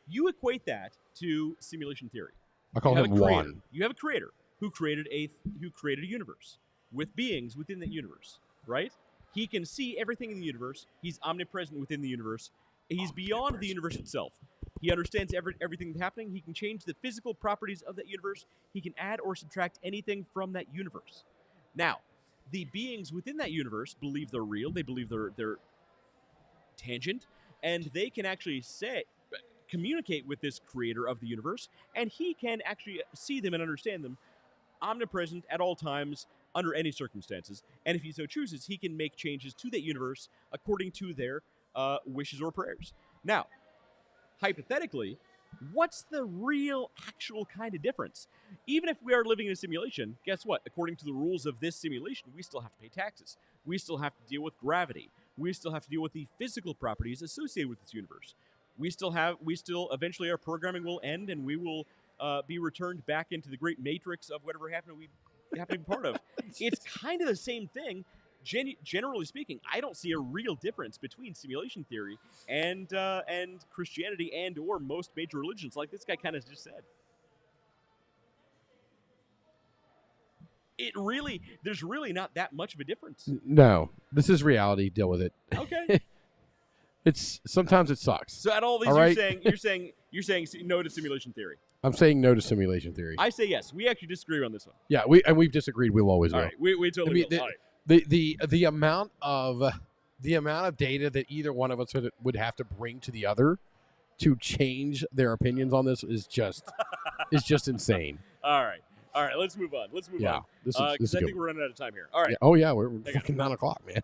You equate that to simulation theory.
I call him Juan.
You have a creator who created a universe with beings within that universe, right? He can see everything in the universe. He's omnipresent within the universe. He's beyond the universe itself. He understands everything that's happening. He can change the physical properties of that universe. He can add or subtract anything from that universe. Now, the beings within that universe believe they're real. They believe they're tangent, and they can actually communicate with this creator of the universe, and he can actually see them and understand them, omnipresent at all times, under any circumstances. And if he so chooses, he can make changes to that universe according to their wishes or prayers. Now, hypothetically, what's the real, actual kind of difference? Even if we are living in a simulation, guess what? According to the rules of this simulation, we still have to pay taxes. We still have to deal with gravity. We still have to deal with the physical properties associated with this universe. We still eventually our programming will end and we will be returned back into the great matrix of whatever happen to be part of. It's kind of the same thing. Generally speaking, I don't see a real difference between simulation theory and Christianity and or most major religions, like this guy kind of just said. There's really not that much of a difference.
No, this is reality. Deal with it.
Okay.
Sometimes it sucks.
So at all these, you're saying no to simulation theory.
I'm saying no to simulation theory.
I say yes. We actually disagree on this one.
Yeah, we've disagreed. We'll always
all
will.
Right, we totally will. All
right. The amount of data that either one of us would have to bring to the other to change their opinions on this is just insane.
All right, let's move on.
Yeah, this is
because I think we're running out of time here. All right.
Yeah, oh yeah, we're fucking 9 o'clock, man.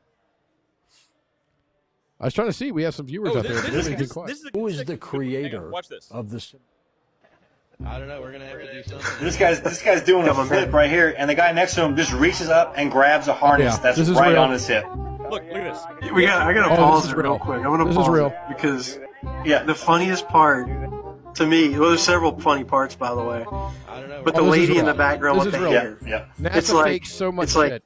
I was trying to see. We have some viewers out there.
Who is the creator of this?
I don't know. We're gonna have to do something. This guy's doing a flip right here, and the guy next to him just reaches up and grabs a harness that's right on his hip.
Look at this.
I gotta pause it real quick. I want to pause it because the funniest part to me. Well, there's several funny parts, by the way.
I don't know.
But the lady in the background with the hair.
Yeah.
NASA fakes so much shit.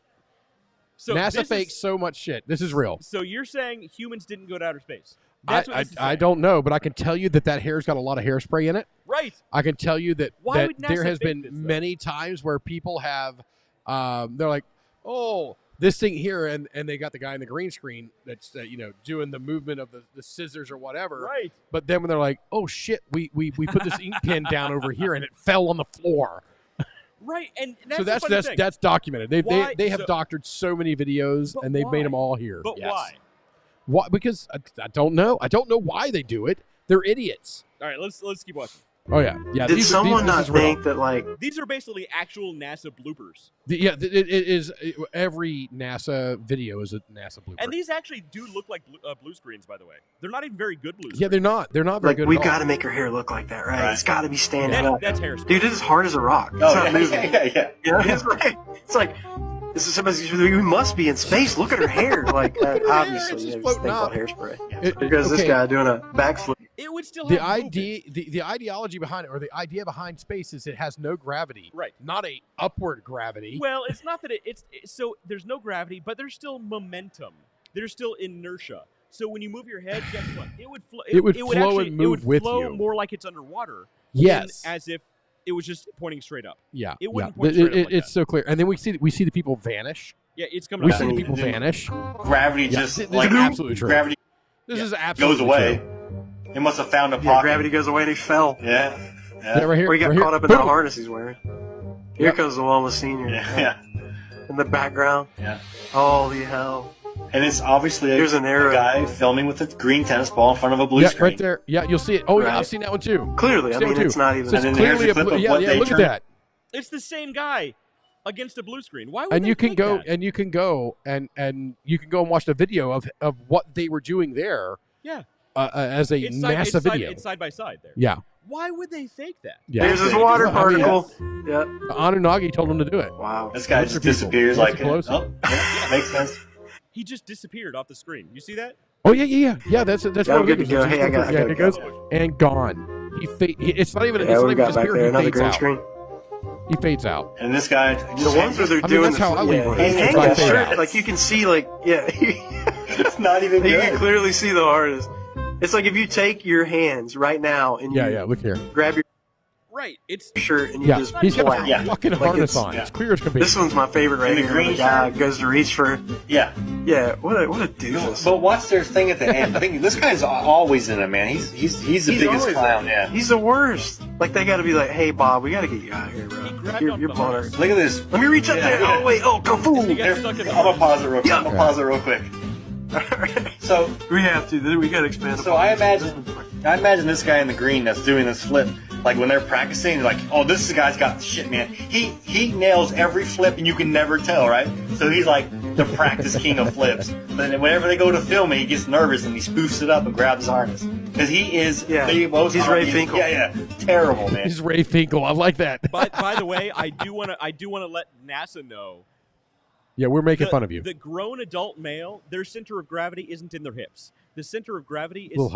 So NASA fakes so much shit. This is real.
So you're saying humans didn't go to outer space?
I don't know, but I can tell you that hair's got a lot of hairspray in it.
Right.
I can tell you that there has been
this,
many times where people have, they're like, oh, this thing here, and they got the guy in the green screen that's doing the movement of the scissors or whatever.
Right.
But then when they're like, oh shit, we put this ink pen down over here and it fell on the floor.
Right, and
that's documented. They have doctored so many videos and they've made them all here.
But why?
Why? Because I don't know. I don't know why they do it. They're idiots.
All right, let's keep watching.
Oh yeah.
Did someone not think that
these are basically actual NASA bloopers?
It is. Every NASA video is a NASA blooper.
And these actually do look like blue screens, by the way. They're not even very good blue screens.
Yeah, they're not. They're not very good.
We've got to make her hair look like that, right? It's got to be standing up.
That's hairspray.
Dude, it is hard as a rock. It's not moving.
Yeah.
It's right. It's like. This is somebody. We must be in space. Look at her hair. Like obviously, there's this thing called hairspray. Because this guy doing a backflip.
It would still
the
have
ideology behind it, or the idea behind space, is it has no gravity.
Right.
Not a upward gravity.
Well, it's not that it's so there's no gravity, but there's still momentum. There's still inertia. So when you move your head, guess what? It would flow. It would flow and move with you. It would flow more like it's underwater.
Yes.
Than as if it was just pointing straight up.
Yeah.
It wouldn't point straight up like
it's so clear. And then we see the people vanish.
Yeah, it's coming.
We see the people vanish.
Gravity just
this
like
is absolutely true.
Gravity.
This is absolutely
goes away.
True.
It must have found a pocket.
Gravity goes away and he fell.
Yeah.
Right here.
Or he got caught up in the harness he's wearing. Here comes the one with senior.
Yeah.
In the background.
Yeah.
Holy hell.
And it's obviously
there's an arrow.
A guy filming with a green tennis ball in front of a blue screen.
Right there. Yeah, you'll see it. Oh, yeah, I've seen that one too.
Clearly, I mean, it's not even.
So it's clearly a blue. Yeah, look at that.
It's the same guy against a blue screen. Why would
and
they
you can
think
go
that?
and you can go and you can go and watch the video of what they were doing there.
Yeah.
As a NASA video.
It's side by side there.
Yeah.
Why would they fake that?
Yeah.
There's this water particle. Yeah.
Anunnaki told him to do it.
Wow.
This guy just disappears like
close.
Oh, yeah, makes sense.
He just disappeared off the screen. You see that?
Oh yeah. That's
I'm good to go. Hey, I got
it goes and gone. It's not even.
Yeah,
it's
we
not
got
even
back there another green
out.
screen.
He fades out.
And this guy,
the ones where they're doing
that's how I leave
it. Like you can see, like
it's not even.
You can clearly see the artist. It's like if you take your hands right now and
look here,
grab your
it's
shirt and you just
he's got
play.
a fucking harness on. It's clear as can be.
This one's my favorite right here. The guy goes to reach for.
Yeah.
What a doofus.
But watch their thing at the end. I think this guy's always in it, man. He's the biggest clown. Yeah.
He's the worst. Like they got to be like, hey Bob, we got to get you out of here, bro. You're blowing our.
Look at this.
Let me reach up there. Oh wait. Oh, kung fu.
I'm gonna pause it real quick. So
we have to. Then we got to expand.
So I imagine this guy in the green that's doing this flip Like when they're practicing, they're like, oh, this guy's got the shit, man. He nails every flip and you can never tell, right? So he's like the practice king of flips. But then whenever they go to film it, he gets nervous and he spoofs it up and grabs his harness. Because he is the most
he's Ray Finkel.
Yeah, terrible, man.
He's Ray Finkel. I like that.
By the way, I do want to let NASA know.
Yeah, we're making fun of you.
The grown adult male, their center of gravity isn't in their hips. The center of gravity is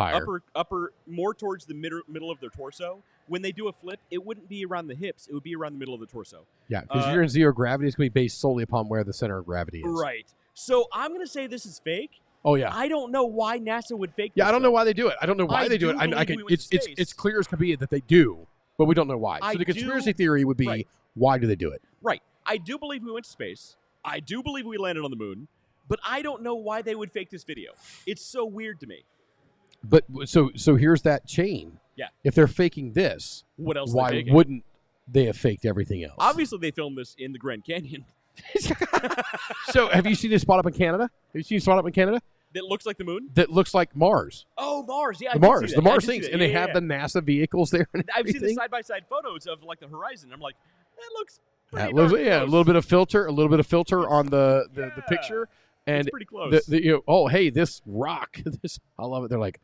upper, more towards the middle of their torso. When they do a flip, it wouldn't be around the hips. It would be around the middle of the torso.
Yeah, because you're in zero gravity. It's going to be based solely upon where the center of gravity is.
Right. So I'm going to say this is fake.
Oh, yeah.
I don't know why NASA would fake this.
Yeah, I don't know why they do it. I don't know why they do it. It's clear as can be that they do, but we don't know why. So the conspiracy theory would be, why do they do it?
Right. I do believe we went to space. I do believe we landed on the moon, but I don't know why they would fake this video. It's so weird to me.
But so here's that chain.
Yeah.
If they're faking this,
what else?
Why wouldn't they have faked everything else?
Obviously, they filmed this in the Grand Canyon.
So, have you seen this spot up in Canada? Have you seen a spot up in Canada?
That looks like the moon?
That looks like Mars.
Oh, Mars. Yeah,
the Mars things. And they have the NASA vehicles there and
I've
everything.
seen the side-by-side photos of, like, the horizon. I'm like, that looks pretty
a
close.
little bit of filter on the picture. And
it's pretty close.
Hey, this rock. I love it. They're like,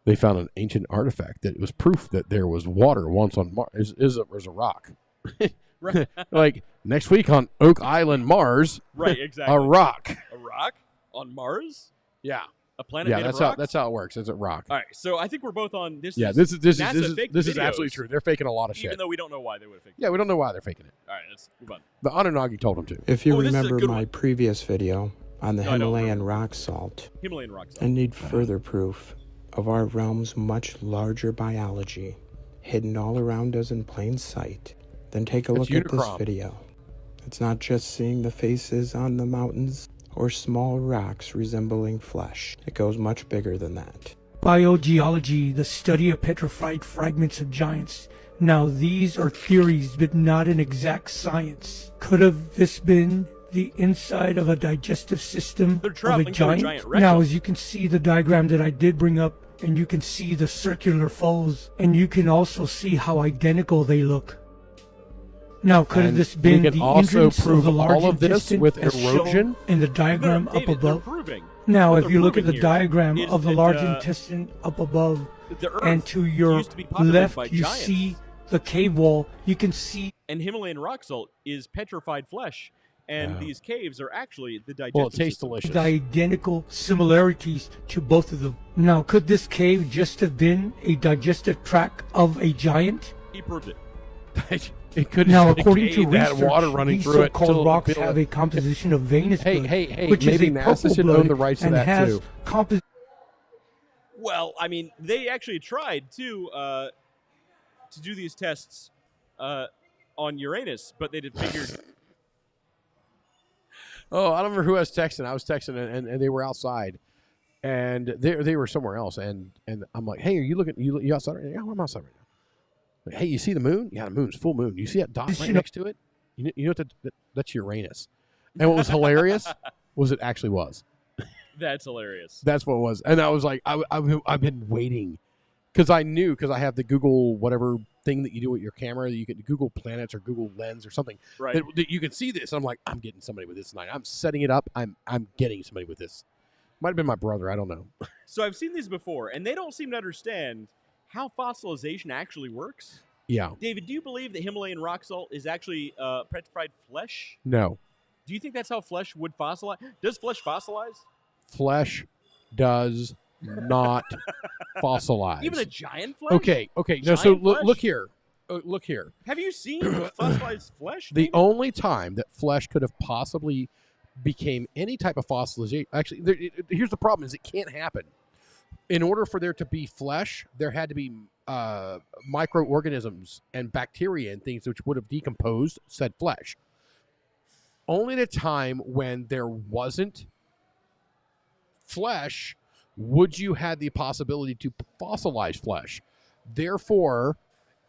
they found an ancient artifact that was proof that there was water once on Mars. Is a rock.
Right.
Like, next week on Oak Island, Mars.
Right, exactly.
A rock.
A rock on Mars?
Yeah.
A planet made of rocks?
That's how it works. It's a rock.
All right, so I think we're both on this.
Yeah,
this
is absolutely true. They're faking a lot of shit.
Even though we don't know why they would have faked it.
Yeah, we don't know why they're faking it.
All right, let's move on.
The Underdog told them to.
If you remember my previous video on the Himalayan rock salt, and need further proof of our realm's much larger biology, hidden all around us in plain sight, then take a look at this video. It's not just seeing the faces on the mountains or small rocks resembling flesh. It goes much bigger than that.
Biogeology, the study of petrified fragments of giants. Now these are theories, but not an exact science. Could have this been the inside of a digestive system of a giant? Now, as you can see the diagram that I did bring up, and you can see the circular folds, and you can also see how identical they look. Now, could have this been the entrance of the large intestine
with
as
erosion
shown in the diagram up above? Now, if you look at the diagram of the large intestine up above, and to your left, you see the cave wall. You can see.
And Himalayan rock salt is petrified flesh. And these caves are actually the digestive
Well, it tastes
system.
delicious.
The identical similarities to both of them. Now, could this cave just have been a digestive tract of a giant?
He proved it.
It could.
Now, according to
that
research,
water running
these
through it.
so-called rocks have a composition of venous blood,
Hey,
which is
maybe
a
NASA
purple
should
blood
own the rights to
and
that
has
too.
Well, I mean, they actually tried to do these tests on Uranus, but they did figure.
Oh, I don't remember who I was texting. I was texting, and they were outside, and they were somewhere else. And I'm like, hey, are you looking? You outside right now? Yeah, I'm outside right now. Like, hey, you see the moon? Yeah, the moon's full moon. You see that dot right next to it? You know what? That's Uranus. And what was hilarious was it actually was.
That's hilarious.
That's what it was. And I was like, I've been waiting because I have the Google whatever thing that you do with your camera. You can Google Planets or Google Lens or something.
Right.
That you can see this. I'm like, I'm getting somebody with this tonight. I'm setting it up. I'm getting somebody with this. Might have been my brother. I don't know.
So I've seen these before, and they don't seem to understand how fossilization actually works.
Yeah.
David, do you believe that Himalayan rock salt is actually petrified flesh?
No.
Do you think that's how flesh would fossilize? Does flesh fossilize?
Flesh does not fossilize.
Even a giant flesh?
Okay. No, so look here. Look here.
Have you seen fossilized flesh?
The only time that flesh could have possibly became any type of fossilization, actually, here's the problem: is it can't happen. In order for there to be flesh, there had to be microorganisms and bacteria and things which would have decomposed said flesh. Only at a time when there wasn't flesh would you have the possibility to fossilize flesh. Therefore,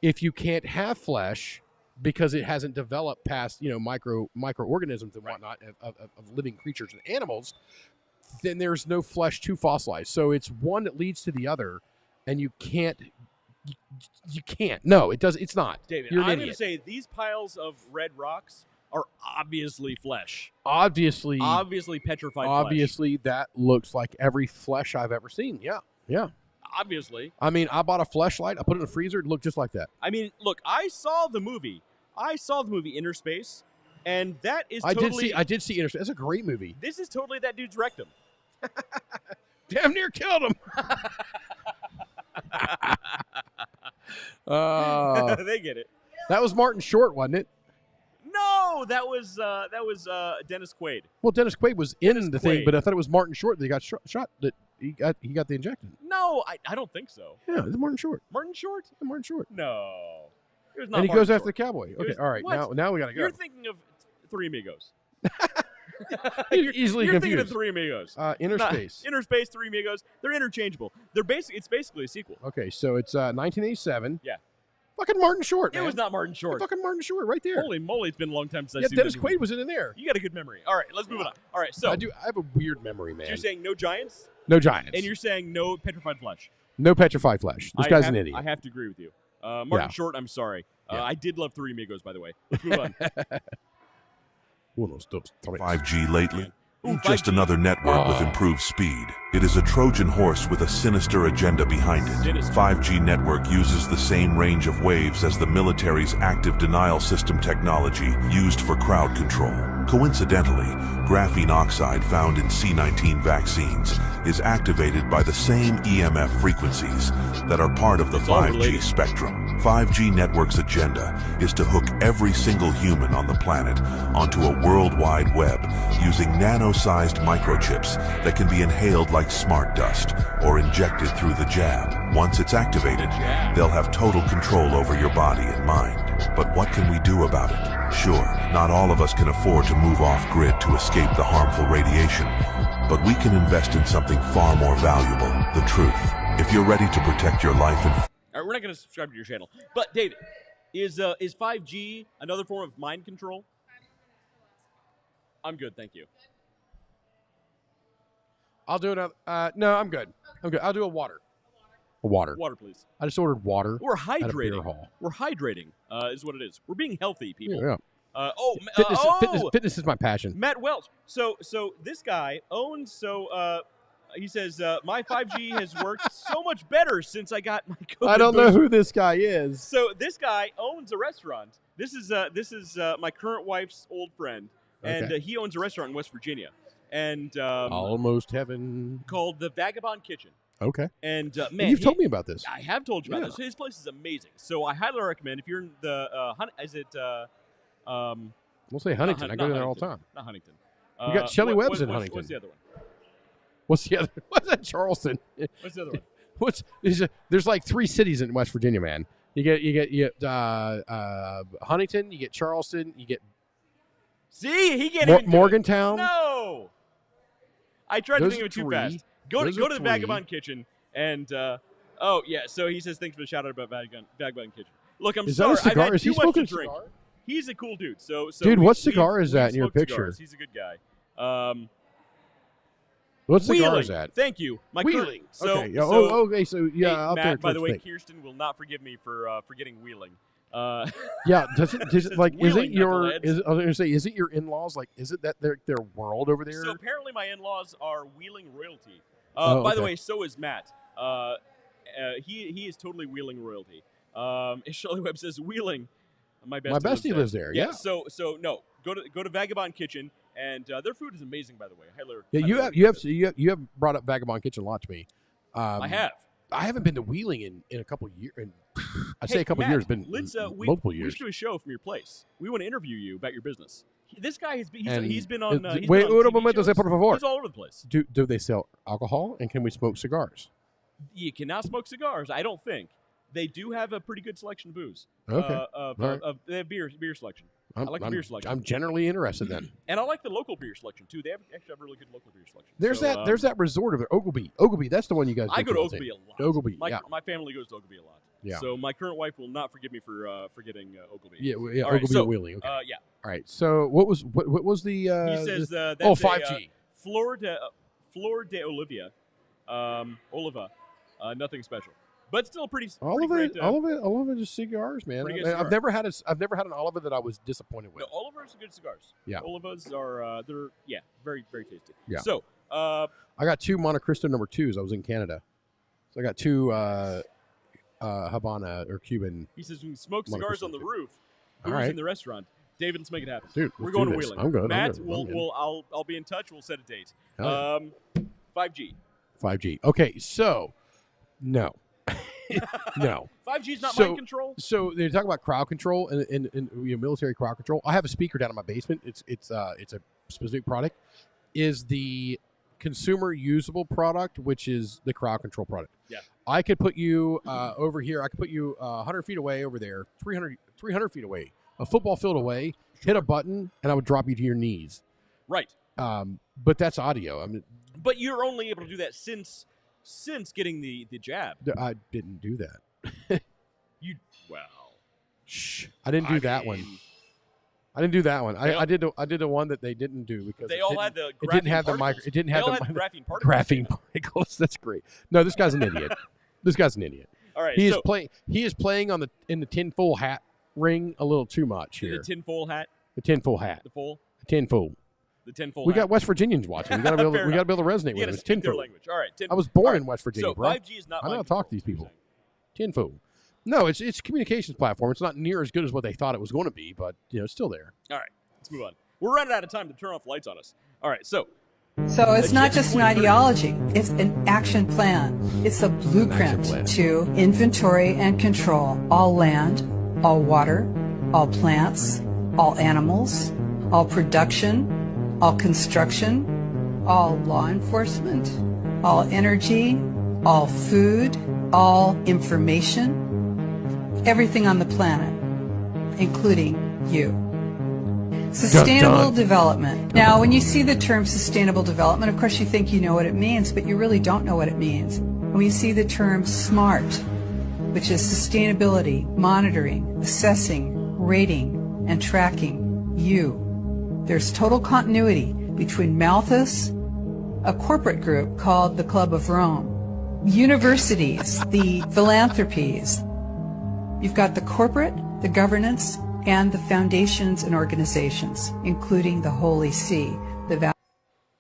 if you can't have flesh because it hasn't developed past microorganisms and whatnot of living creatures and animals, then there's no flesh to fossilize. So it's one that leads to the other, and you can't You can't. No, it does. It's not.
David,
You're an
I'm going to
idiot.
say these piles of red rocks are obviously flesh.
Obviously
petrified
Obviously, that looks like every flesh I've ever seen. Yeah.
flesh. Obviously.
I mean, I bought a fleshlight. I put it in the freezer. It looked just like that.
I mean, look, I saw the movie Inner Space, and that is totally...
I did see Inner Space. That's a great movie.
This is totally that dude's rectum.
Damn near killed him.
They get it.
That was Martin Short, wasn't it?
No, that was Dennis Quaid.
Well, Dennis Quaid was in the thing, but I thought it was Martin Short that got shot. That he got the injection.
No, I don't think so.
Yeah, it's Martin Short.
Martin Short?
Yeah, Martin Short.
No, it was not.
And he
Martin
goes after
Short.
the cowboy. Okay, all right.
What?
Now we gotta go.
You're thinking of Three Amigos.
You're easily
You're
confused.
thinking of Three Amigos.
Inner Space.
Inner Space, Three Amigos. They're interchangeable. It's basically a sequel.
Okay, so it's 1987.
Yeah.
Fucking Martin Short, man.
It was not Martin Short.
Fucking Martin Short, right there.
Holy moly, it's been a long time since
Yeah,
I've seen
Dennis
that
Quaid
movie.
was in there.
You got a good memory. All right, let's move on. All right, so
I have a weird memory, man.
So you're saying no giants?
No giants.
And you're saying no petrified flesh?
No petrified flesh. This guy's an idiot.
I have to agree with you. Martin Short, I'm sorry. I did love Three Amigos, by the way. Let's move on.
5G lately? Just another network with improved speed. It is a Trojan horse with a sinister agenda behind it. 5G network uses the same range of waves as the military's active denial system technology used for crowd control. Coincidentally, graphene oxide found in C-19 vaccines is activated by the same EMF frequencies that are part of the 5G spectrum. 5G network's agenda is to hook every single human on the planet onto a worldwide web using nano-sized microchips that can be inhaled like smart dust or injected through the jab. Once it's activated, they'll have total control over your body and mind. But what can we do about it? Sure, not all of us can afford to move off-grid to escape the harmful radiation, but we can invest in something far more valuable, the truth. If you're ready to protect your life and...
All right, we're not going to subscribe to your channel. But, David, is 5G another form of mind control? I'm good, thank you.
I'll do another. No, I'm good. I'm good. I'll do a water. A water.
Water, please.
I just ordered water.
We're
at a beer
hydrating.
hall.
We're hydrating, is what it is. We're being healthy, people.
Yeah. Fitness is my passion.
Matt Welch. So this guy owns. He says my 5G has worked so much better since I got my COVID
I don't know
booster.
who this guy is.
So this guy owns a restaurant. This is my current wife's old friend, and
Okay.
he owns a restaurant in West Virginia, and
Almost heaven.
called the Vagabond Kitchen.
Okay.
And man,
you've told me about this.
I have told you about this. His place is amazing. So I highly recommend if you're in the
We'll say Huntington. I go there all the time.
Not Huntington.
You got Shelley Webb's in
What's
Huntington.
the other one?
What's the other? What's that? Charleston.
What's the other one?
There's like 3 cities in West Virginia, man. You get Huntington. You get Charleston. You get.
See, he can't even do it.
Morgantown.
No. I tried to think of it too fast. Go to the
3.
Vagabond Kitchen and so he says thanks for the shout out about Vagabond Kitchen. Look, I'm
Is
sorry.
that a cigar?
I've had
Is he
too much
smoking
to drink.
cigar?
He's a cool dude. So
Dude, what cigar is that in your
smoked
picture?
cigars. He's a good guy.
What cigar
Wheeling.
is that?
Thank you. My
Wheeling.
So,
Okay.
okay.
So yeah,
hey,
out
Matt,
there.
by the way,
towards
Kirsten will not forgive me for forgetting Wheeling.
yeah. Does it like? Is it
Wheeling,
your?
knuckleheads.
I was going to say, is it your in-laws? Like, is it that their world over there?
So apparently, my in-laws are Wheeling royalty.
Oh,
by the
okay.
way, so is Matt. He is totally Wheeling royalty. Shelley Webb says Wheeling. My bestie
lives there. Yeah.
So no, go to Vagabond Kitchen, and their food is amazing. By the way,
Yeah, you have brought up Vagabond Kitchen a lot to me.
I have.
I haven't been to Wheeling in a couple years. I say
Hey,
a couple
Matt,
years, been multiple
We
years.
should do a show from your place. We want to interview you about your business. This guy he's been on.
Wait,
He's been
un
on
momento,
TV shows.
por favor.
He's all over the place.
Do they sell alcohol, and can we smoke cigars?
You cannot smoke cigars. I don't think. They do have a pretty good selection of booze.
Okay.
They have beer selection. I like the
I'm-
beer selection.
I'm generally interested then.
And I like the local beer selection too. They actually have really good local beer selection.
There's that resort over there, Ogilvy. Ogilvy, that's the one you guys.
I go to
all the
Ogilvy
time.
a lot.
Ogilvy, yeah.
My family goes to Ogilvy a lot.
Yeah.
So my current wife will not forgive me for forgetting Ogilvy.
Yeah,
All right,
Ogilvy
so,
and Wheeling. Okay.
Yeah.
All right. So what was the?
He says that's
5G.
Flor de Olivia, Oliva, nothing special. But still pretty
Olivet is cigars, man. I've never had an Olivet that I was disappointed with.
No, Oliver's are good cigars.
Yeah.
Olivas are they're very, very tasty.
Yeah.
So
I got 2 Monte Cristo number 2s. I was in Canada. So I got 2 Habana or Cuban.
He says we can smoke cigars on the roof.
All
Who's
right.
in the restaurant? David, let's make it happen.
Dude,
we're
let's
going
do
to
this.
Wheeling.
I'm good.
Matt,
I'm good.
I'll be in touch. We'll set a date.
Hell
5G.
5G. Okay, so no. No.
5G is not mind control.
So they talk about crowd control and military crowd control. I have a speaker down in my basement. It's a specific product. Is the consumer usable product, which is the crowd control product.
Yeah.
I could put you over here. I could put you 100 feet away over there, 300 feet away, a football field away, hit a button, and I would drop you to your knees.
Right.
But that's audio. I mean,
but you're only able to do that since getting the jab.
I didn't do that.
Shh.
I didn't do that one. I didn't do that one. I did the one that they didn't do because
they all had the
it didn't have the mic. It didn't have the
graphene particles.
Graphene particles. That's great. No, this guy's an idiot. This guy's an idiot.
All right.
He is playing in the tinfoil hat ring a little too much here.
The tinfoil hat.
The tinfoil hat.
The foil.
The tinfoil.
The tinfoil.
We got West Virginians watching. We got to be able to resonate with them. It's tinfoil.
Language. All right.
I was born in West Virginia,
so
bro.
5G is not.
I know how to talk to these people. Tinfoil. No, it's a communications platform. It's not near as good as what they thought it was going to be, but it's still there.
All right, let's move on. We're running out of time to turn off lights on us. All right, so
it's not just an ideology, it's an action plan. It's a blueprint to inventory and control all land, all water, all plants, all animals, all production, all construction, all law enforcement, all energy, all food, all information, everything on the planet, including you. Sustainable development. Now, when you see the term sustainable development, of course you think you know what it means, but you really don't know what it means. When you see the term SMART, which is sustainability, monitoring, assessing, rating, and tracking you, there's total continuity between Malthus, a corporate group called the Club of Rome, universities, the philanthropies. You've got the corporate, the governance, and the foundations and organizations, including the Holy See, the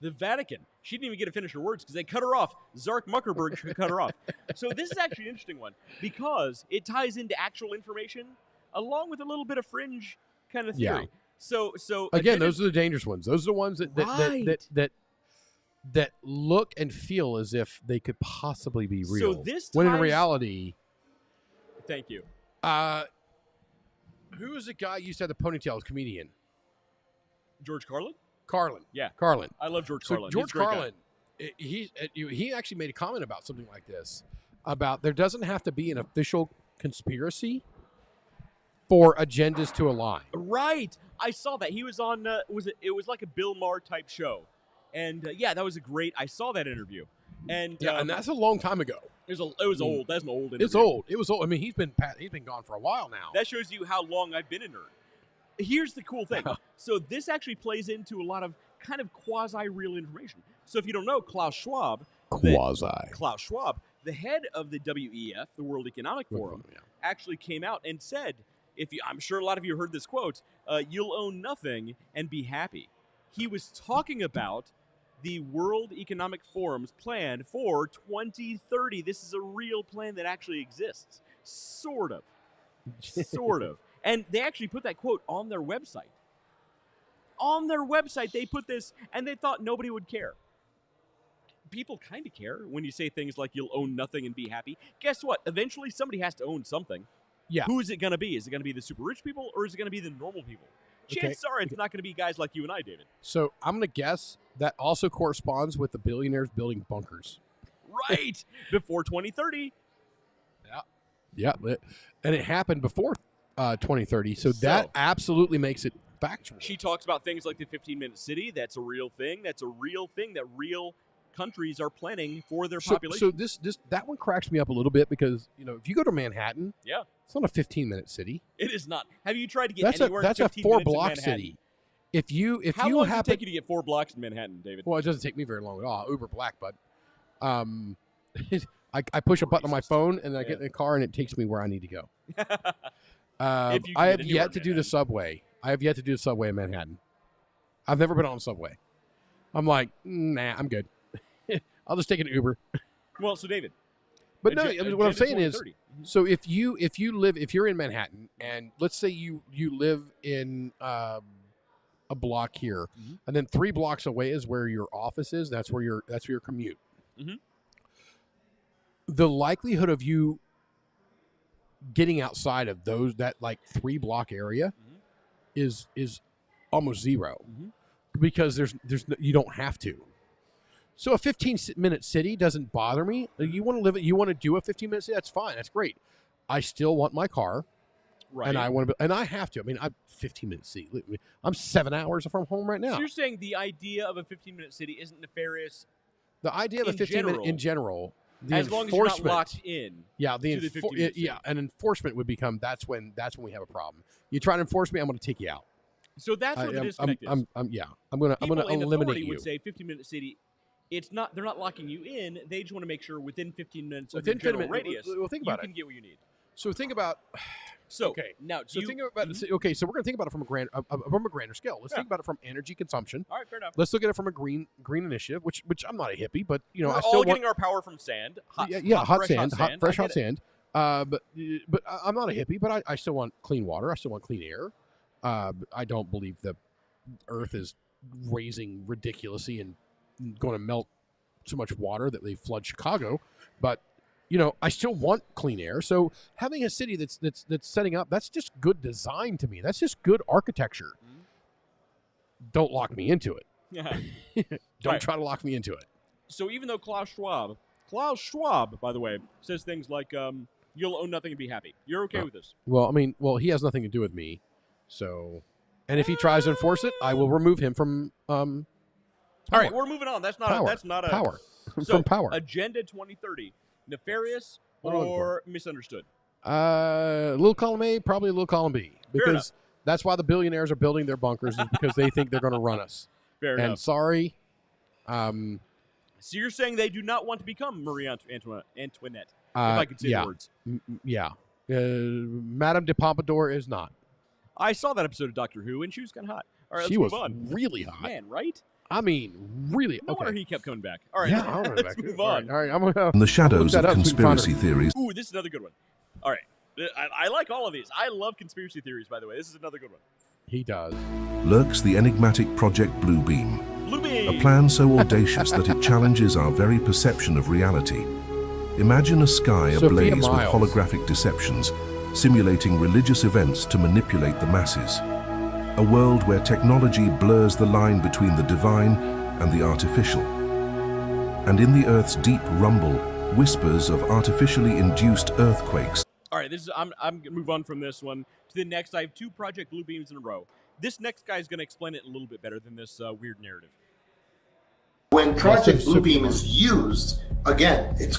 Vatican. She didn't even get to finish her words because they cut her off. Zark Muckerberg cut her off. So this is actually an interesting one because it ties into actual information along with a little bit of fringe kind of theory.
Yeah. So again, those are the dangerous ones. Those are the ones that look and feel as if they could possibly be real.
So this
when in reality,
thank you.
Who was the guy who used to have the ponytail? Comedian
George Carlin.
Yeah, Carlin.
I love George Carlin.
George Carlin. He actually made a comment about something like this. About there doesn't have to be an official conspiracy for agendas to align.
Right. I saw that. He was on. It was like a Bill Maher type show, and that was a great. I saw that interview, and
and that's a long time ago.
It was old. That's an old interview.
It's old. It was old. I mean, he's been gone for a while now.
That shows you how long I've been a nerd. Here's the cool thing. So this actually plays into a lot of kind of quasi-real information. So if you don't know, Klaus Schwab, the head of the WEF, the World Economic Forum, actually came out and said, I'm sure a lot of you heard this quote, you'll own nothing and be happy. He was talking about the World Economic Forum's plan for 2030. This is a real plan that actually exists. Sort of. And they actually put that quote on their website. On their website, they put this, and they thought nobody would care. People kind of care when you say things like you'll own nothing and be happy. Guess what? Eventually, somebody has to own something.
Yeah.
Who is it going to be? Is it going to be the super rich people, or is it going to be the normal people? Chances are it's not going to be guys like you and I, David.
So I'm going to guess that also corresponds with the billionaires building bunkers.
Right. Before 2030.
Yeah. And it happened before 2030. So that absolutely makes it factual.
She talks about things like the 15-minute city. That's a real thing. That's a real thing that real countries are planning for their population.
So that one cracks me up a little bit because, if you go to Manhattan, it's not a 15-minute city.
It is not. Have you tried to get anywhere in 15 minutes
That's a 4-block city.
How long does it take you to get 4 blocks in Manhattan, David?
Well, it doesn't take me very long at all. Uber Black, but I I push a button on my phone, and then I get in the car, and it takes me where I need to go. I have yet to do the subway. I have yet to do the subway in Manhattan. I've never been on a subway. I'm like, nah, I'm good. I'll just take an Uber.
Well, so David.
But no, what I'm saying is, so if you're in Manhattan, and let's say you live in a block here, and then 3 blocks away is where your office is. That's where your commute.
Mm-hmm.
The likelihood of you getting outside of that like 3 block area is almost zero, because you don't have to. So a 15-minute city doesn't bother me. You want to live it. You want to do a 15-minute city. That's fine. That's great. I still want my car,
right?
And I want to. And I have to. I mean, I'm 15-minute city. I'm 7 hours from home right now.
So you're saying the idea of a 15-minute city isn't nefarious?
The idea of a 15-minute in general.
As long as you're not locked in.
Yeah, and enforcement would become that's when we have a problem. You try to enforce me, I'm going to take you out.
So that's where the disconnect is.
I'm going to eliminate you.
Would say 15-minute city. It's not. They're not locking you in. They just want to make sure within 15 minutes of your general radius,
you can
get what you need.
So think about.
So
okay,
now
think about. Okay, so we're going to think about it from a grander scale. Let's think about it from energy consumption.
All right, fair enough.
Let's look at it from a green initiative, which I'm not a hippie, but
we're
I still
getting our power from sand.
Hot sand. But I'm not a hippie, but I still want clean water. I still want clean air. I don't believe the Earth is raising ridiculously and going to melt so much water that they flood Chicago, but I still want clean air. So having a city that's setting up, that's just good design to me. That's just good architecture. Don't lock me into it. Don't try to lock me into it.
So even though Klaus Schwab, by the way, says things like, "You'll own nothing and be happy." You're okay with this?
Well, he has nothing to do with me. So, and if he tries to enforce it, I will remove him from.
All right, we're moving on. That's not a
power.
So,
from power.
Agenda 2030, nefarious or misunderstood?
Little column A, probably little column B, because that's why the billionaires are building their bunkers, is because they think they're going to run us.
Fair enough.
And sorry.
So you're saying they do not want to become Marie Antoinette, if I could say the words.
Yeah. Madame de Pompadour is not.
I saw that episode of Doctor Who, and she was kind of hot. All right, let's
she
move
was
on.
Really hot.
Man, right?
I mean, really.
No wonder he kept coming back. All right, let's move on.
All right, I'm gonna.
In the shadows of conspiracy theories.
Ooh, this is another good one. All right, I like all of these. I love conspiracy theories, by the way. This is another good one.
He does.
Lurks the enigmatic Project Bluebeam.
Bluebeam!
A plan so audacious that it challenges our very perception of reality. Imagine a sky ablaze with holographic deceptions, simulating religious events to manipulate the masses. A world where technology blurs the line between the divine and the artificial. And in the Earth's deep rumble, whispers of artificially induced earthquakes.
All right, I'm going to move on from this one to the next. I have 2 Project Bluebeams in a row. This next guy is going to explain it a little bit better than this weird narrative.
When Project Bluebeam is used, again, it's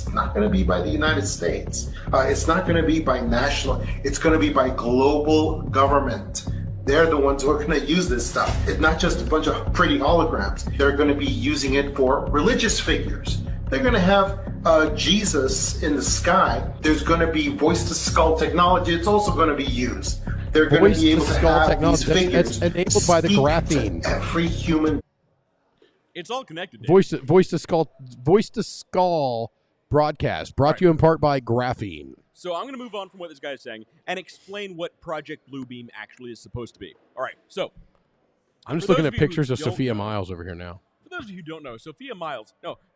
not going to be by the United States. It's not going to be by national. It's going to be by global government. They're the ones who are going to use this stuff. It's not just a bunch of pretty holograms. They're going to be using it for religious figures. They're going to have Jesus in the sky. There's going to be voice-to-skull technology. It's also going to be used. They're going to be able to have these figures.
It's enabled by the graphene.
Every human.
It's all connected.
Voice to skull broadcast brought to you in part by graphene.
So I'm going to move on from what this guy is saying and explain what Project Bluebeam actually is supposed to be. All right, so
I'm just looking at pictures of Sophia Miles over here now.
For those of you who don't know,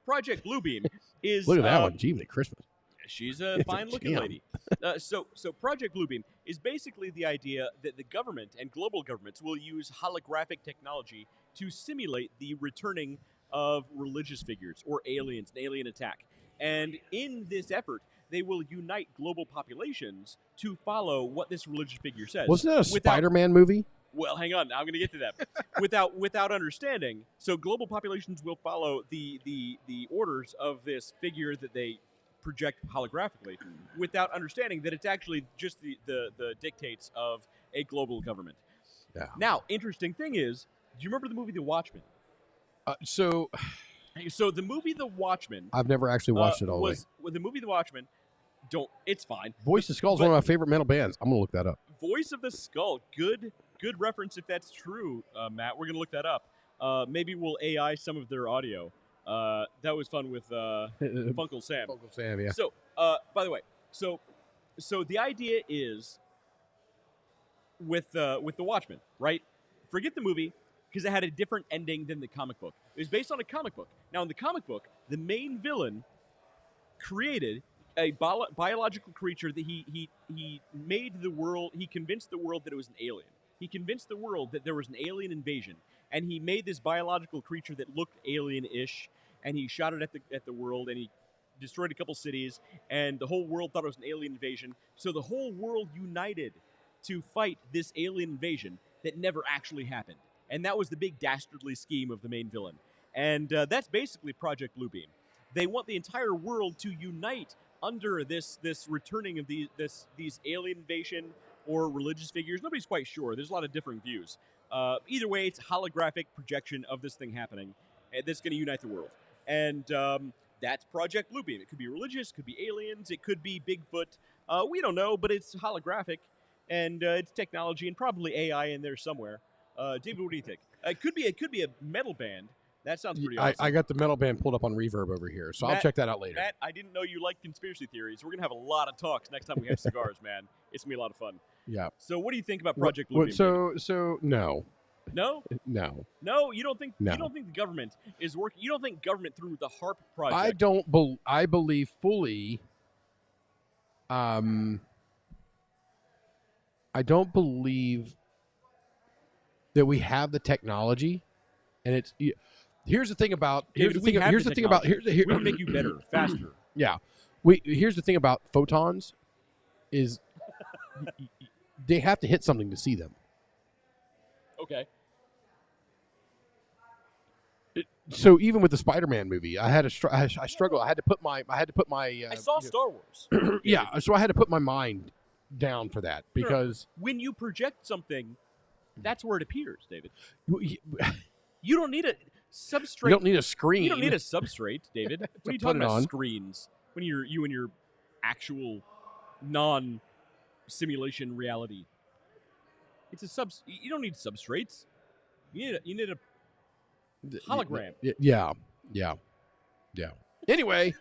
Project Bluebeam is...
Look at that one. Gee, Christmas.
She's a fine-looking lady. So Project Bluebeam is basically the idea that the government and global governments will use holographic technology to simulate the returning of religious figures or aliens, an alien attack. And in this effort, they will unite global populations to follow what this religious figure says.
Wasn't that a Spider-Man movie?
Well, hang on. I'm going to get to that. without understanding, so global populations will follow the orders of this figure that they project holographically, without understanding that it's actually just the dictates of a global government.
Yeah.
Now, interesting thing is, do you remember the movie The Watchmen? So the movie The Watchmen.
I've never actually watched it all the way.
The movie The Watchmen. It's fine.
Voice of Skull is one of my favorite metal bands. I'm gonna look that up.
Voice of the Skull. Good reference if that's true, Matt. We're gonna look that up. Maybe we'll AI some of their audio. That was fun with Funkle Sam.
Funkle Sam, yeah.
So, by the way, so the idea is with The Watchmen, right? Forget the movie because it had a different ending than the comic book. It was based on a comic book. Now, in the comic book, the main villain created a biological creature that he made the world. He convinced the world that it was an alien. He convinced the world that there was an alien invasion, and he made this biological creature that looked alien-ish, and he shot it at the world, and he destroyed a couple cities, and the whole world thought it was an alien invasion. So the whole world united to fight this alien invasion that never actually happened, and that was the big dastardly scheme of the main villain. And that's basically Project Bluebeam. They want the entire world to unite under this returning of these alien invasion or religious figures. Nobody's quite sure. There's a lot of differing views. Either way, it's a holographic projection of this thing happening that's going to unite the world. And that's Project Bluebeam. It could be religious, it could be aliens, it could be Bigfoot. We don't know, but it's holographic, and it's technology, and probably AI in there somewhere. David, what do you think? It could be a metal band. That sounds pretty awesome.
I got the metal band pulled up on Reverb over here, so I'll check that out later.
Matt, I didn't know you liked conspiracy theories. We're going to have a lot of talks next time we have cigars, man. It's going to be a lot of fun.
Yeah.
So what do you think about Project Bluebeam?
So no.
No?
No.
No, you don't think
No.
You don't think the government is working? You don't think government through the HARP project?
I believe fully. I don't believe that we have the technology, and it's. Here's the thing about.
We would make you better, faster.
Yeah. Here's the thing about photons, is they have to hit something to see them.
Okay.
So even with the Spider-Man movie, I had I struggled. I had to put my.
I saw Star Wars.
Yeah, so I had to put my mind down for that because
when you project something, that's where it appears, David. You don't need a substrate.
You don't need a screen.
You don't need a substrate, David. What are you talking about? Screens when you and your actual non-simulation reality. It's a You don't need substrates. You need a hologram.
Yeah. Anyway,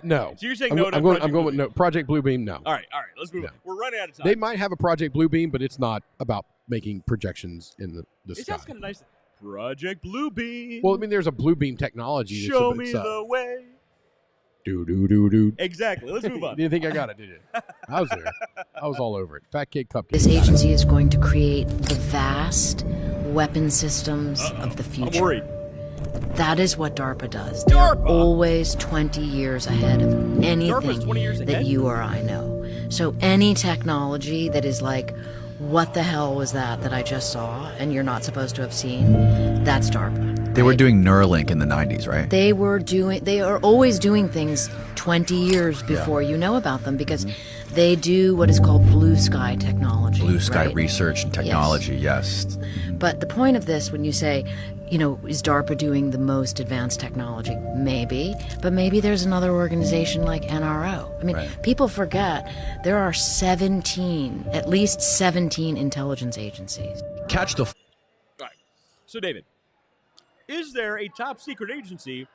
no.
So you're saying no?
I'm going with no. Project Bluebeam, no.
All right. Let's move on. We're running out of time.
They might have a Project Bluebeam, but it's not about making projections in the sky.
It sounds kind of nice. Project Bluebeam.
Well, I mean, there's a Bluebeam technology.
Show me the way.
Do.
Exactly. Let's move on.
Didn't think I got it, did you? I was there. I was all over it. Fat Cake Cupcake.
This agency is going to create the vast weapon systems of the future.
I'm worried.
That is what DARPA does. They're always 20 years ahead of anything that you or I know. So any technology that is like, what the hell was that I just saw and you're not supposed to have seen, that's DARPA.
They were doing Neuralink in the 90s, right?
They are always doing things 20 years before you know about them because they do what is called blue sky technology.
Blue sky research and technology, yes.
But the point of this, when you say, is DARPA doing the most advanced technology? Maybe, but maybe there's another organization like NRO. I mean, people forget there are at least 17 intelligence agencies.
Catch the...
All right. So, David, is there a top secret agency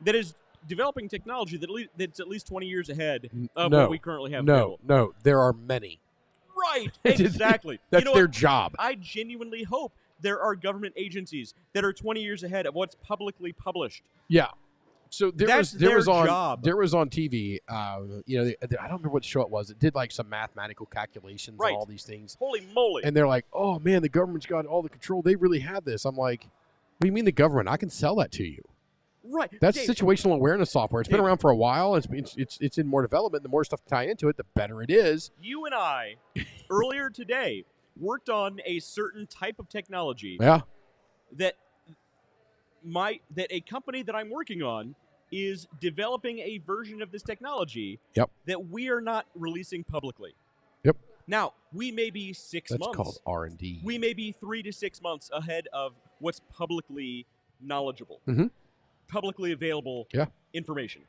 that is developing technology that's at least 20 years ahead of what we currently have available?
No, there are many.
Right, exactly.
That's their job.
I genuinely hope there are government agencies that are 20 years ahead of what's publicly published.
Yeah. So there was
job.
on TV. I don't remember what show it was. It did like some mathematical calculations and all these things.
Holy moly!
And they're like, "Oh man, the government's got all the control. They really have this." I'm like, "What do you mean the government? I can sell that to you."
Right.
That's situational awareness software. It's been around for a while. It's in more development. The more stuff to tie into it, the better it is.
You and I, earlier today, worked on a certain type of technology.
Yeah.
That a company that I'm working on is developing a version of this technology.
Yep.
That we are not releasing publicly.
Yep.
Now, we may be 6 months.
That's called R&D.
We may be 3 to 6 months ahead of what's publicly knowledgeable.
Mm-hmm.
publicly available information.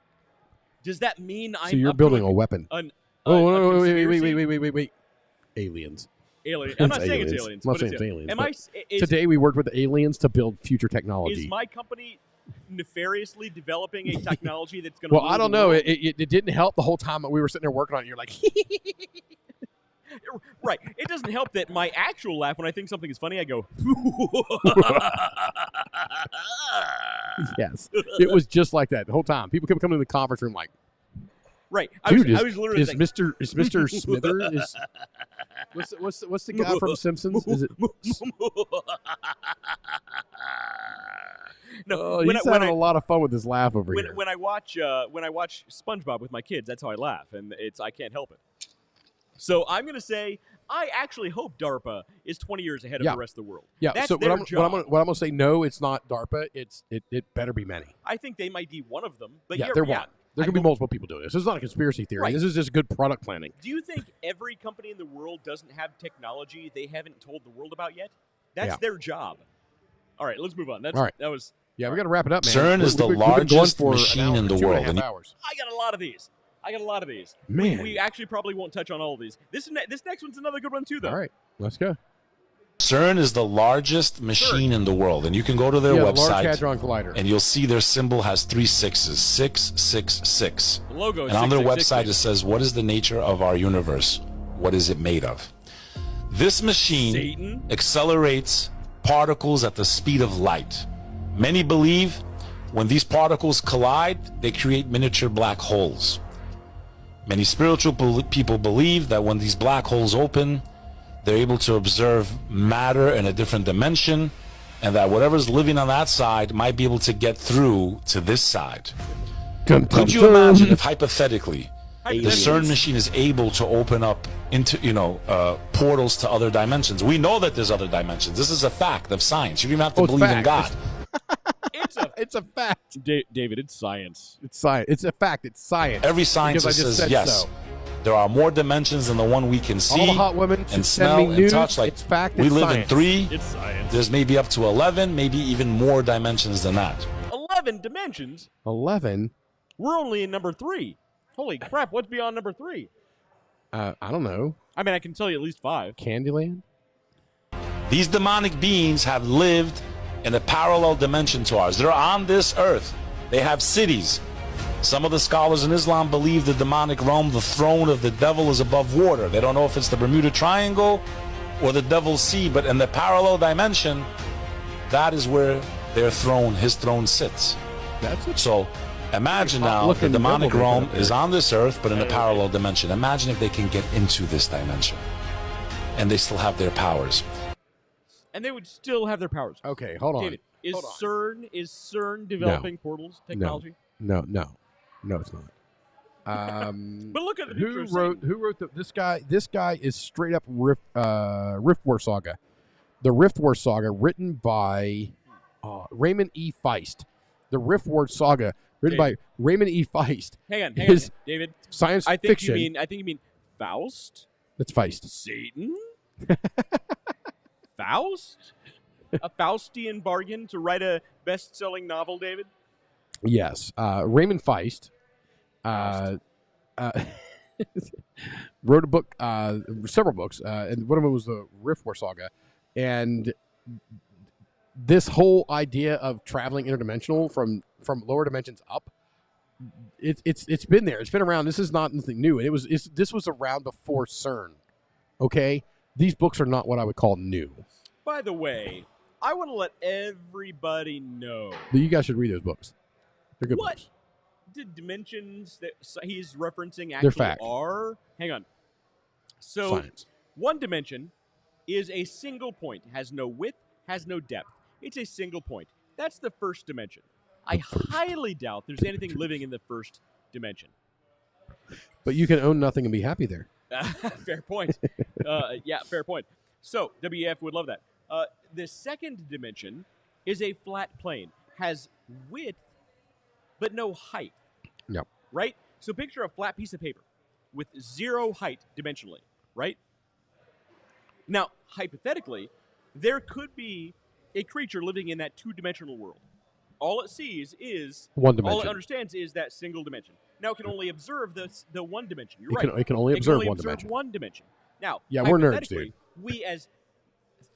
Does that mean
So you're building a weapon? Wait. Aliens.
Alien. I'm not saying it's aliens.
I'm not saying it's aliens.
Am I?
Today we worked with aliens to build future technology.
Is my company nefariously developing a technology that's going to?
Well, I don't know. It didn't help the whole time that we were sitting there working on it. You're like,
right. It doesn't help that my actual laugh when I think something is funny, I go.
Yes, it was just like that the whole time. People kept coming in the conference room like,
right.
Dude,
I was literally
is Mr. Smither what's the guy from Simpsons? Is it?
No,
he's having a lot of fun with his laugh over here.
When I watch SpongeBob with my kids, that's how I laugh, and I can't help it. So I'm going to say I actually hope DARPA is 20 years ahead of the rest of the world.
Yeah.
That's
so
their job.
what I'm going to say, no, it's not DARPA. It better be many.
I think they might be one of them. But
they're one. There can be multiple people doing this. This is not a conspiracy theory.
Right.
This is just good product planning.
Do you think every company in the world doesn't have technology they haven't told the world about yet? That's their job. All right, let's move on.
All right.
That was.
Yeah, we got to wrap it up, man.
CERN is the largest machine in the world.
I got a lot of these.
Man.
We actually probably won't touch on all of these. This next one's another good one, too, though.
All right, let's go.
CERN is the largest machine in the world, and you can go to their
Large
website,
Hadron Collider.
and you'll see their symbol has 3 6s, 666.
The logo is
and on their
666.
website it says, what is the nature of our universe? What is it made of? This machine accelerates particles at the speed of light. Many believe when these particles collide, they create miniature black holes. Many spiritual people believe that when these black holes open, they're able to observe matter in a different dimension, and that whatever's living on that side might be able to get through to this side. Could you imagine if hypothetically the CERN machine is able to open up into portals to other dimensions? We know that there's other dimensions. This is a fact of science. You don't even have to believe in God.
It's a fact.
David, it's science.
It's science. It's a fact. It's science.
Every scientist says yes.
So.
There are more dimensions than the one we can see.
All the hot women
and
smell
smell and touch. Like
it's fact.
We
it's
live
science.
in 3.
It's science.
There's maybe up to 11, maybe even more dimensions than that.
11 dimensions?
11?
We're only in number 3. Holy crap! What's beyond number 3?
I don't know.
I mean, I can tell you at least 5.
Candyland?
These demonic beings have lived in a parallel dimension to ours. They're on this earth. They have cities. Some of the scholars in Islam believe the demonic realm, the throne of the devil, is above water. They don't know if it's the Bermuda Triangle or the Devil's Sea, but in the parallel dimension, that is where their throne, his throne, sits. So imagine now the demonic realm is on this earth, but in a parallel dimension. Imagine if they can get into this dimension and they still have their powers.
And they would still have their powers.
Okay, hold on.
David, is CERN developing portals technology?
No, it's not.
But look at the
who wrote this guy? This guy is straight up Rift War Saga. The Rift War Saga, written by Raymond E. Feist. The Rift War Saga, written by Raymond E. Feist.
Hang on, David.
Science fiction.
I think you mean Faust.
That's Feist.
Satan. Faust? A Faustian bargain to write a best-selling novel, David?
Yes. Raymond Feist wrote a book, several books, and one of them was the Rift War Saga. And this whole idea of traveling interdimensional from lower dimensions up, it's been there. It's been around. This is not anything new. And this was around before CERN. Okay? These books are not what I would call new.
By the way, I want to let everybody know
that you guys should read those books. They're good books.
The dimensions that he's referencing
They're
actually
fact.
are. Hang on. So,
Science.
One dimension is a single point. Has no width, has no depth. It's a single point. That's the first dimension. I highly doubt there's anything living in the first dimension.
But you can own nothing and be happy there.
Fair point. Yeah, fair point. So, WEF would love that. The second dimension is a flat plane. Has width, but no height.
Yep.
Right? So picture a flat piece of paper with 0 height dimensionally, right? Now, hypothetically, there could be a creature living in that 2-dimensional world. all it sees is
one dimension.
All it understands is that single dimension. Now it can only observe the one dimension. You're
it
right.
It can only observe one dimension.
Now,
yeah, we're nerds, dude.
We as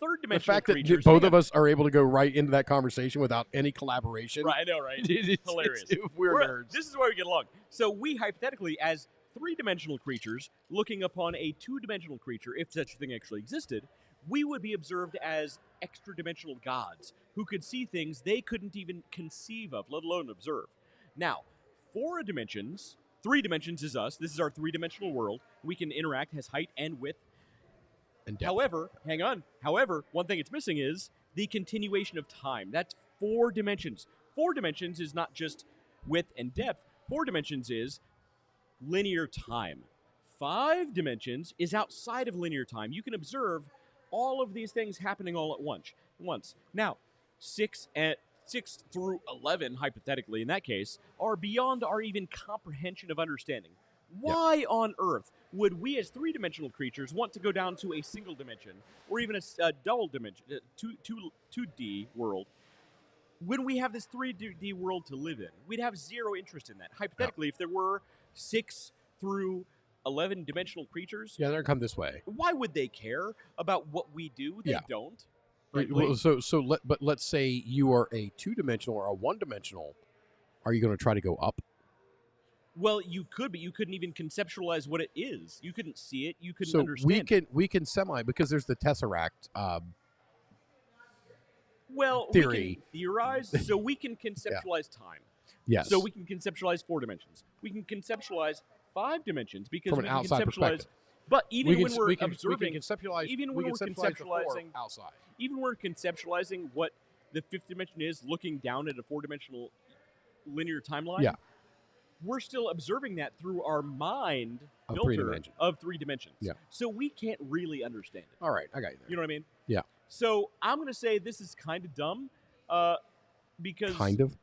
third dimensional
the fact
creatures,
that both of us are able to go right into that conversation without any collaboration.
Right, I know, right? It's hilarious.
We're nerds.
This is why we get along. So we hypothetically, as three-dimensional creatures, looking upon a two-dimensional creature, if such a thing actually existed, we would be observed as extra-dimensional gods who could see things they couldn't even conceive of, let alone observe. Now, 4 dimensions, 3 dimensions is us. This is our three-dimensional world. We can interact, has height and width.
And depth.
However, hang on. However, one thing it's missing is the continuation of time. That's 4 dimensions. 4 dimensions is not just width and depth. 4 dimensions is linear time. 5 dimensions is outside of linear time. You can observe all of these things happening all at once. Now, 6 through 11, hypothetically in that case, are beyond our even comprehension of understanding. Why on earth would we as three-dimensional creatures want to go down to a single dimension or even a double dimension, 2D world, when we have this 3D world to live in? We'd have zero interest in that. Hypothetically, if there were 6 through 11 dimensional creatures,
they're come this way.
Why would they care about what we do? They don't.
Well, but let's say you are a 2-dimensional or a 1-dimensional. Are you going to try to go up?
Well, you could, but you couldn't even conceptualize what it is. You couldn't see it. You couldn't understand it.
We can because there's the Tesseract theory.
We can theorize, so we can conceptualize time.
Yes.
So we can conceptualize 4 dimensions. We can conceptualize 5 dimensions because
from
we
an
can
outside perspective.
But even when we're
observing,
even when we're conceptualizing
outside,
even when we're conceptualizing what the 5th dimension is, looking down at a 4-dimensional linear timeline, we're still observing that through our mind filter of 3 dimensions.
Yeah.
So we can't really understand it.
All right, I got you there.
You know what I mean?
Yeah.
So I'm going to say this is kind of dumb, because
kind of.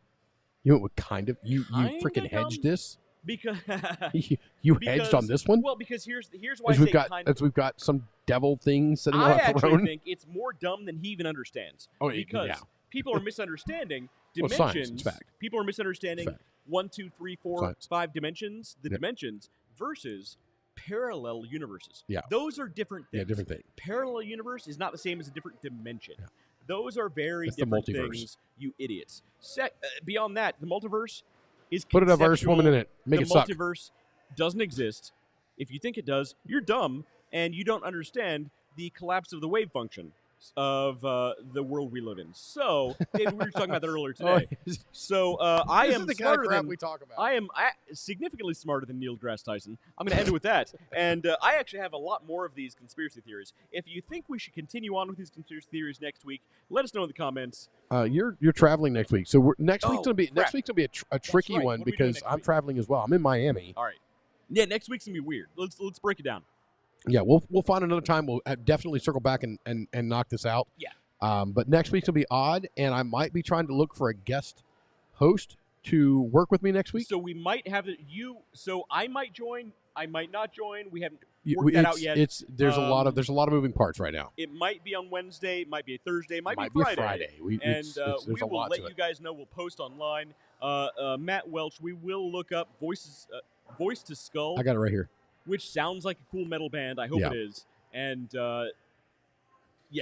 You went with kind of. You freaking hedged this.
Because
you hedged on this one.
Well, because here's why I say kind of.
We've got some devil thing sitting on a throne.
I actually think it's more dumb than he even understands. Because people are misunderstanding dimensions.
Science, it's fact.
People are misunderstanding 1, 2, 3, 4, 5 dimensions. The dimensions versus parallel universes.
Yeah.
Those are different things.
Yeah, different thing.
Parallel universe is not the same as a different dimension. Yeah. Those are very different things, you idiots. Beyond that, the multiverse is
put a verse woman in it. Make it suck.
The multiverse doesn't exist. If you think it does, you're dumb and you don't understand the collapse of the wave function of the world we live in. So, David, we were talking about that earlier today. So I am smarter than
we talk about.
I am significantly smarter than Neil deGrasse Tyson. I'm going to end it with that. And I actually have a lot more of these conspiracy theories. If you think we should continue on with these conspiracy theories next week, let us know in the comments.
You're traveling next week, so next week's gonna be a tricky one because I'm traveling as well. I'm in Miami.
All right. Yeah, next week's gonna be weird. Let's break it down.
Yeah, we'll find another time. We'll definitely circle back and knock this out.
Yeah.
But next week's will be odd, and I might be trying to look for a guest host to work with me next week.
So we might have So I might join. I might not join. We haven't worked that out yet.
There's a lot of moving parts right now.
It might be on Wednesday. It might be a Thursday. It might be
a
Friday.
We
will let you guys know. We'll post online. Matt Welch. We will look up Voice to Skull.
I got it right here.
Which sounds like a cool metal band. I hope it is. And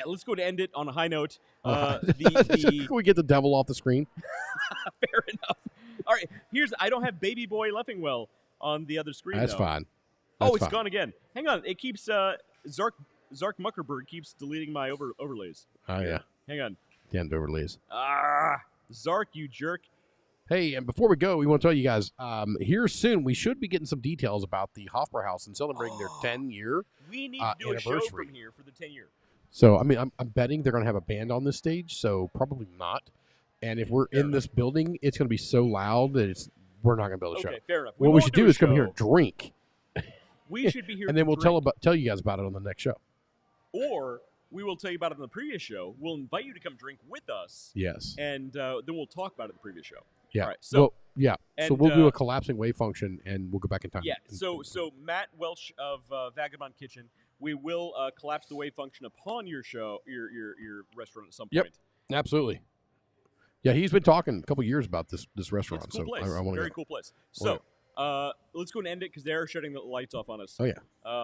let's go to end it on a high note.
Can we get the devil off the screen?
Fair enough. All right. I don't have Baby Boy Leffingwell on the other screen.
That's
though.
fine.
It's gone again. Hang on. It keeps Zark Muckerberg keeps deleting my overlays.
Oh yeah.
Hang on.
The end overlays.
Zark, you jerk.
Hey, and before we go, we want to tell you guys, here soon we should be getting some details about the Hofbrauhaus and celebrating their 10-year
We need to do
anniversary.
a show from here for the 10-year.
So, I mean, I'm betting they're going to have a band on this stage, so probably not. And if we're in this building, it's going to be so loud that we're not going to be able to show.
Okay, fair enough.
What we should do is come here and drink.
We should be here
and then we'll
drink.
tell you guys about it on the next show.
Or we will tell you about it on the previous show. We'll invite you to come drink with us.
Yes.
And then we'll talk about it in the previous show.
Yeah.
All right, so
so we'll do a collapsing wave function, and we'll go back in time.
Yeah. So Matt Welch of Vagabond Kitchen, we will collapse the wave function upon your show, your restaurant at some point.
Yep. Absolutely. Yeah, he's been talking a couple years about this restaurant.
It's a cool place.
I want to
Very cool place. So let's go and end it because they're shutting the lights off on us.
Oh, yeah.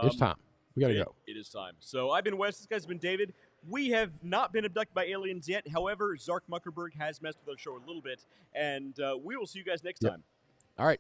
It's time. We got to go.
It is time. So I've been Wes. This guy's been David. We have not been abducted by aliens yet. However, Zark Muckerberg has messed with our show a little bit. And we will see you guys next time.
All right.